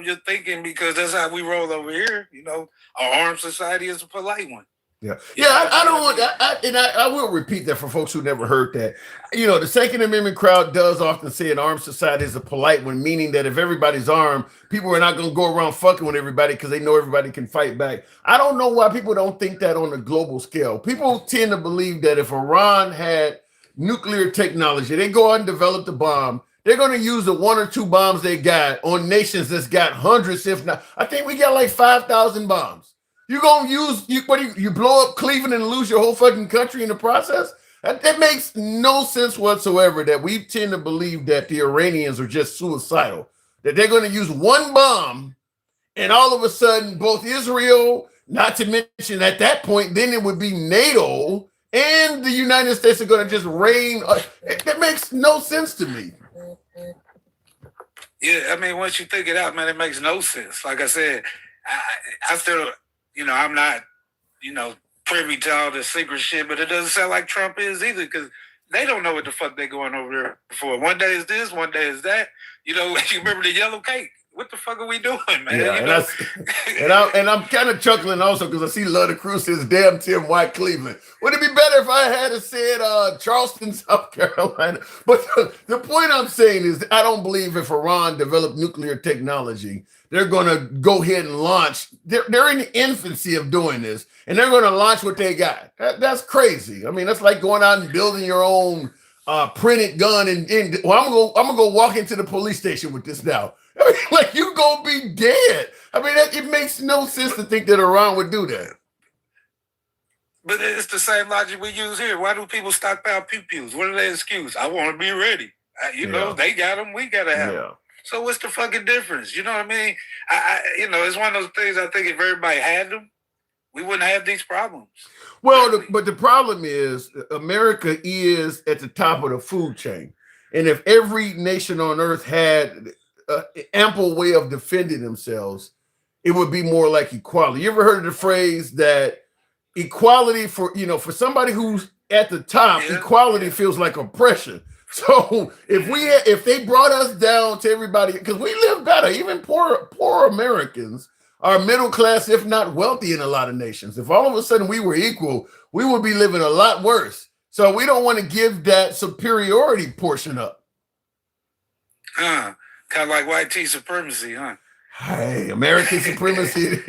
your thinking because that's how we roll over here. Our armed society is a polite one. Yeah. I will repeat that for folks who never heard that. The Second Amendment crowd does often say an armed society is a polite one, meaning that if everybody's armed, people are not going to go around fucking with everybody because they know everybody can fight back. I don't know why people don't think that on a global scale. People tend to believe that if Iran had nuclear technology, they go out and develop the bomb, they're going to use the one or two bombs they got on nations that's got hundreds, if not, I think we got like 5,000 bombs. You're going to use, you blow up Cleveland and lose your whole fucking country in the process? That makes no sense whatsoever, that we tend to believe that the Iranians are just suicidal, that they're going to use one bomb and all of a sudden both Israel, not to mention at that point, then it would be NATO and the United States are going to just reign. That makes no sense to me. Yeah, once you think it out, man, it makes no sense. Like I said, I still, I'm not, privy to all this secret shit, but it doesn't sound like Trump is either because they don't know what the fuck they're going over there for. One day is this, one day is that. You remember the yellow cake? What the fuck are we doing, man? Yeah, and I'm kind of chuckling also because I see Lutta Cruz says, damn Tim White Cleveland. Would it be better if I had said Charleston, South Carolina? But the point I'm saying is I don't believe if Iran developed nuclear technology, they're going to go ahead and launch. They're in the infancy of doing this, and they're going to launch what they got. That's crazy. That's like going out and building your own printed gun. I'm gonna go walk into the police station with this now. Like you gonna be dead. It makes no sense to think that Iran would do that. But it's the same logic we use here. Why do people stockpile pew-pews? What are their excuses? I want to be ready. They got them. We gotta have them. So what's the fucking difference? You know what I mean? It's one of those things. I think if everybody had them, we wouldn't have these problems. Well, but the problem is America is at the top of the food chain, and if every nation on earth had ample way of defending themselves, it would be more like equality. You ever heard of the phrase that equality for somebody who's at the top, equality feels like oppression. So if they brought us down to everybody, because we live better, even poor Americans are middle class, if not wealthy, in a lot of nations. If all of a sudden we were equal, we would be living a lot worse. So we don't want to give that superiority portion up. Kind of like white tea supremacy, huh? Hey, American supremacy.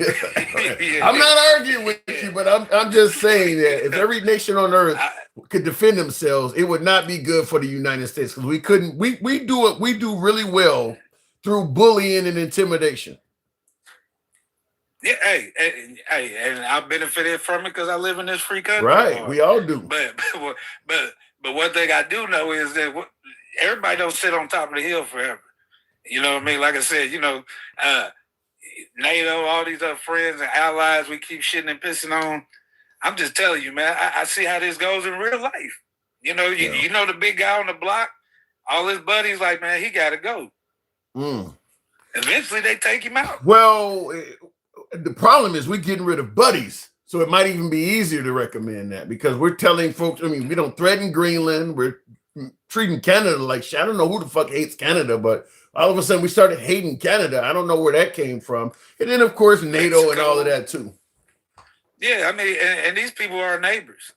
I'm not arguing with you, but I'm just saying that if every nation on earth could defend themselves, it would not be good for the United States, because we do really well through bullying and intimidation. Yeah, hey, and I benefited from it because I live in this free country. Right, we all do. But one thing I do know is that everybody don't sit on top of the hill forever. You know what I mean? Like I said, NATO, all these other friends and allies we keep shitting and pissing on. I'm just telling you, man, I see how this goes in real life. You know the big guy on the block, all his buddies like, man, he got to go. Eventually they take him out. Well, the problem is we're getting rid of buddies. So it might even be easier to recommend that, because we're telling folks, we don't threaten Greenland. We're treating Canada like shit. I don't know who the fuck hates Canada, but all of a sudden we started hating Canada. I don't know where that came from. And then, of course, NATO Mexico, and all of that too. Yeah, I mean, and these people are our neighbors.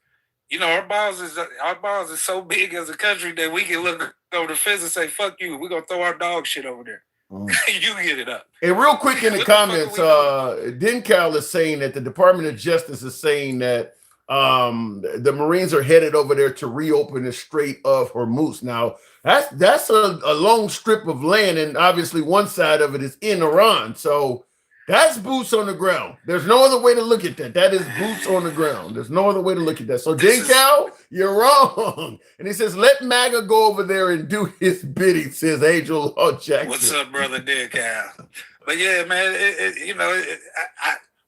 Our balls is so big as a country that we can look over the fence and say, fuck you, we're going to throw our dog shit over there. You get it up. And real quick in the comments, Dencal is saying that the Department of Justice is saying that the Marines are headed over there to reopen the Strait of Hormuz. Now, that's a long strip of land, and obviously one side of it is in Iran. So that's boots on the ground. There's no other way to look at that. That is boots on the ground. There's no other way to look at that. So Dencal, you're wrong. And he says, let MAGA go over there and do his bidding, says Angel Law Jackson. What's up, brother Dencal? But yeah, man,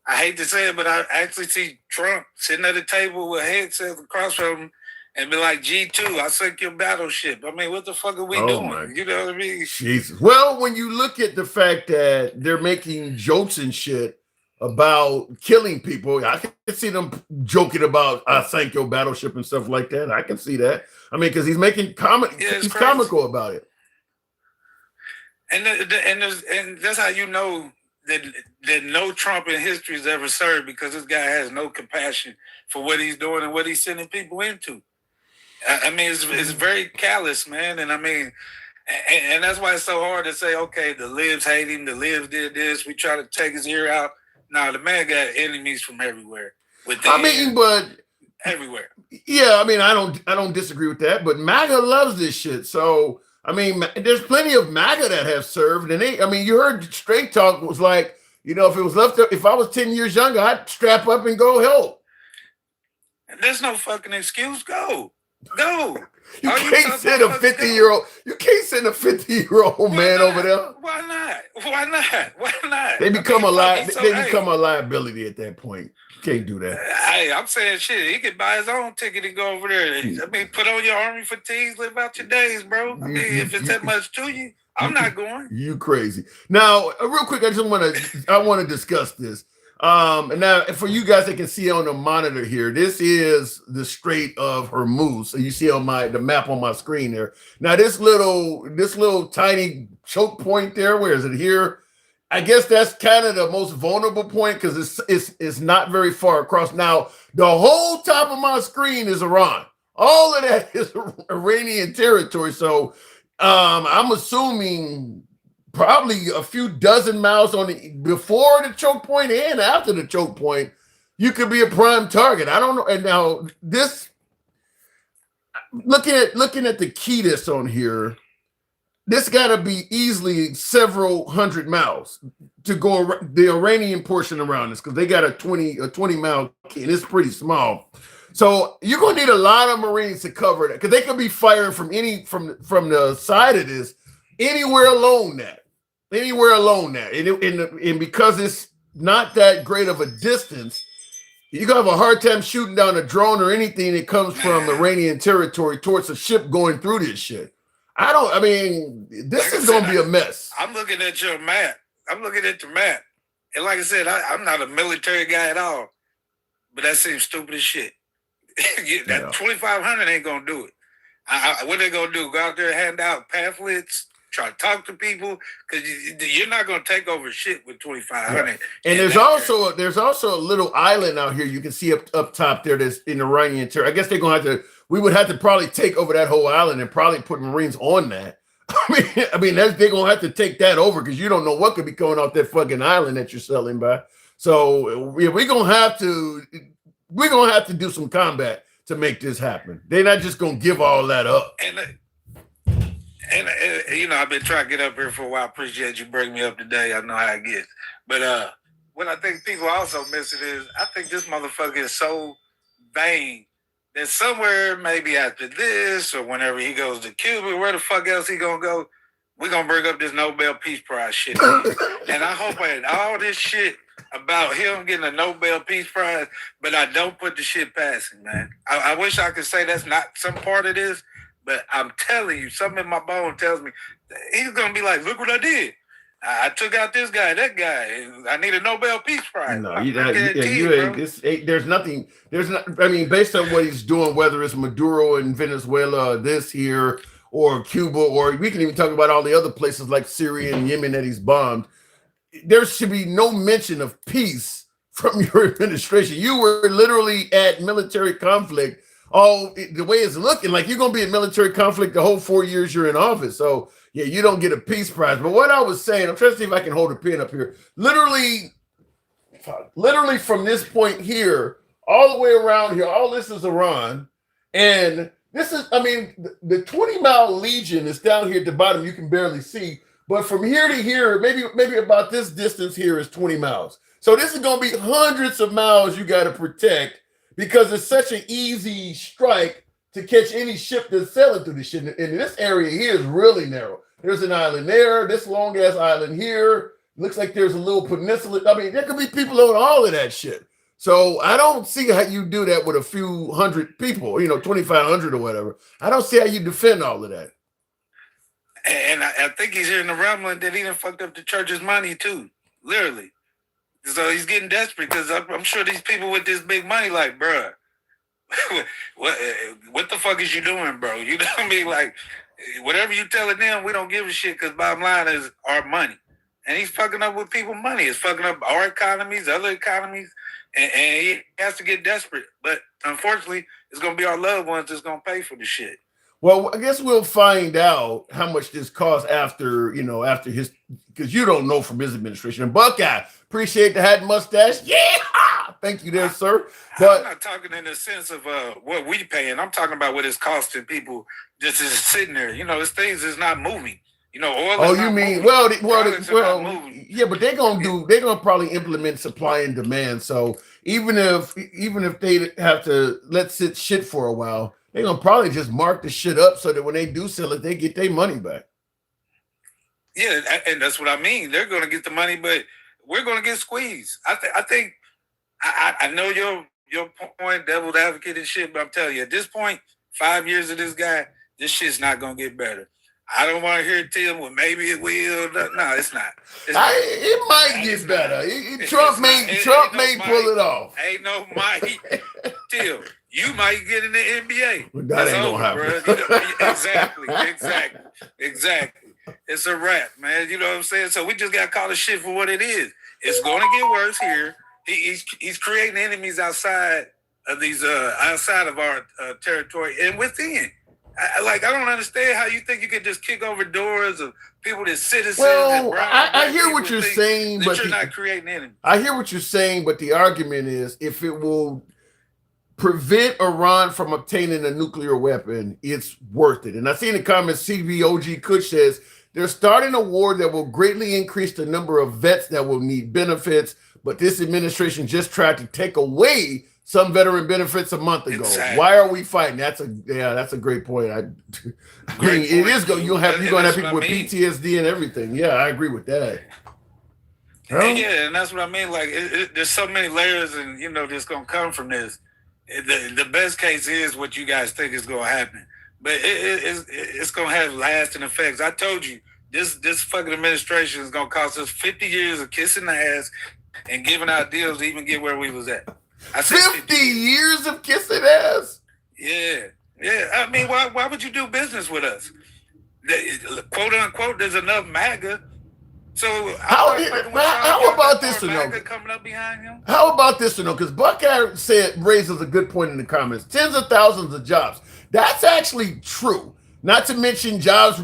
I hate to say it, but I actually see Trump sitting at a table with headsets across from him and be like, G2, I sunk your battleship. I mean, what the fuck are we doing? You know what I mean? Jesus. Well, when you look at the fact that they're making jokes and shit about killing people, I can see them joking about I sank your battleship and stuff like that. I can see that. I mean, because he's making he's comical about it. And that's how you know that no Trump in history has ever served, because this guy has no compassion for what he's doing and what he's sending people into. I mean, it's very callous, man. And I mean, and that's why it's so hard to say, okay, the libs hate him, the libs did this, we try to take his ear out. Now, the man got enemies from everywhere. But everywhere. Yeah, I mean, I don't disagree with that, but MAGA loves this shit. So I mean, there's plenty of MAGA that have served, and you heard Straight Talk was like, if it was left up, if I was 10 years younger, I'd strap up and go help. And there's no fucking excuse. Go. You can't send a 50-year-old. You can't send a 50-year-old man over there. Why not? They become a liability at that point. You can't do that. Hey, I'm saying shit. He could buy his own ticket and go over there. I mean, put on your army fatigues, live out your days, bro. I mean, if it's that much to you, I'm not going. You crazy. Now, real quick, I want to discuss this. And now for you guys that can see on the monitor here, this is the Strait of Hormuz. So you see on the map on my screen there. Now this little tiny choke point there, where is it here? I guess that's kind of the most vulnerable point, because it's not very far across. Now the whole top of my screen is Iran. All of that is Iranian territory. So I'm assuming probably a few dozen miles before the choke point and after the choke point, you could be a prime target. I don't know. And now this, looking at the key that's on here, this got to be easily several hundred miles to go the Iranian portion around this, because they got a 20-mile key, and it's pretty small. So you're gonna need a lot of Marines to cover that, because they could be firing from the side of this anywhere along that. And because it's not that great of a distance, you're gonna have a hard time shooting down a drone or anything that comes from Iranian territory towards a ship going through this shit. This is gonna be a mess. I'm looking at your map. And like I said, I'm not a military guy at all, but that seems stupid as shit. That 2,500 ain't gonna do it. What they gonna do? Go out there and hand out pamphlets try to talk to people, because you're not going to take over shit with 2,500. Yeah. And there's also a little island out here you can see up top there that's in Iranian territory. I guess they're going to have to. We would have to probably take over that whole island and probably put Marines on that. I mean, they're going to have to take that over because you don't know what could be coming off that fucking island that you're selling by. So yeah, we're gonna have to do some combat to make this happen. They're not just gonna give all that up. And you know, I've been trying to get up here for a while. I appreciate you bringing me up today. I know how it gets. But what I think people also miss it is, I think this motherfucker is so vain that somewhere maybe after this or whenever he goes to Cuba, where the fuck else he gonna go, we're gonna bring up this Nobel Peace Prize shit. And I hope that all this shit about him getting a Nobel Peace Prize, but I don't put the shit past him, man. I wish I could say that's not some part of this, but I'm telling you, something in my bone tells me he's gonna be like, look what I did. I took out this guy, that guy. I need a Nobel Peace Prize. No, there's nothing. I mean, based on what he's doing, whether it's Maduro in Venezuela, this here, or Cuba, or we can even talk about all the other places like Syria and Yemen that he's bombed. There should be no mention of peace from your administration. You were literally at military conflict. The way it's looking, like you're going to be in military conflict the whole 4 years you're in office. So, yeah, you don't get a peace prize. But what I was saying, I'm trying to see if I can hold a pen up here. Literally from this point here, all the way around here, all this is Iran. And this is, I mean, the 20-mile legion is down here at the bottom. You can barely see. But from here to here, maybe about this distance here is 20 miles. So this is going to be hundreds of miles you got to protect because it's such an easy strike to catch any ship that's sailing through this shit. And this area here is really narrow. There's an island there, this long-ass island here. Looks like there's a little peninsula. I mean, there could be people on all of that shit. So I don't see how you do that with a few hundred people, 2,500 or whatever. I don't see how you defend all of that. And I think he's hearing the rumbling that he done fucked up the church's money too, literally. So he's getting desperate because I'm sure these people with this big money, like, bruh, what the fuck is you doing, bro? You know what I mean? Like, whatever you telling them, we don't give a shit because bottom line is our money. And he's fucking up with people's money. It's fucking up our economies, other economies, and he has to get desperate. But unfortunately, it's going to be our loved ones that's going to pay for the shit. Well, I guess we'll find out how much this costs after his, because you don't know from his administration. And Buckeye, appreciate the hat and mustache. Yeah, thank you there, sir. But I'm not talking in the sense of what we paying. I'm talking about what it's costing people just sitting there. This things is not moving. Oil. Oh, you mean moving. Yeah, but they're gonna probably implement supply and demand. So even if they have to let shit for a while, they're gonna probably just mark the shit up so that when they do sell it, they get their money back. Yeah, and that's what I mean. They're gonna get the money, but we're gonna get squeezed. I think I know your point, devil's advocate and shit, but I'm telling you, at this point, 5 years of this guy, this shit's not gonna get better. I don't want to hear it tell him, well, maybe it will. No, it's not. It might get better. Trump may pull it off. Ain't no might. Till you might get in the NBA. Well, that ain't gonna happen. Exactly. It's a wrap, man. You know what I'm saying? So we just got to call the shit for what it is. It's going to get worse here. He's creating enemies outside of these outside of our territory and within. I don't understand how you think you could just kick over doors of people that citizens. Well, I hear what you're saying, but you're not creating enemies. I hear what you're saying, but the argument is if it will prevent Iran from obtaining a nuclear weapon, it's worth it. And I see in the comments, CBOG Kush says they're starting a war that will greatly increase the number of vets that will need benefits, but this administration just tried to take away some veteran benefits a month ago. Exactly. Why are we fighting? That's a great point. You're gonna have people with PTSD and everything. Yeah, I agree with that. Yeah, and that's what I mean. Like, there's so many layers, and that's gonna come from this. The best case is what you guys think is gonna happen, but it's gonna have lasting effects. I told you this fucking administration is gonna cost us 50 years of kissing the ass and giving out deals to even get where we was at. 50 years of kissing ass? Yeah. I mean, why would you do business with us? quote unquote, there's enough MAGA. So how about this to know? Coming up behind him? How about this to know? Because Buckeye raises a good point in the comments. Tens of thousands of jobs. That's actually true. Not to mention jobs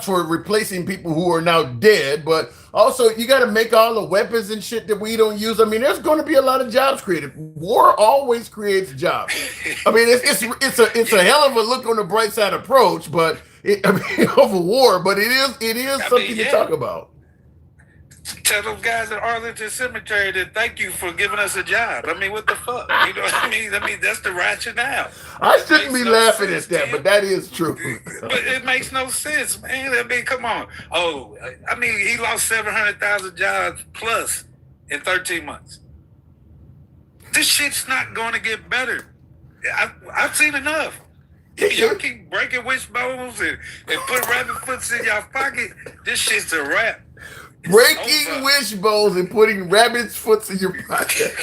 for replacing people who are now dead, but also you got to make all the weapons and shit that we don't use. I mean, there's going to be a lot of jobs created. War always creates jobs. I mean, it's a hell of a look on the bright side approach, but of a war, but it is something to talk about. Tell those guys at Arlington Cemetery that thank you for giving us a job. I mean, what the fuck? You know what I mean? That's the rationale. I shouldn't be laughing at that, but that is true. But it makes no sense, man. I mean, come on. Oh, I mean, he lost 700,000 jobs plus in 13 months. This shit's not going to get better. I've seen enough. If y'all keep breaking wishbones and put rabbit foots in y'all pocket, this shit's a wrap. Breaking wishbones and putting rabbit's foots in your pocket.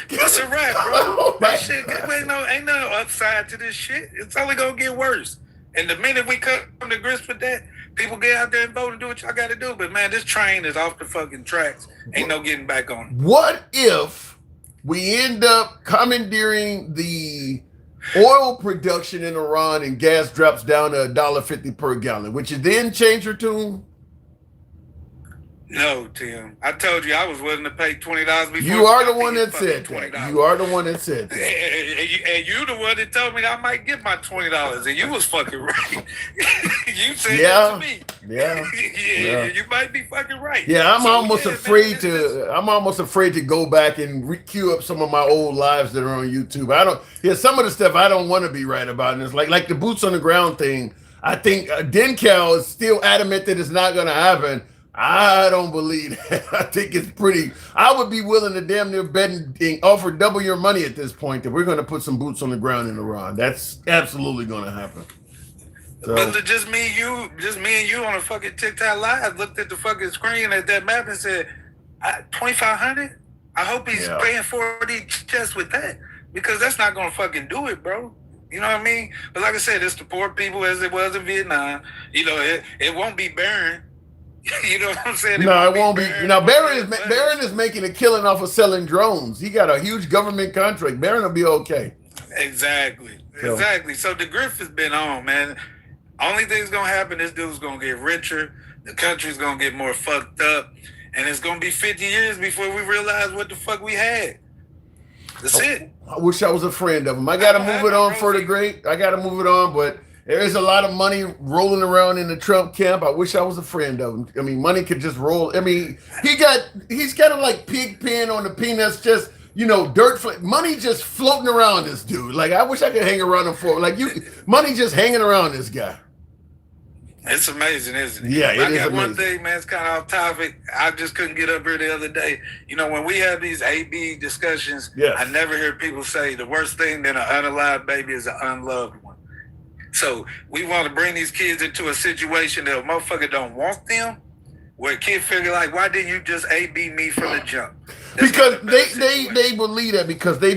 That's a wrap, bro. That shit, ain't no upside to this shit. It's only gonna get worse. And the minute we come to grips with that, people get out there and vote and do what y'all gotta do. But man, this train is off the fucking tracks. Ain't no getting back on it. What if we end up commandeering the oil production in Iran and gas drops down to $1.50 per gallon? Would you then change your tune? No, Tim. I told you I was willing to pay $20 before. You are the one that said that. You are the one that said that. And you the one that told me that I might get my $20, and you was fucking right. You said that to me. Yeah. You might be fucking right. Yeah, I'm almost afraid to go back and queue up some of my old lives that are on YouTube. Some of the stuff I don't want to be right about, and it's like the boots on the ground thing. I think Denkel is still adamant that it's not going to happen. I don't believe that. I think it's I would be willing to damn near bet and offer double your money at this point that we're going to put some boots on the ground in Iran. That's absolutely going to happen. So, but just me and you on a fucking TikTok live looked at the fucking screen at that map and said, 2,500? I hope he's paying 40 chests with that, because that's not going to fucking do it, bro. You know what I mean? But like I said, it's the poor people as it was in Vietnam. You know, it won't be barren. You know what I'm saying? No, it won't be. Now, Barron is making a killing off of selling drones. He got a huge government contract. Barron will be okay. Exactly. So the grift has been on, man. Only thing's going to happen, this dude's going to get richer. The country's going to get more fucked up. And it's going to be 50 years before we realize what the fuck we had. That's it. I wish I was a friend of him. I got to move it on for the great. I got to move it on, but there is a lot of money rolling around in the Trump camp. I wish I was a friend of him. I mean, money could just roll. I mean, he's kind of like Pigpen on the Peanuts, just, money just floating around this dude. Like, I wish I could hang around him money just hanging around this guy. It's amazing, isn't it? Yeah, it is amazing. One thing, man, it's kind of off topic. I just couldn't get up here the other day. When we have these AB discussions, I never hear people say the worst thing than an unalive baby is an unloved one. So we want to bring these kids into a situation that a motherfucker don't want them, where a kid figure like, why didn't you just AB me from the jump? That's because they believe that, because they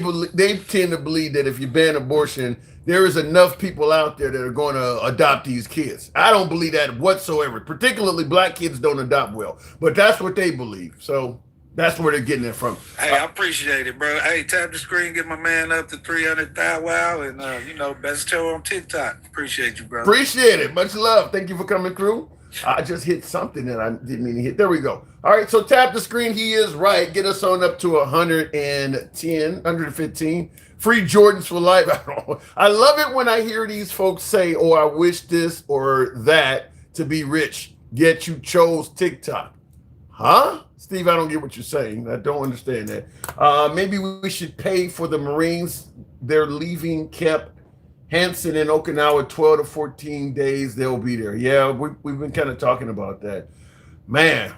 tend to believe that if you ban abortion, there is enough people out there that are going to adopt these kids. I don't believe that whatsoever. Particularly black kids don't adopt well, but that's what they believe. So that's where they're getting it from. Hey, I appreciate it, bro. Hey, tap the screen, get my man up to 300,000. Wow, and best show on TikTok. Appreciate you, bro. Appreciate it. Much love. Thank you for coming through. I just hit something that I didn't mean to hit. There we go. All right, so tap the screen. He is right. Get us on up to 110, 115. Free Jordans for life. I love it when I hear these folks say, "Oh, I wish this or that to be rich." Yet you chose TikTok. Huh? Steve, I don't get what you're saying. I don't understand that. Maybe we should pay for the Marines. They're leaving Camp Hansen in Okinawa 12 to 14 days. They'll be there. Yeah, we've been kind of talking about that. Man,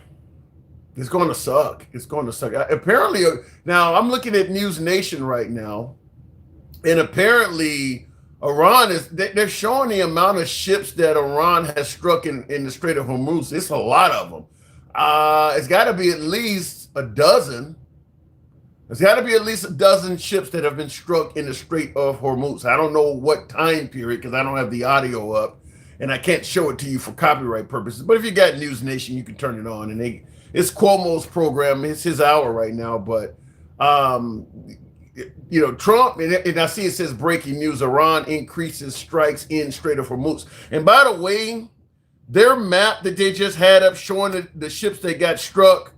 it's going to suck. It's going to suck. Apparently, now I'm looking at News Nation right now, and apparently Iran they're showing the amount of ships that Iran has struck in the Strait of Hormuz. It's a lot of them. It's got to be at least a dozen. There's got to be at least a dozen ships that have been struck in the Strait of Hormuz. I don't know what time period because I don't have the audio up. and I can't show it to you for copyright purposes. But if you got News Nation, you can turn it on, and it's Cuomo's program. It's his hour right now, but Trump, and I see it says breaking news: Iran increases strikes in Strait of Hormuz. And by the way, their map that they just had up showing the ships that got struck,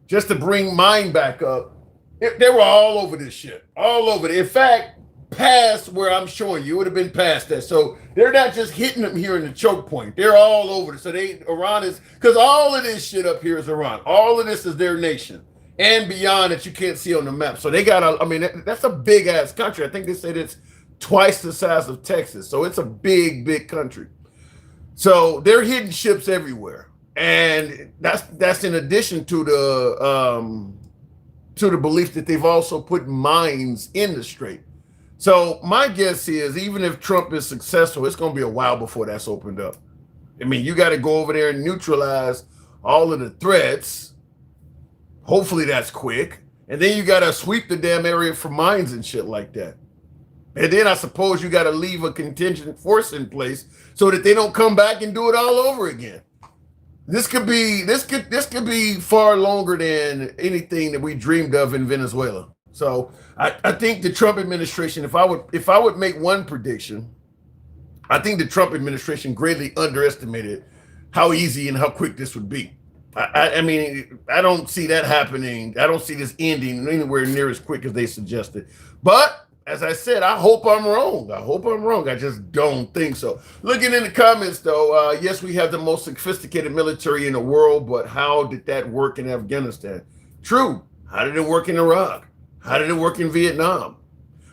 just to bring mine back up, they were all over this shit, all over it. In fact, past where I'm showing you, it would have been past that. So they're not just hitting them here in the choke point. They're all over it. So Iran is, because all of this shit up here is Iran. All of this is their nation and beyond that you can't see on the map. So they got, that's a big ass country. I think they said it's twice the size of Texas. So it's a big, big country. So they're hitting ships everywhere. And that's in addition to the belief that they've also put mines in the strait. So my guess is, even if Trump is successful, it's going to be a while before that's opened up. I mean, you got to go over there and neutralize all of the threats. Hopefully that's quick. And then you got to sweep the damn area for mines and shit like that. And then I suppose you got to leave a contingent force in place so that they don't come back and do it all over again. This could be far longer than anything that we dreamed of in Venezuela. So I think the Trump administration, if I would make one prediction, I think the Trump administration greatly underestimated how easy and how quick this would be. I mean, I don't see that happening. I don't see this ending anywhere near as quick as they suggested. But as I said, I hope I'm wrong. I just don't think so. Looking in the comments, though, yes, we have the most sophisticated military in the world, but how did that work in Afghanistan? True. How did it work in Iraq? How did it work in Vietnam?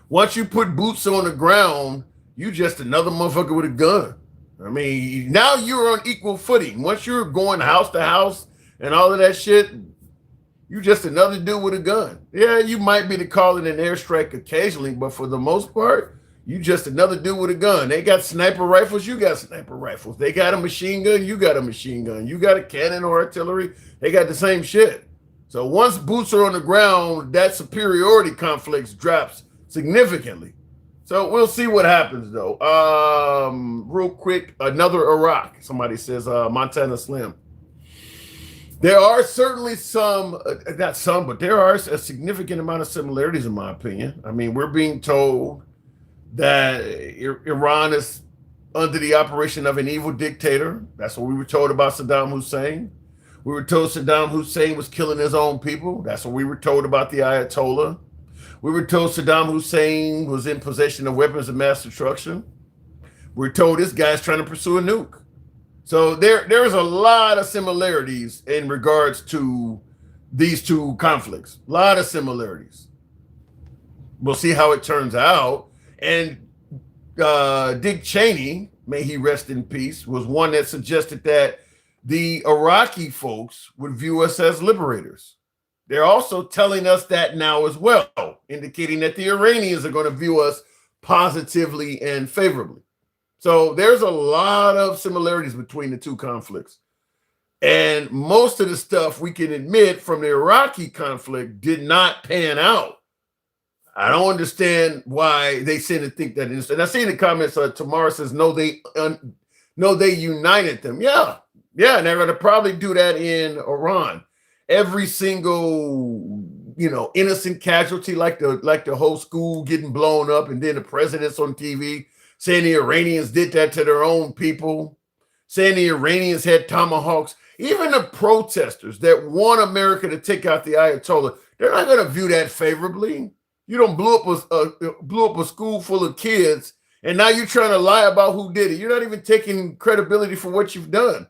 Once you put boots on the ground, you just another motherfucker with a gun. I mean, now you're on equal footing. Once you're going house to house and all of that shit, you just another dude with a gun. Yeah, you might be to call it an airstrike occasionally, but for the most part, you just another dude with a gun. They got sniper rifles, you got sniper rifles. They got a machine gun, you got a machine gun. You got a cannon or artillery, they got the same shit. So once boots are on the ground, that superiority complex drops significantly. So we'll see what happens, though. Real quick, another Iraq. Somebody says Montana Slim. There are certainly some, not some, but there are a significant amount of similarities, in my opinion. I mean, we're being told that Iran is under the operation of an evil dictator. That's what we were told about Saddam Hussein. We were told Saddam Hussein was killing his own people. That's what we were told about the Ayatollah. We were told Saddam Hussein was in possession of weapons of mass destruction. We're told this guy's trying to pursue a nuke. So there's a lot of similarities in regards to these two conflicts. A lot of similarities. We'll see how it turns out. And Dick Cheney, may he rest in peace, was one that suggested that the Iraqi folks would view us as liberators. They're also telling us that now as well, indicating that the Iranians are going to view us positively and favorably. So there's a lot of similarities between the two conflicts. And most of the stuff we can admit from the Iraqi conflict did not pan out. I don't understand why they seem to think that. And I see in the comments, Tamara says, no, they united them. Yeah, and they're going to probably do that in Iran. Every single, innocent casualty, like the whole school getting blown up, and then the president's on TV saying the Iranians did that to their own people, saying the Iranians had tomahawks. Even the protesters that want America to take out the Ayatollah, they're not going to view that favorably. You don't blew up a school full of kids, and now you're trying to lie about who did it. You're not even taking credibility for what you've done.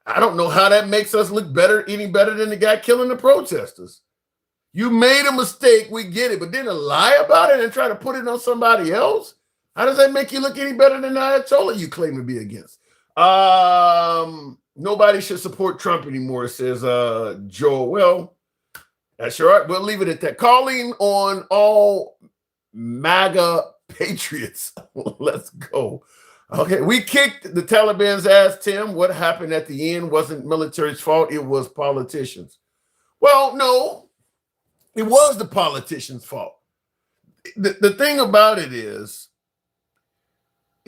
I don't know how that makes us look any better than the guy killing the protesters. You made a mistake, we get it, but then to lie about it and try to put it on somebody else? How does that make you look any better than the Ayatollah you claim to be against? Nobody should support Trump anymore, says Joel. Well, that's all right. We'll leave it at that. Calling on all MAGA patriots. Let's go. Okay, we kicked the Taliban's ass, Tim. What happened at the end wasn't military's fault. It was politicians. Well, no, it was the politicians' fault. The thing about it is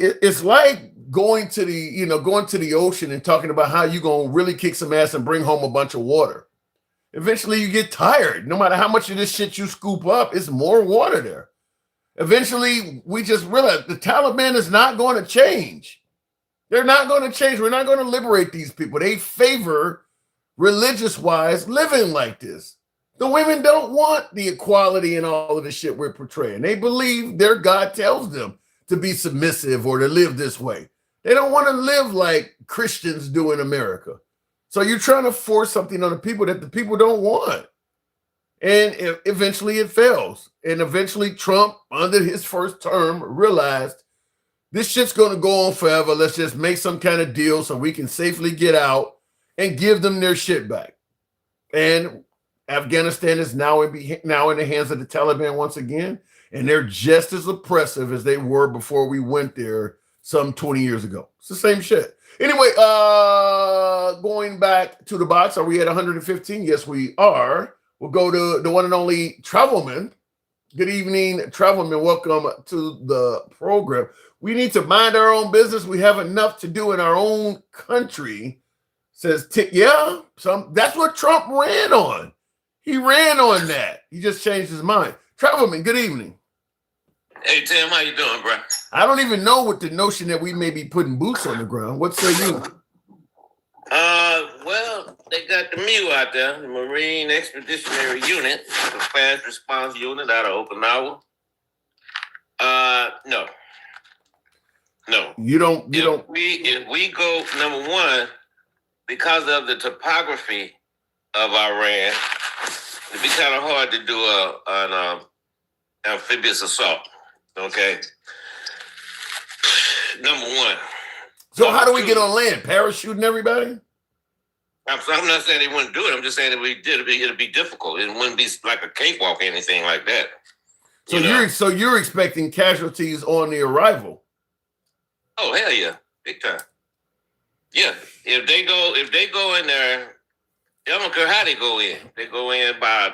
it's like going to the ocean and talking about how you're gonna really kick some ass and bring home a bunch of water. Eventually you get tired. No matter how much of this shit you scoop up, it's more water there. Eventually we just realize the Taliban is not going to change. They're not going to change. We're not going to liberate these people. They favor religious-wise living like this. The women don't want the equality and all of the shit we're portraying. They believe their God tells them to be submissive or to live this way. They don't want to live like Christians do in America. So you're trying to force something on the people that the people don't want. And eventually it fails. And eventually Trump, under his first term, realized this shit's going to go on forever. Let's just make some kind of deal so we can safely get out and give them their shit back. And Afghanistan is now in the hands of the Taliban once again. And they're just as oppressive as they were before we went there some 20 years ago. It's the same shit. Anyway, going back to the box, are we at 115? Yes, we are. We'll go to the one and only Travelman. Good evening, Travelman. Welcome to the program. We need to mind our own business. We have enough to do in our own country. Says, that's what Trump ran on. He ran on that. He just changed his mind. Travelman, good evening. Hey, Tim, how you doing, bro? I don't even know what the notion that we may be putting boots on the ground. What say you? Well, they got the MEU out there, the Marine Expeditionary Unit, the fast response unit out of Okinawa. No. If we go, number one, because of the topography of Iran, it'd be kind of hard to do an amphibious assault. Okay. Number one. So how do we get on land? Parachuting everybody? I'm not saying they wouldn't do it. I'm just saying if we did, it'd be difficult. It wouldn't be like a cakewalk or anything like that. So you're expecting casualties on the arrival? Oh hell yeah, big time. Yeah, if they go in there, I don't care how they go in. They go in by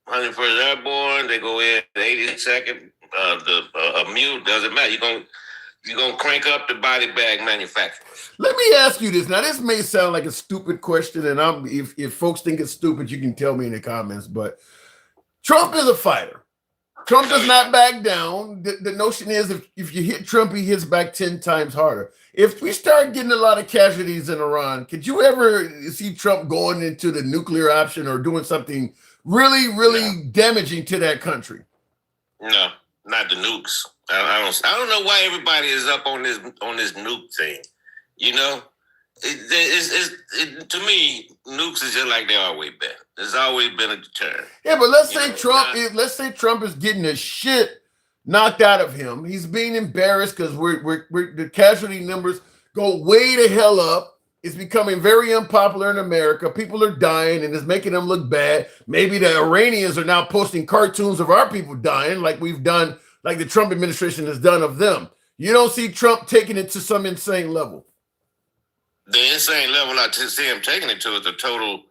101st Airborne. They go in 82nd. A MEU doesn't matter. You're gonna crank up the body bag manufacturers. Let me ask you this. Now, this may sound like a stupid question, and if folks think it's stupid, you can tell me in the comments. But Trump is a fighter. Trump does not back down. The notion is if you hit Trump, he hits back 10 times harder. If we start getting a lot of casualties in Iran, could you ever see Trump going into the nuclear option or doing something really, really damaging to that country? No, not the nukes. I don't know why everybody is up on this nuke thing. You know, to me, nukes is just like they always been. There's always been a deterrent. Yeah, but let's say Trump is getting the shit knocked out of him. He's being embarrassed because the casualty numbers go way the hell up. It's becoming very unpopular in America. People are dying, and it's making them look bad. Maybe the Iranians are now posting cartoons of our people dying, like we've done, like the Trump administration has done of them. You don't see Trump taking it to some insane level. The insane level I see him taking it to is the total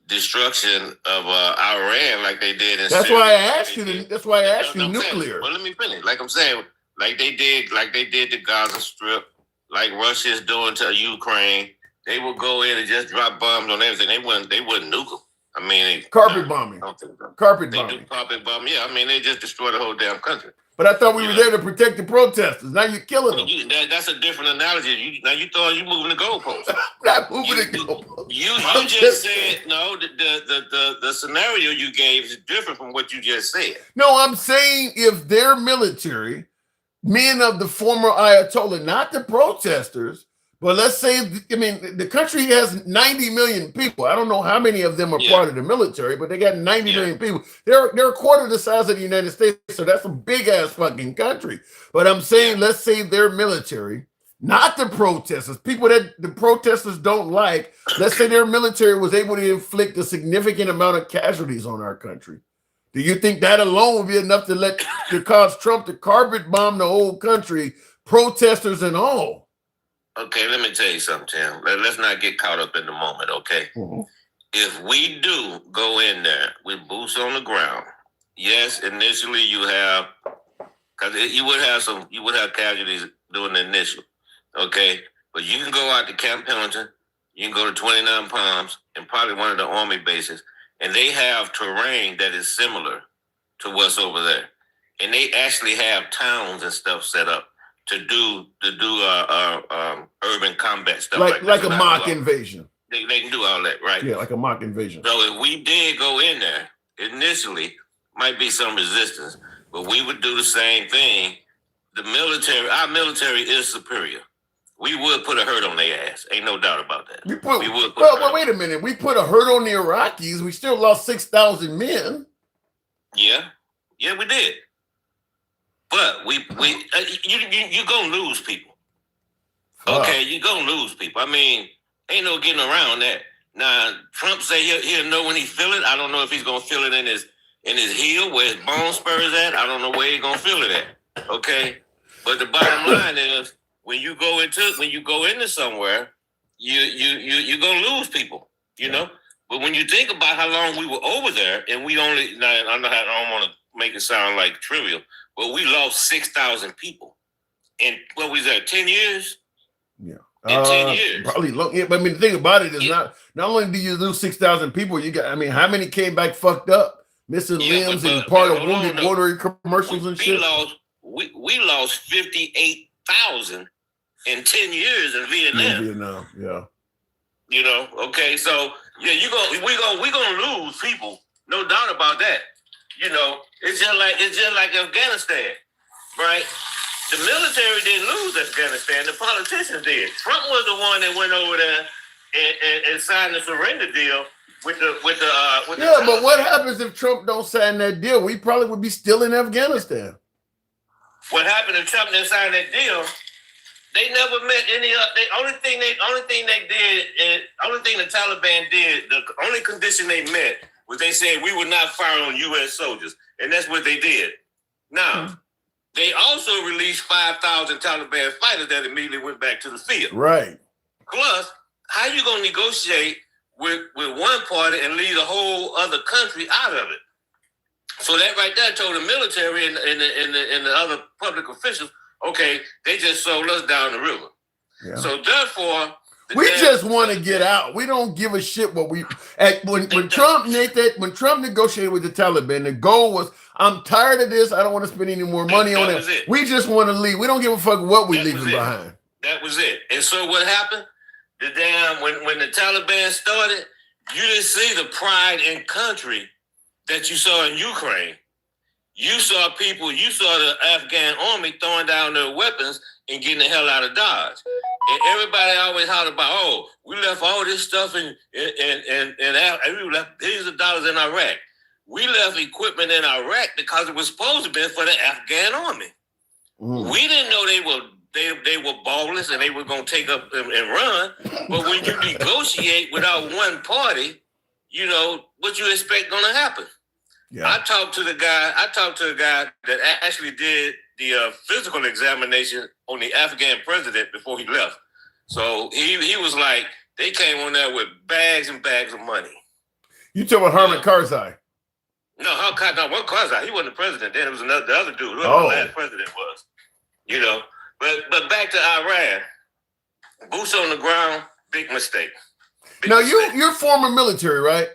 destruction of Iran, like they did in That's Syria. Why I asked you. That's why I asked you nuclear. Well, let me finish. Like I'm saying, like they did the Gaza Strip, like Russia is doing to Ukraine. They would go in and just drop bombs on everything. They wouldn't nuke them. I mean, carpet bombing. Carpet bombing. Do carpet bombing. Yeah, I mean, they just destroy the whole damn country. But I thought we were there to protect the protesters. Now you're killing them. That's a different analogy. You thought you moving the goalposts. Not moving the goalposts. You just said no. The scenario you gave is different from what you just said. No, I'm saying if their military, men of the former Ayatollah, not the protesters, but let's say, I mean, the country has 90 million people. I don't know how many of them are part of the military, but they got 90 million people. They're a quarter the size of the United States, so that's a big-ass fucking country. But I'm saying, let's say their military, not the protesters, people that the protesters don't like, let's say their military was able to inflict a significant amount of casualties on our country. Do you think that alone would be enough to cause Trump to carpet bomb the whole country, protesters and all? Okay, let me tell you something, Tim. Let's not get caught up in the moment, okay? Mm-hmm. If we do go in there with boots on the ground, yes, initially you would have casualties doing the initial. Okay, but you can go out to Camp Pendleton, you can go to 29 Palms, and probably one of the Army bases, and they have terrain that is similar to what's over there, and they actually have towns and stuff set up to do urban combat stuff like a mock invasion. They can do all that, right? Yeah, like a mock invasion. So if we did go in there initially, might be some resistance, but we would do the same thing. The military, our military is superior. We would put a hurt on their ass. Ain't no doubt about that. We would. Well, wait a minute. We put a hurt on the Iraqis. We still lost 6,000 men. Yeah, we did. But you gonna lose people. Okay, you gonna lose people. I mean, ain't no getting around that. Now, Trump say he'll know when he feel it. I don't know if he's gonna feel it in his heel where his bone spurs at. I don't know where he's gonna feel it at. Okay, but the bottom line is when you go into somewhere, you gonna lose people. You know. But when you think about how long we were over there, and we only, I don't want to make it sound like trivial, but we lost 6,000 people in what was that, 10 years? Yeah. In 10 years. Probably long. Yeah, but I mean, the thing about it is not only do you lose 6,000 people, you got, I mean, how many came back fucked up, missing limbs and part of wounded water commercials and shit? We lost 58,000 in 10 years in Vietnam. Yeah. You know, okay, so yeah, we're gonna lose people, no doubt about that. You know, it's just like Afghanistan, right? The military didn't lose Afghanistan, the politicians did. Trump was the one that went over there and signed the surrender deal with the but what happens if Trump don't sign that deal? We probably would be still in Afghanistan. What happened if Trump didn't sign that deal? They never met any. The only thing the Taliban did, the only condition they met was they said we would not fire on U.S. soldiers, and that's what they did. Now, they also released 5,000 Taliban fighters that immediately went back to the field. Right. Plus, how you gonna negotiate with one party and leave the whole other country out of it? So that right there told the military and the other public officials, okay, they just sold us down the river. Yeah. So therefore, we just want to get out. We don't give a shit what we. When Trump negotiated with the Taliban, the goal was, I'm tired of this. I don't want to spend any more money on it. We just want to leave. We don't give a fuck what we leaving behind. That was it. And so what happened? The damn when the Taliban started, you didn't see the pride in country that you saw in Ukraine. You saw the Afghan army throwing down their weapons and getting the hell out of Dodge. And everybody always hollered about, oh, we left all this stuff and we left billions of dollars in Iraq. We left equipment in Iraq because it was supposed to be for the Afghan army. We didn't know they were ballless and they were going to take up and run. But when you negotiate without one party, you know what you expect going to happen. Yeah. I talked to the guy that actually did the physical examination on the Afghan president before he left. So he was like, they came on there with bags and bags of money. You talking about Herman Karzai? No, Karzai. He wasn't the president then. It was the other dude. Whoever the last president was. You know. But back to Iran. Boots on the ground, big mistake. Now you're former military, right?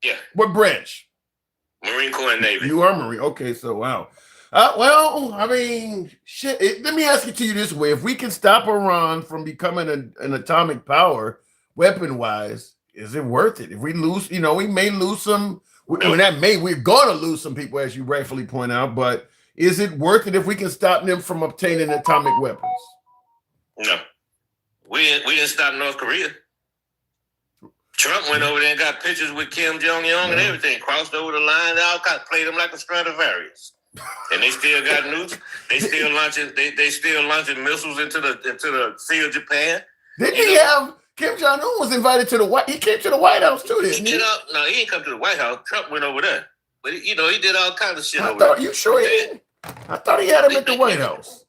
Yeah. What branch? Marine Corps and Navy. You are Marine. Okay, so wow. Well, I mean, shit. Let me ask it to you this way: if we can stop Iran from becoming an atomic power, weapon-wise, is it worth it? If we lose, we may lose some. We're going to lose some people, as you rightfully point out. But is it worth it if we can stop them from obtaining atomic weapons? No, we didn't stop North Korea. Trump went over there and got pictures with Kim Jong-un and everything, crossed over the line, all kind of played them like a Stradivarius. And they still got nukes. They still launching missiles into the Sea of Japan. Didn't he have Kim Jong-un was invited to the White? He came to the White House too, didn't he? No, he didn't come to the White House. Trump went over there, but he did all kinds of shit over there. You sure he didn't? I thought he had him at the White House.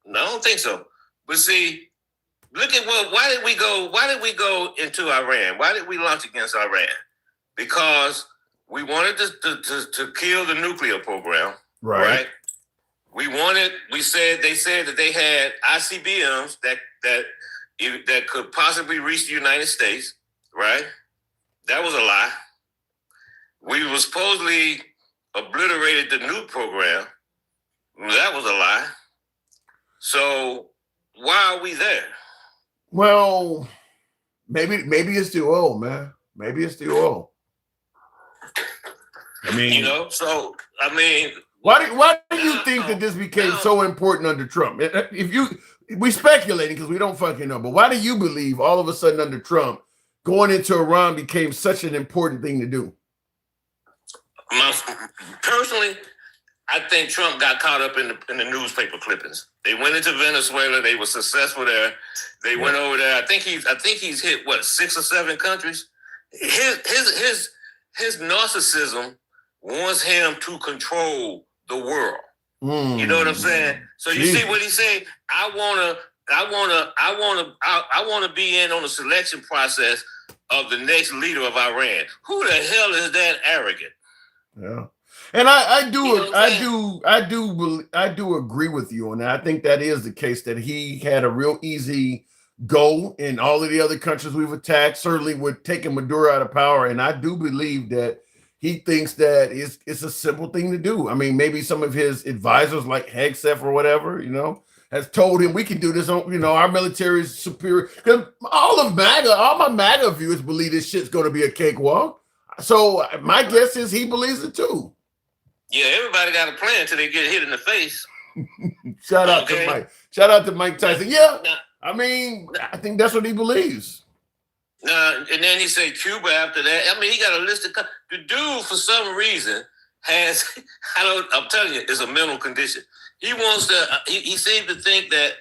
No, I don't think so. But see. Look at why did we go into Iran? Why did we launch against Iran? Because we wanted to kill the nuclear program. Right? We wanted they said that they had ICBMs that could possibly reach the United States, right? That was a lie. We were supposedly obliterated the nuke program. That was a lie. So why are we there? Well, maybe it's the oil, man. Maybe it's the oil. I mean, so I mean, why do you think that this became so important under Trump? We speculating because we don't fucking know, but why do you believe all of a sudden under Trump going into Iran became such an important thing to do? Personally, I think Trump got caught up in the newspaper clippings. They went into Venezuela. They were successful there. They went over there. I think he's hit 6 or 7 countries. His narcissism wants him to control the world. You know what I'm saying? So you see what he said? I wanna be in on the selection process of the next leader of Iran. Who the hell is that arrogant? Yeah. And I do agree with you on that. I think that is the case, that he had a real easy go in all of the other countries we've attacked, certainly with taking Maduro out of power. And I do believe that he thinks that it's a simple thing to do. I mean, maybe some of his advisors like Hegseth or whatever, has told him we can do this on, our military is superior. Because all my MAGA viewers believe this shit's going to be a cakewalk. So my guess is he believes it too. Yeah, everybody got a plan until they get hit in the face. Shout out to Mike. Shout out to Mike Tyson. Yeah, I mean, I think that's what he believes. And then he said Cuba after that. I mean, he got a list of the dude for some reason has I'm telling you, it's a mental condition. He wants to. He seems to think that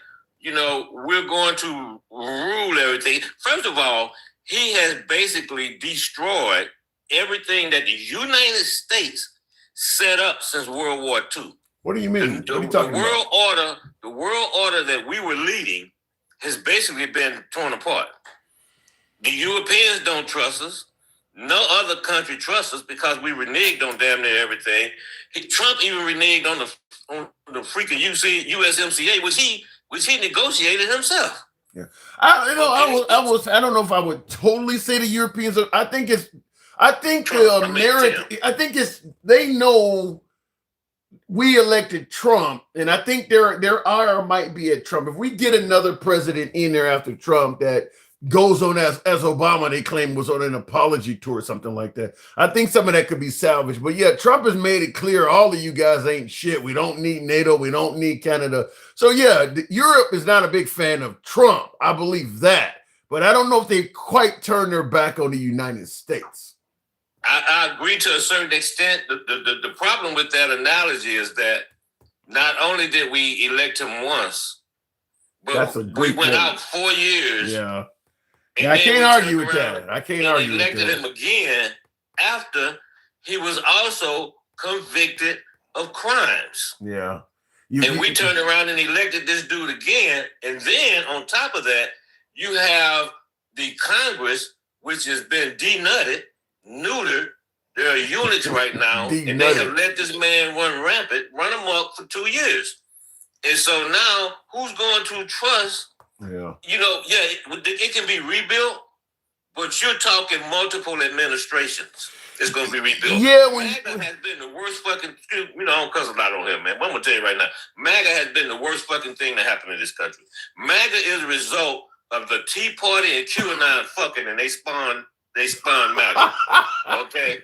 we're going to rule everything. First of all, he has basically destroyed everything that the United States set up since World War II. What do you mean? The world order that we were leading has basically been torn apart. The Europeans don't trust us. No other country trusts us because we reneged on damn near everything. Trump even reneged on the freaking USMCA, which he negotiated himself. Yeah, I don't know if I would totally say the Europeans. I think they know we elected Trump, and I think their ire might be at Trump. If we get another president in there after Trump that goes on as Obama, they claim, was on an apology tour or something like that, I think some of that could be salvaged. But yeah, Trump has made it clear all of you guys ain't shit. We don't need NATO. We don't need Canada. So yeah, Europe is not a big fan of Trump. I believe that. But I don't know if they quite turned their back on the United States. I agree to a certain extent. The problem with that analogy is that not only did we elect him once, but we went out 4 years. Yeah. I can't argue with that. I can't argue with that. Elected him again after he was also convicted of crimes. Yeah. And we turned around and elected this dude again. And then on top of that, you have the Congress, which has been denutted, neutered. There are eunuchs right now, and they have let this man run amok for 2 years. And so now, who's going to trust? Yeah. It can be rebuilt, but you're talking multiple administrations. It's going to be rebuilt. Yeah, MAGA has been the worst fucking. I don't cuss a lot on him, man. But I'm gonna tell you right now, MAGA has been the worst fucking thing that happened in this country. MAGA is a result of the Tea Party and QAnon fucking, and they spawned MAGA. Okay,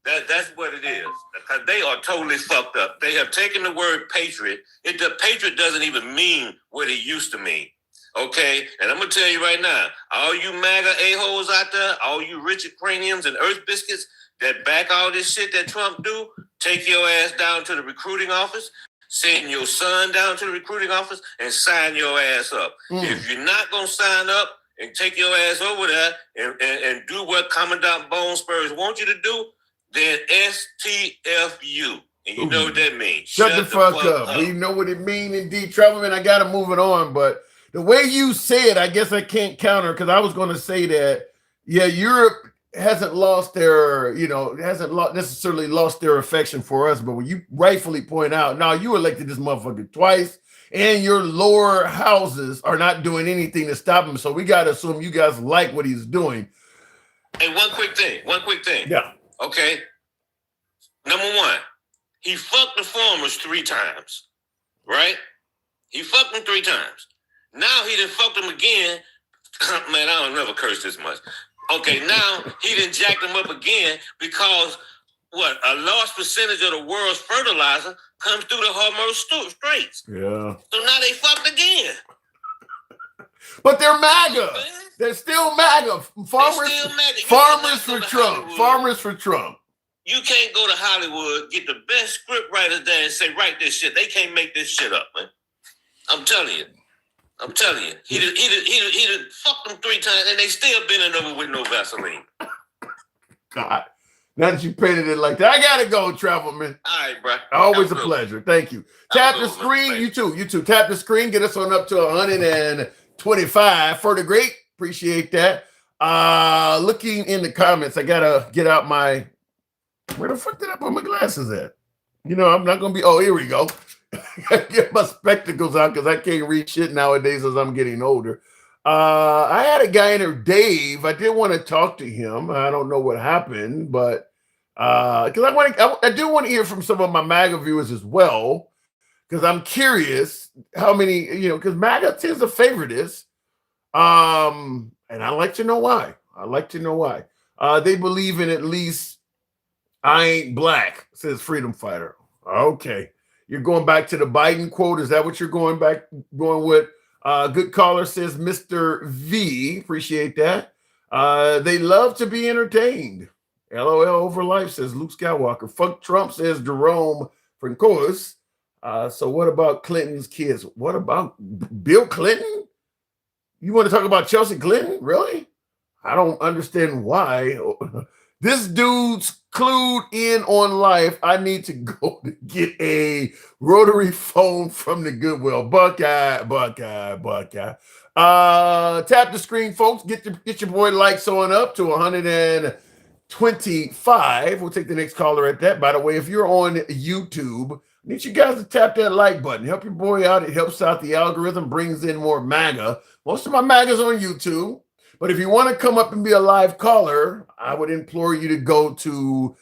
that's what it is. Because they are totally fucked up. They have taken the word patriot. The patriot doesn't even mean what it used to mean. Okay, and I'm gonna tell you right now, all you MAGA a-holes out there, all you Richard Craniums and Earth Biscuits that back all this shit that Trump do, take your ass down to the recruiting office, send your son down to the recruiting office, and sign your ass up. If you're not gonna sign up and take your ass over there and do what Commandant Bone Spurs want you to do, then STFU. And you know what that means. Shut the fuck up. We know what it means indeed. Travelman, I gotta move it on, but the way you say it, I guess I can't counter, because I was going to say that, yeah, Europe hasn't lost their, necessarily lost their affection for us. But when you rightfully point out, now you elected this motherfucker twice, and your lower houses are not doing anything to stop him. So we got to assume you guys like what he's doing. Hey, one quick thing. Yeah. Okay. Number one, he fucked the farmers 3 times, right? He fucked them 3 times. Now he done fucked them again. Man, I don't never curse this much. Okay, now he done jacked them up again because what? A large percentage of the world's fertilizer comes through the Hormuz Straits. Yeah. So now they fucked again. But they're MAGA. They're still MAGA. Farmers for Trump. Farmers for Trump. You can't go to Hollywood, get the best script writers there and say, write this shit. They can't make this shit up, man. I'm telling you. He done fucked them 3 times and they still bending over with no Vaseline. God. Now that you painted it like that, I gotta go, Travelman. All right, bro. Always a pleasure. Thank you. Tap the screen. You too. Tap the screen. Get us on up to 125 for the great. Appreciate that. Looking in the comments, I gotta get out my. Where the fuck did I put my glasses at? You know, I'm not gonna be. Oh, here we go. Get my spectacles out because I can't read shit nowadays as I'm getting older. I had a guy in there, Dave. I did want to talk to him. I don't know what happened, but because I do want to hear from some of my MAGA viewers as well, because I'm curious how many, because MAGA tends to favor this. And I'd like to know why. They believe in at least I ain't black, says Freedom Fighter. Okay. You're going back to the Biden quote. Is that what you're going with? Good caller says Mr. V. Appreciate that. They love to be entertained. LOL over life, says Luke Skywalker. Fuck Trump, says Jerome Francois. So what about Clinton's kids? What about Bill Clinton? You want to talk about Chelsea Clinton? Really? I don't understand why. This dude's clued in on life. I need to go to get a rotary phone from the Goodwill. Buckeye. Tap the screen, folks. Get your boy likes on up to 125. We'll take the next caller at that. By the way, if you're on YouTube, I need you guys to tap that like button. Help your boy out. It helps out the algorithm, brings in more MAGA. Most of my MAGA's on YouTube. But if you want to come up and be a live caller, I would implore you to go to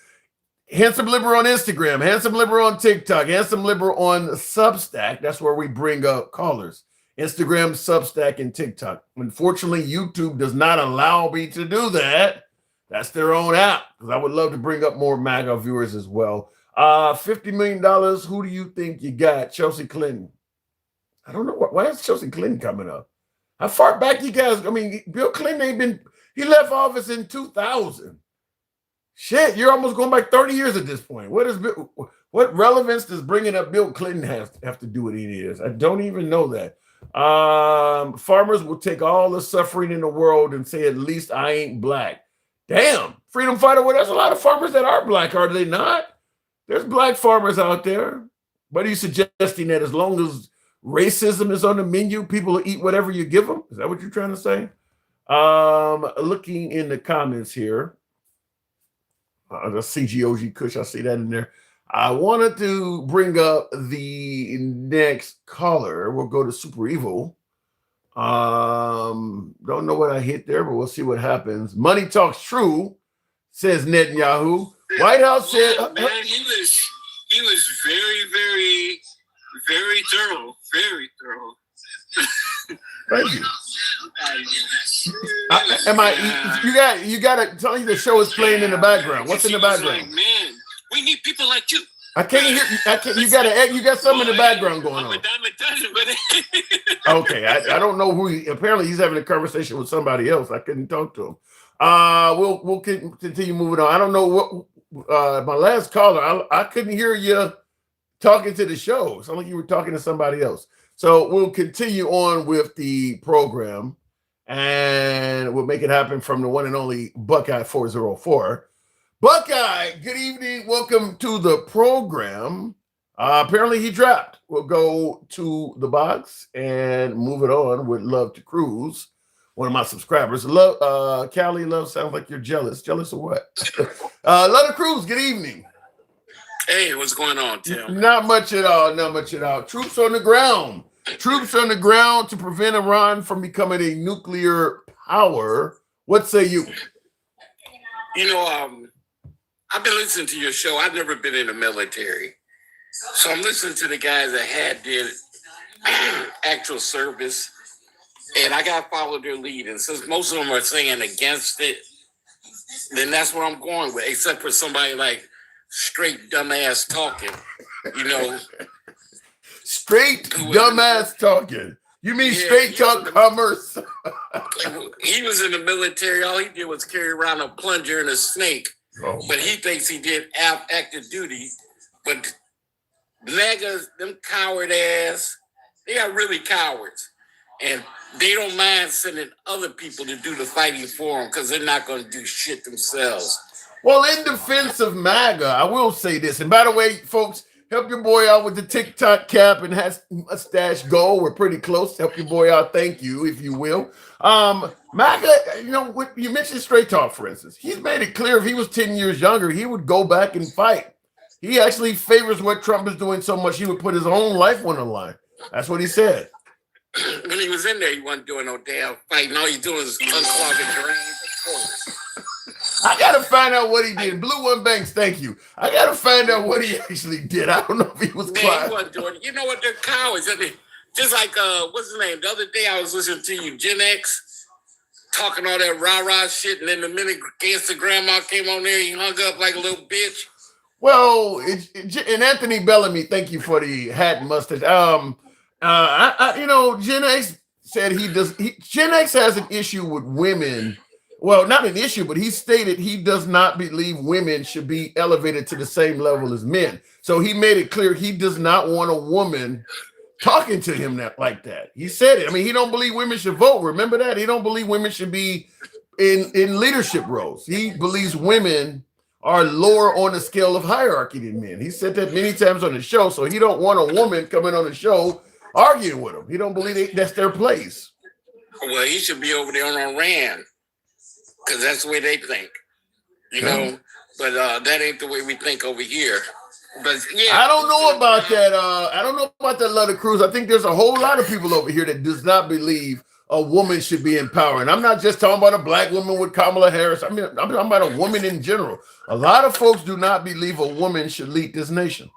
Handsome Liberal on Instagram, Handsome Liberal on TikTok, Handsome Liberal on Substack. That's where we bring up callers. Instagram, Substack, and TikTok. Unfortunately, YouTube does not allow me to do that. That's their own app, because I would love to bring up more MAGA viewers as well. $50 million, who do you think you got? Chelsea Clinton. I don't know. Why is Chelsea Clinton coming up? How far back you guys? I mean, Bill Clinton he left office in 2000. Shit, you're almost going back 30 years at this point. What relevance does bringing up Bill Clinton have to do with any of this? I don't even know that. Farmers will take all the suffering in the world and say, at least I ain't black. Damn, Freedom Fighter, well, there's a lot of farmers that are black, are they not? There's black farmers out there. But are you suggesting that as long as racism is on the menu, people will eat whatever you give them? Is that what you're trying to say? Looking in the comments here. The CGOG Kush, I see that in there. I wanted to bring up the next caller. We'll go to Super Evil. Don't know what I hit there, but we'll see what happens. Money talks true, says Netanyahu. White House said, man, he was very, very, very thorough. Very thorough. Thank you. You got to tell me the show is playing in the background. What's in the background? Like, man, we need people like you. I can't hear you. You got something in the background going on. Okay, I don't know who. Apparently, he's having a conversation with somebody else. I couldn't talk to him. We'll continue moving on. I don't know what my last caller. I couldn't hear you talking to the show. It sounded like you were talking to somebody else. So we'll continue on with the program, and we'll make it happen from the one and only Buckeye 404. Buckeye, good evening. Welcome to the program. Apparently he dropped. We'll go to the box and move it on with Love to Cruise, one of my subscribers. Love, Callie, love sounds like you're jealous. Jealous of what? Love to Cruise, good evening. Hey, what's going on, Tim? Not much at all. Troops on the ground. troops on the ground to prevent Iran from becoming a nuclear power. What say you? I've been listening to your show. I've never been in the military. So I'm listening to the guys that did actual service, and I got to follow their lead. And since most of them are saying against it, then that's what I'm going with, except for somebody like straight dumbass talking, Straight dumbass talking. You mean straight talk commerce? He was in the military. All he did was carry around a plunger and a snake. Oh, but he thinks he did active duty. But MAGAs, them coward ass, they are really cowards. And they don't mind sending other people to do the fighting for them because they're not going to do shit themselves. Well, in defense of MAGA, I will say this. And by the way, folks, help your boy out with the TikTok cap and mustache goal. We're pretty close. Help your boy out. Thank you, if you will. MAGA, you mentioned straight talk, for instance. He's made it clear if he was 10 years younger, he would go back and fight. He actually favors what Trump is doing so much, he would put his own life on the line. That's what he said. When he was in there, he wasn't doing no damn fighting. All he's doing is unclogging drains. I gotta find out what he did. Blue One Banks, thank you. I gotta find out what he actually did. I don't know if he was Man, he wasn't doing it. You know what? They're cowards. Just like what's his name? The other day I was listening to you, Gen X, talking all that rah-rah shit, and then the minute Gangsta Grandma came on there, he hung up like a little bitch. Well, and Anthony Bellamy, thank you for the hat and mustache. Gen X said Gen X has an issue with women. Well, not an issue, but he stated he does not believe women should be elevated to the same level as men. So he made it clear he does not want a woman talking to him like that. He said it. I mean, he don't believe women should vote. Remember that? He don't believe women should be in leadership roles. He believes women are lower on the scale of hierarchy than men. He said that many times on the show. So he don't want a woman coming on the show arguing with him. He don't believe that's their place. Well, he should be over there on Iran because that's the way they think, But that ain't the way we think over here. But yeah, I don't know about that. I don't know about that London Cruz. I think there's a whole lot of people over here that does not believe a woman should be in power. And I'm not just talking about a black woman with Kamala Harris. I mean, I'm talking about a woman in general. A lot of folks do not believe a woman should lead this nation.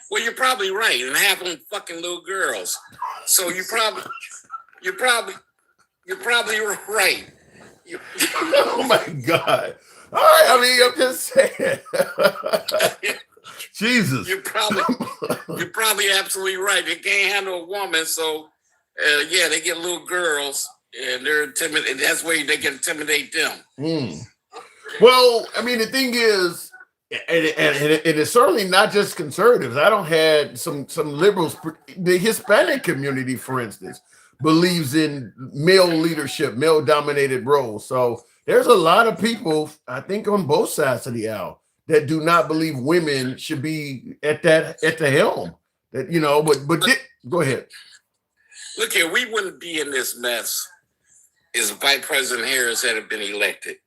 Well, you're probably right, and half of them fucking little girls. So you're probably right. Oh my God! All right, I mean, I'm just saying. Jesus, you're probably absolutely right. They can't handle a woman, so they get little girls, and they're intimidated. And that's where they can intimidate them. Well, I mean, the thing is. And it's certainly not just conservatives. I don't had some liberals. The Hispanic community, for instance, believes in male leadership, male dominated roles. So there's a lot of people, I think, on both sides of the aisle that do not believe women should be at the helm. That go ahead. Look here, we wouldn't be in this mess if Vice President Harris had been elected.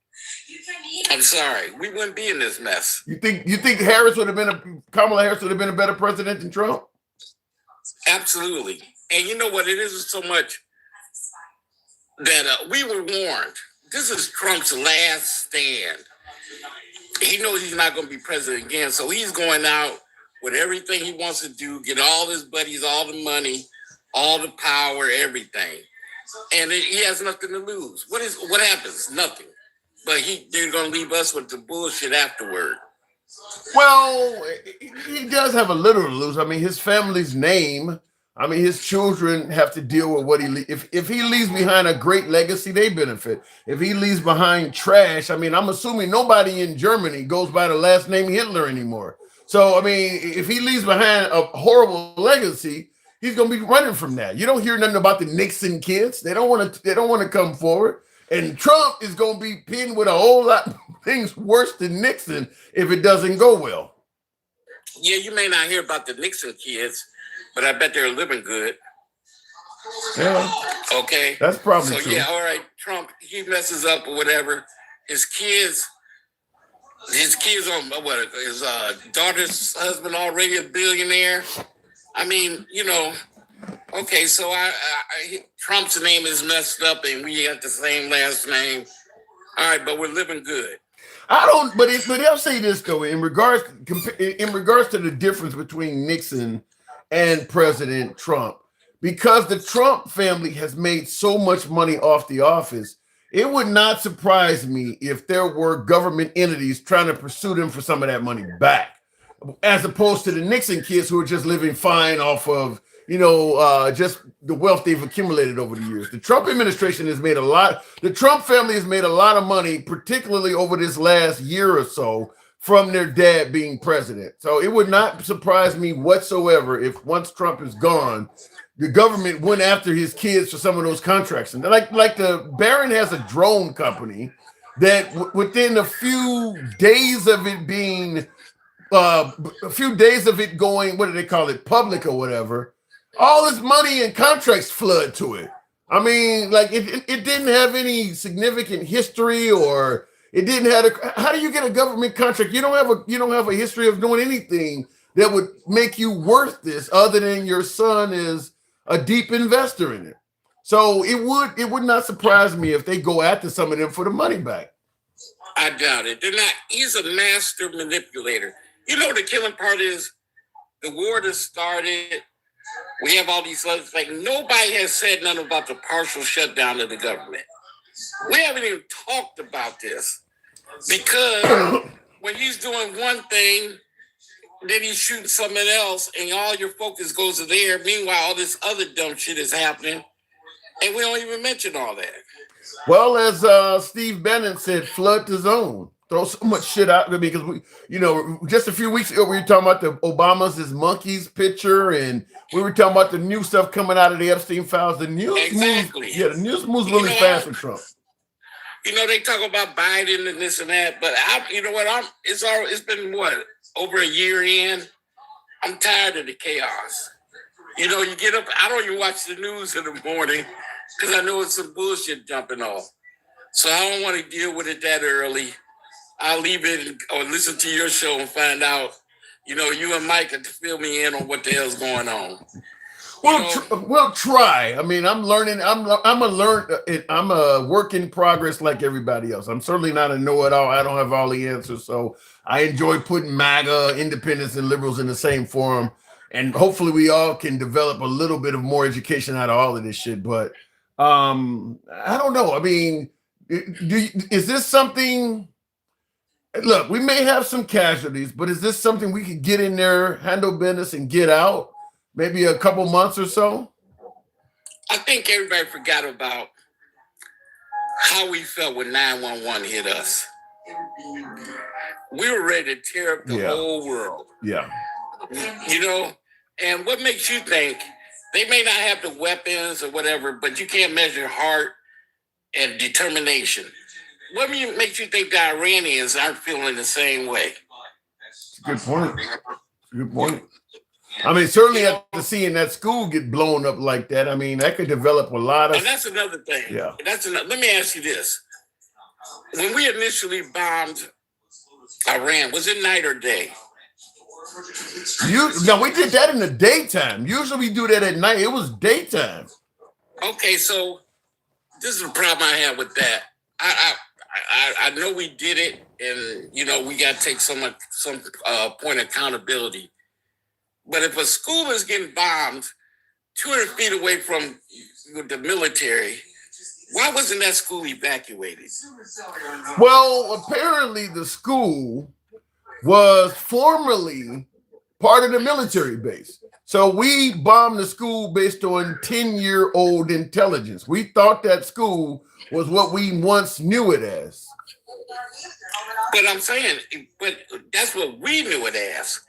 I'm sorry, we wouldn't be in this mess. You think Kamala Harris would have been a better president than Trump? Absolutely. And you know what? It isn't so much that we were warned. This is Trump's last stand. He knows he's not going to be president again, so he's going out with everything he wants to do, get all his buddies, all the money, all the power, everything. And he has nothing to lose. What happens? Nothing. But they're going to leave us with the bullshit afterward. Well, he does have a little to lose. I mean, his family's name. I mean, his children have to deal with what if he leaves behind a great legacy, they benefit. If he leaves behind trash, I mean, I'm assuming nobody in Germany goes by the last name Hitler anymore. So, I mean, if he leaves behind a horrible legacy, he's going to be running from that. You don't hear nothing about the Nixon kids. They don't want to come forward. And Trump is going to be pinned with a whole lot of things worse than Nixon if it doesn't go well. Yeah, you may not hear about the Nixon kids, but I bet they're living good. Yeah. Okay. That's probably true. Yeah, all right. Trump, he messes up or whatever. His kids on his daughter's husband already a billionaire. I mean, Okay, so Trump's name is messed up, and we got the same last name. All right, but we're living good. I don't, but I'll say this though, in regards to the difference between Nixon and President Trump, because the Trump family has made so much money off the office, it would not surprise me if there were government entities trying to pursue them for some of that money back, as opposed to the Nixon kids who are just living fine off of just the wealth they've accumulated over the years. The Trump administration has made a lot. The Trump family has made a lot of money, particularly over this last year or so, from their dad being president. So it would not surprise me whatsoever if once Trump is gone, the government went after his kids for some of those contracts. And like the Barron has a drone company that within a few days of it being going, what do they call it, public or whatever, all this money and contracts flood to it. I mean, like it didn't have any significant history, or it didn't have how do you get a government contract? You don't have a history of doing anything that would make you worth this other than your son is a deep investor in it. So it would not surprise me if they go after some of them for the money back. I doubt it. They're not. He's a master manipulator. You know, the killing part is the war that started. We have all these other things. Nobody has said nothing about the partial shutdown of the government. We haven't even talked about this because when he's doing one thing, then he's shooting something else, and all your focus goes to there. Meanwhile, all this other dumb shit is happening, and we don't even mention all that. Well, as Steve Bannon said, flood the zone. Throw so much shit out there because just a few weeks ago we were talking about the Obama's his monkeys picture, and we were talking about the new stuff coming out of the Epstein files. The news the news moves really fast with Trump. They talk about Biden and this and that, but it's been over a year in. I'm tired of the chaos. You get up. I don't even watch the news in the morning because I know it's some bullshit jumping off. So I don't want to deal with it that early. I'll leave it or listen to your show and find out. You and Mike can fill me in on what the hell's going on. We'll try. I mean, I'm learning. I'm a work in progress like everybody else. I'm certainly not a know-it-all. I don't have all the answers. So I enjoy putting MAGA, independents, and liberals in the same forum. And hopefully we all can develop a little bit of more education out of all of this shit. But I don't know. I mean, is this something? Look, we may have some casualties, but is this something we could get in there, handle business, and get out? Maybe a couple months or so? I think everybody forgot about how we felt when 911 hit us. We were ready to tear up the whole world. Yeah. And what makes you think they may not have the weapons or whatever, but you can't measure heart and determination? What makes you think the Iranians aren't feeling the same way? Good point. Good point. I mean, certainly after seeing that school get blown up like that, I mean, that could develop a lot of... And that's another thing. Yeah. Let me ask you this. When we initially bombed Iran, was it night or day? No, we did that in the daytime. Usually we do that at night. It was daytime. Okay, so this is the problem I have with that. I know we did it, and we got to take some point of accountability. But if a school is getting bombed 200 feet away from the military, why wasn't that school evacuated? Well, apparently the school was formerly part of the military base. So we bombed the school based on 10-year-old intelligence. We thought that school was what we once knew it as. But I'm saying, that's what we knew it as.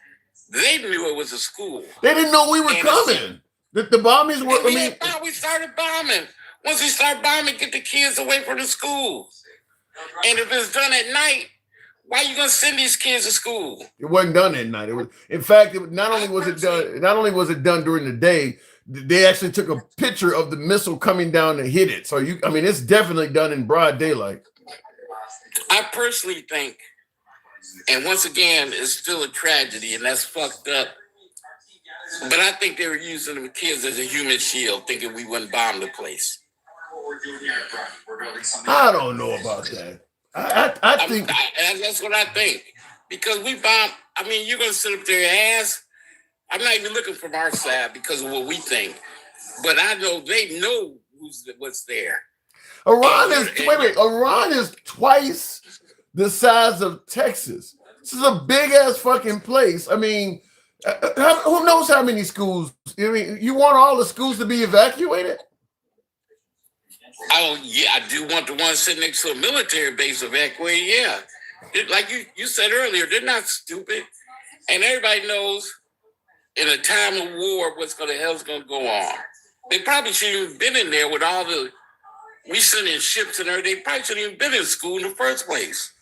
They knew it was a school. They didn't know we were coming. The bombings were... we started bombing. Once we start bombing, get the kids away from the school. And if it's done at night, why are you going to send these kids to school? It wasn't done at night. It was, in fact, not only was it done during the day, they actually took a picture of the missile coming down to hit it. So it's definitely done in broad daylight. I personally think, and once again, it's still a tragedy, and that's fucked up. But I think they were using the kids as a human shield, thinking we wouldn't bomb the place. I don't know about that. I think That's what I think. Because we bomb, I mean, you're going to sit up there and ask. I'm not even looking from our side because of what we think. But I know they know what's there. Iran is twice the size of Texas. This is a big ass fucking place. I mean, who knows how many schools? I mean, you want all the schools to be evacuated? Oh yeah, I do want the one sitting next to a military base evacuated. Yeah, like you said earlier, they're not stupid, and everybody knows in a time of war what's the hell's going to go on. They probably shouldn't have been in there with all the we sending ships and everything. They probably shouldn't even been in school in the first place.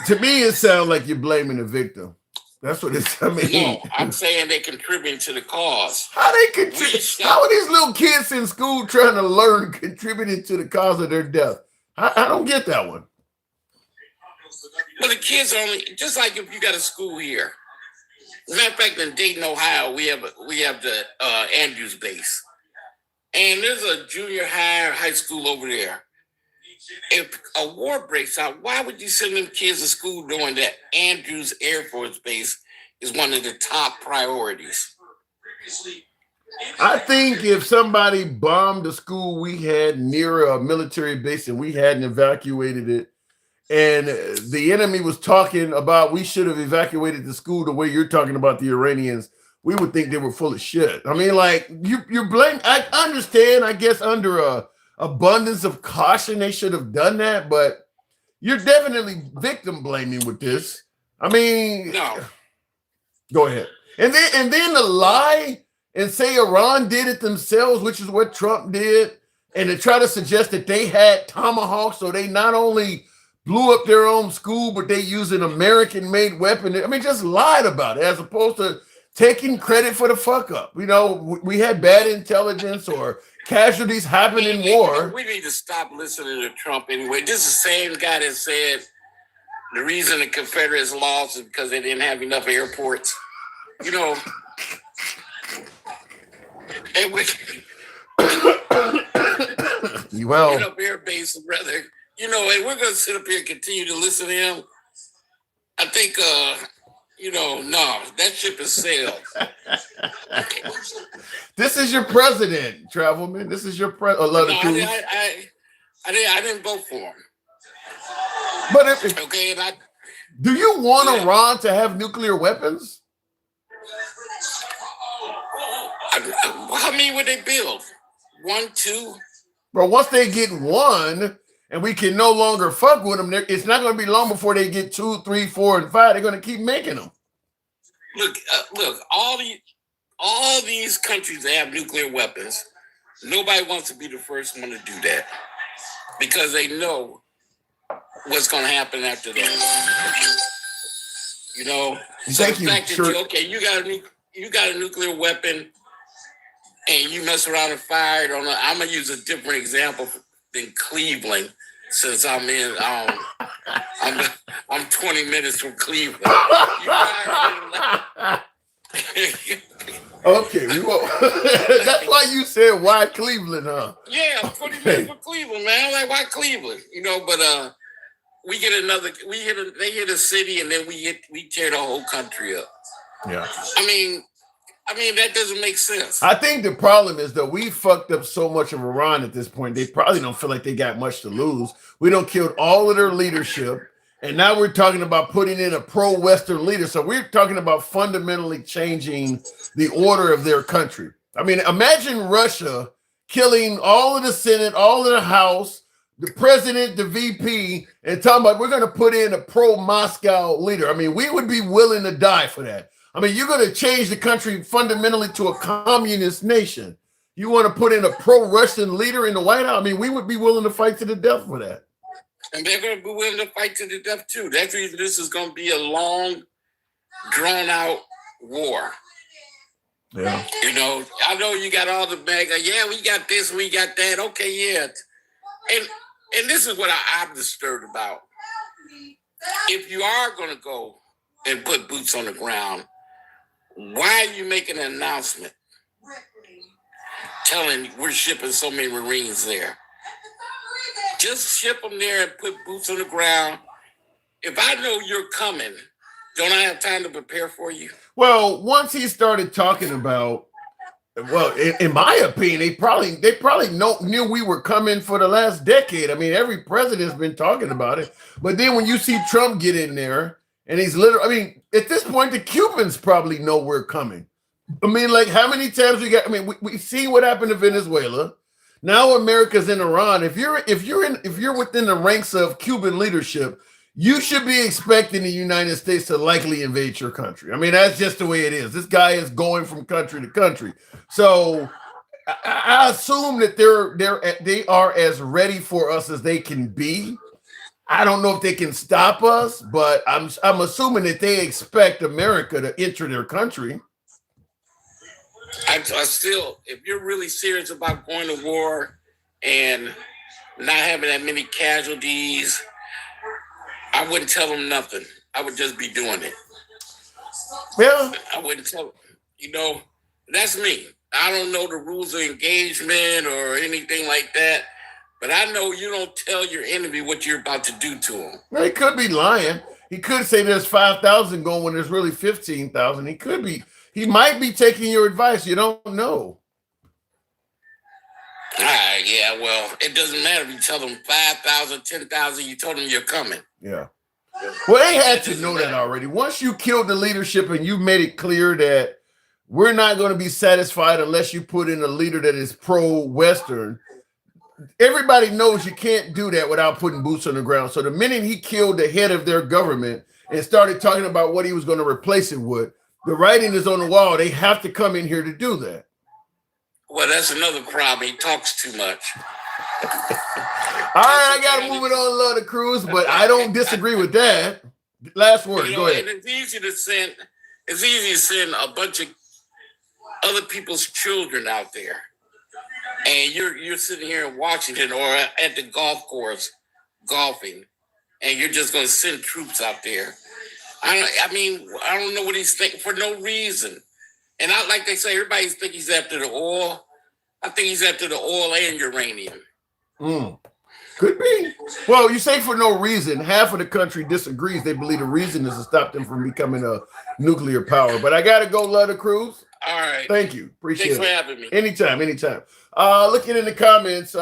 To me, it sounds like you're blaming the victim. That's what it's. I mean, no, I'm saying they contributing to the cause. How they contribute? How are these little kids in school trying to learn contributing to the cause of their death? I don't get that one. Well, the kids are only just like if you got a school here. As a matter of fact, in Dayton, Ohio, we have the Andrews base, and there's a junior high or high school over there. If a war breaks out, why would you send them kids to school knowing that Andrews Air Force Base is one of the top priorities? I think if somebody bombed the school we had near a military base and we hadn't evacuated it, and the enemy was talking about we should have evacuated the school the way you're talking about the Iranians, we would think they were full of shit. I mean, like you're blaming. I understand, I guess, under a abundance of caution, they should have done that, but you're definitely victim blaming with this. I mean, no. Go ahead. And then the lie and say Iran did it themselves, which is what Trump did, and to try to suggest that they had Tomahawk, so they not only blew up their own school, but they used an American-made weapon. I mean, just lied about it as opposed to taking credit for the fuck up. You know, we had bad intelligence or casualties happen in war. We need to stop listening to Trump anyway. This is the same guy that said the reason the Confederates lost is because they didn't have enough airports. You know, and well, up air base, brother. You know, and we're gonna sit up here and continue to listen to him. I think, no, that ship has sailed. This is your president, Travelman. This is your president. I didn't vote for him. But do you want Iran to have nuclear weapons? How many would they build? 1, 2? Bro, once they get one and we can no longer fuck with them, it's not going to be long before they get 2, 3, 4, and 5. They're going to keep making them. Look, all these countries that have nuclear weapons, nobody wants to be the first one to do that because they know what's going to happen after that. You know, thank you. You got a nuclear weapon, and you mess around and fire it on. I'm gonna use a different example than Cleveland, since I'm 20 minutes from Cleveland. Okay, that's why you said why Cleveland, huh? Yeah, 20 minutes from Cleveland, man. I'm like, why Cleveland? You know, but they hit a city, and then we tear the whole country up. Yeah. I mean, that doesn't make sense. I think the problem is that we fucked up so much of Iran at this point. They probably don't feel like they got much to lose. We don't killed all of their leadership. And now we're talking about putting in a pro-Western leader. So we're talking about fundamentally changing the order of their country. I mean, imagine Russia killing all of the Senate, all of the House, the president, the VP, and talking about we're going to put in a pro-Moscow leader. I mean, we would be willing to die for that. I mean, you're going to change the country fundamentally to a communist nation. You want to put in a pro-Russian leader in the White House? I mean, we would be willing to fight to the death for that. And they're going to be willing to fight to the death, too. That's the reason this is going to be a long, drawn-out war. Yeah. You know, I know you got all the mega, yeah, we got this, we got that. Okay, yeah. And this is what I'm disturbed about. If you are going to go and put boots on the ground, why are you making an announcement telling we're shipping so many Marines there? Just ship them there and put boots on the ground. If I know you're coming, don't I have time to prepare for you? Well, once he started talking about, well, in my opinion, they probably knew we were coming for the last decade. I mean, every president's been talking about it. But then when you see Trump get in there, and he's literally, I mean, at this point, the Cubans probably know we're coming. I mean, like, how many times we got? I mean, we see what happened to Venezuela. Now America's in Iran. If you're within the ranks of Cuban leadership, you should be expecting the United States to likely invade your country. I mean, that's just the way it is. This guy is going from country to country. So I assume that they are as ready for us as they can be. I don't know if they can stop us, but I'm assuming that they expect America to enter their country. I still, if you're really serious about going to war and not having that many casualties, I wouldn't tell them nothing. I would just be doing it. Yeah. I wouldn't tell them. You know, that's me. I don't know the rules of engagement or anything like that, but I know you don't tell your enemy what you're about to do to them. Well, he could be lying. He could say there's 5,000 going when there's really 15,000. He might be taking your advice. You don't know. Yeah, well, it doesn't matter if you tell them 5,000, 10,000, you told them you're coming. Yeah. Well, they had to know that already. Once you killed the leadership and you made it clear that we're not going to be satisfied unless you put in a leader that is pro-Western, everybody knows you can't do that without putting boots on the ground. So the minute he killed the head of their government and started talking about what he was going to replace it with, the writing is on the wall. They have to come in here to do that. Well, that's another problem. He talks too much. All right, I got to move it on, Love the Cruise, but I don't disagree with that. Last word, go ahead. And it's easy to send a bunch of other people's children out there. And you're sitting here in Washington or at the golf course golfing, and you're just going to send troops out there. I don't know what he's thinking for no reason. And like they say, everybody thinks he's after the oil. I think he's after the oil and uranium. Could be. Well, you say for no reason. Half of the country disagrees. They believe the reason is to stop them from becoming a nuclear power. But I got to go, Love the Cruise. All right. Thank you. Appreciate it. Thanks for having me. Anytime. Looking in the comments,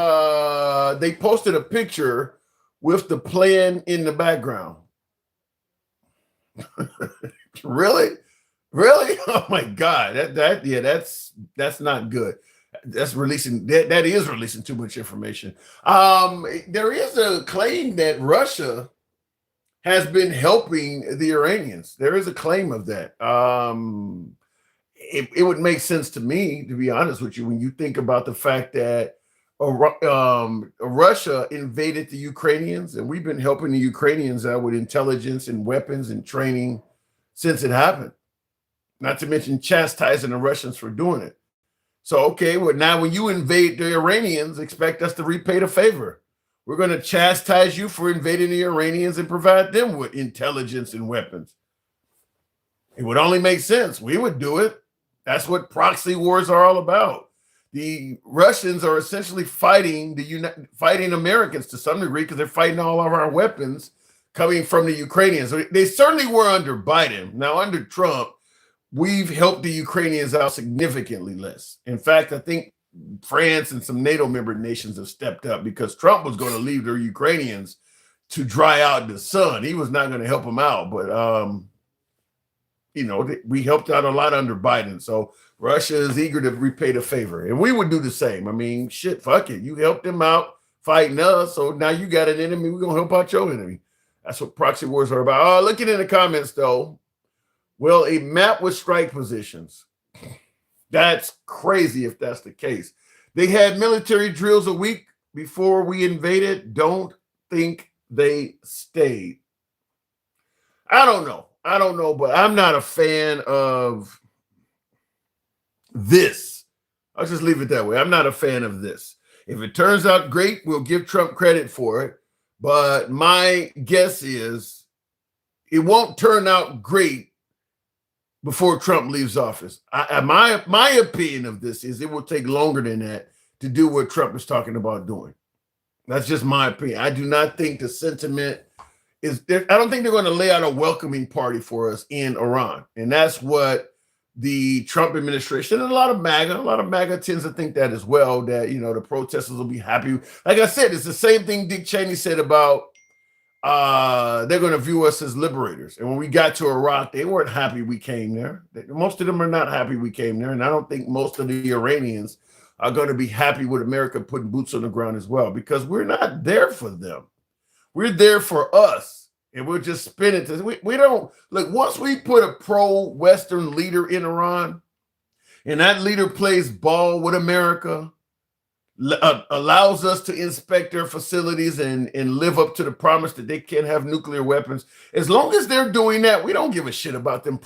they posted a picture with the plan in the background. Really? Oh my God. That's not good. That is releasing too much information. There is a claim that Russia has been helping the Iranians. There is a claim of that. It would make sense to me, to be honest with you, when you think about the fact that Russia invaded the Ukrainians, and we've been helping the Ukrainians out with intelligence and weapons and training since it happened. Not to mention chastising the Russians for doing it. So, okay, well, now when you invade the Iranians, expect us to repay the favor. We're going to chastise you for invading the Iranians and provide them with intelligence and weapons. It would only make sense. We would do it. That's what proxy wars are all about. The Russians are essentially fighting Americans to some degree because they're fighting all of our weapons coming from the Ukrainians. They certainly were under Biden. Now, under Trump, we've helped the Ukrainians out significantly less. In fact, I think France and some NATO member nations have stepped up because Trump was going to leave the Ukrainians to dry out in the sun. He was not going to help them out. But, we helped out a lot under Biden. So Russia is eager to repay the favor. And we would do the same. I mean, shit, fuck it. You helped them out fighting us. So now you got an enemy. We're going to help out your enemy. That's what proxy wars are about. Looking in the comments, though. Well, a map with strike positions. That's crazy if that's the case. They had military drills a week before we invaded. Don't think they stayed. I don't know, but I'm not a fan of this. I'll just leave it that way. I'm not a fan of this. If it turns out great, we'll give Trump credit for it. But my guess is it won't turn out great before Trump leaves office. My opinion of this is it will take longer than that to do what Trump is talking about doing. That's just my opinion. I do not think the sentiment is there. I don't think they're going to lay out a welcoming party for us in Iran. And that's what the Trump administration and a lot of MAGA tends to think that as well, that, you know, the protesters will be happy. Like I said, it's the same thing Dick Cheney said about they're going to view us as liberators. And when we got to Iraq, they weren't happy we came there. Most of them are not happy we came there. And I don't think most of the Iranians are going to be happy with America putting boots on the ground as well, because we're not there for them. We're there for us. And we'll just spin it. We don't, look, once we put a pro-Western leader in Iran, and that leader plays ball with America, allows us to inspect their facilities and live up to the promise that they can't have nuclear weapons. As long as they're doing that, we don't give a shit about them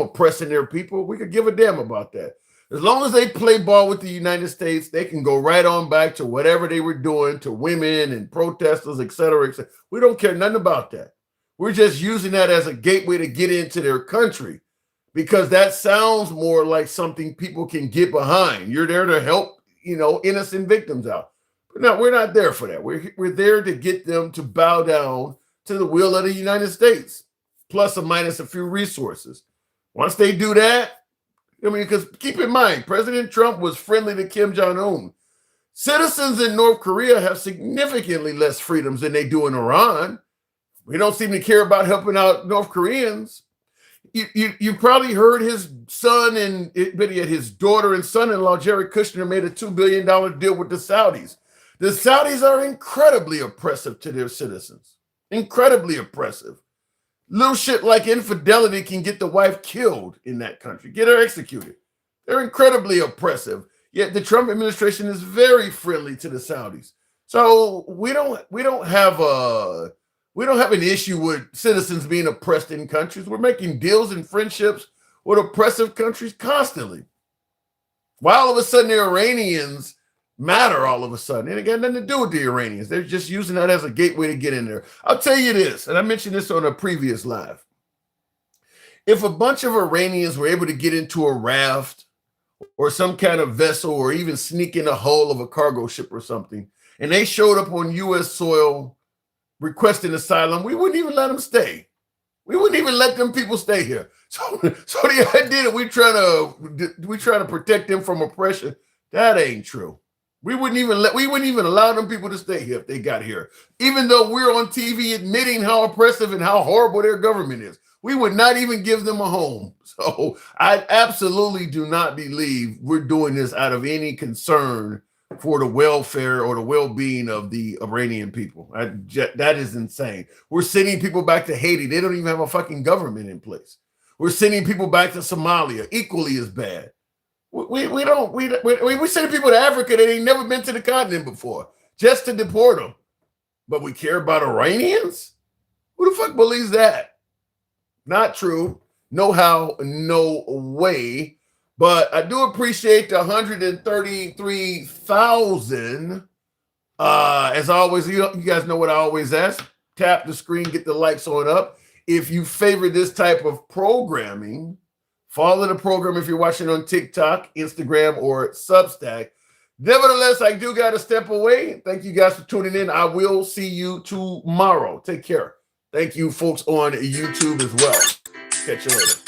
oppressing their people. We could give a damn about that. As long as they play ball with the United States, they can go right on back to whatever they were doing to women and protesters, et cetera, et cetera. We don't care nothing about that. We're just using that as a gateway to get into their country, because that sounds more like something people can get behind. You're there to help, you know, innocent victims out. But no, we're not there for that. We're there to get them to bow down to the will of the United States, plus or minus a few resources. Once they do that, I mean, because keep in mind, President Trump was friendly to Kim Jong-un. Citizens in North Korea have significantly less freedoms than they do in Iran. We don't seem to care about helping out North Koreans. You probably heard his son and his daughter and son-in-law, Jared Kushner, made a $2 billion deal with the Saudis. The Saudis are incredibly oppressive to their citizens. Incredibly oppressive. Little shit like infidelity can get the wife killed in that country, get her executed. They're incredibly oppressive. Yet the Trump administration is very friendly to the Saudis. So we don't have an issue with citizens being oppressed in countries. We're making deals and friendships with oppressive countries constantly. Why all of a sudden the Iranians matter all of a sudden? And it got nothing to do with the Iranians. They're just using that as a gateway to get in there. I'll tell you this, and I mentioned this on a previous live. If a bunch of Iranians were able to get into a raft or some kind of vessel, or even sneak in a hull of a cargo ship or something, and they showed up on U.S. soil requesting asylum, we wouldn't even let them stay. We wouldn't even let them people stay here. So the idea that we trying to protect them from oppression, that ain't true. We wouldn't even allow them people to stay here if they got here. Even though we're on TV admitting how oppressive and how horrible their government is, we would not even give them a home. So I absolutely do not believe we're doing this out of any concern for the welfare or the well-being of the Iranian people. That is insane. We're sending people back to Haiti. They don't even have a fucking government in place. We're sending people back to Somalia, equally as bad. We send people to Africa that ain't never been to the continent before, just to deport them. But we care about Iranians? Who the fuck believes that? Not true. No how, no way. But I do appreciate the 133,000. As always, you guys know what I always ask. Tap the screen, get the likes on up. If you favor this type of programming, follow the program if you're watching on TikTok, Instagram, or Substack. Nevertheless, I do got to step away. Thank you guys for tuning in. I will see you tomorrow. Take care. Thank you, folks on YouTube as well. Catch you later.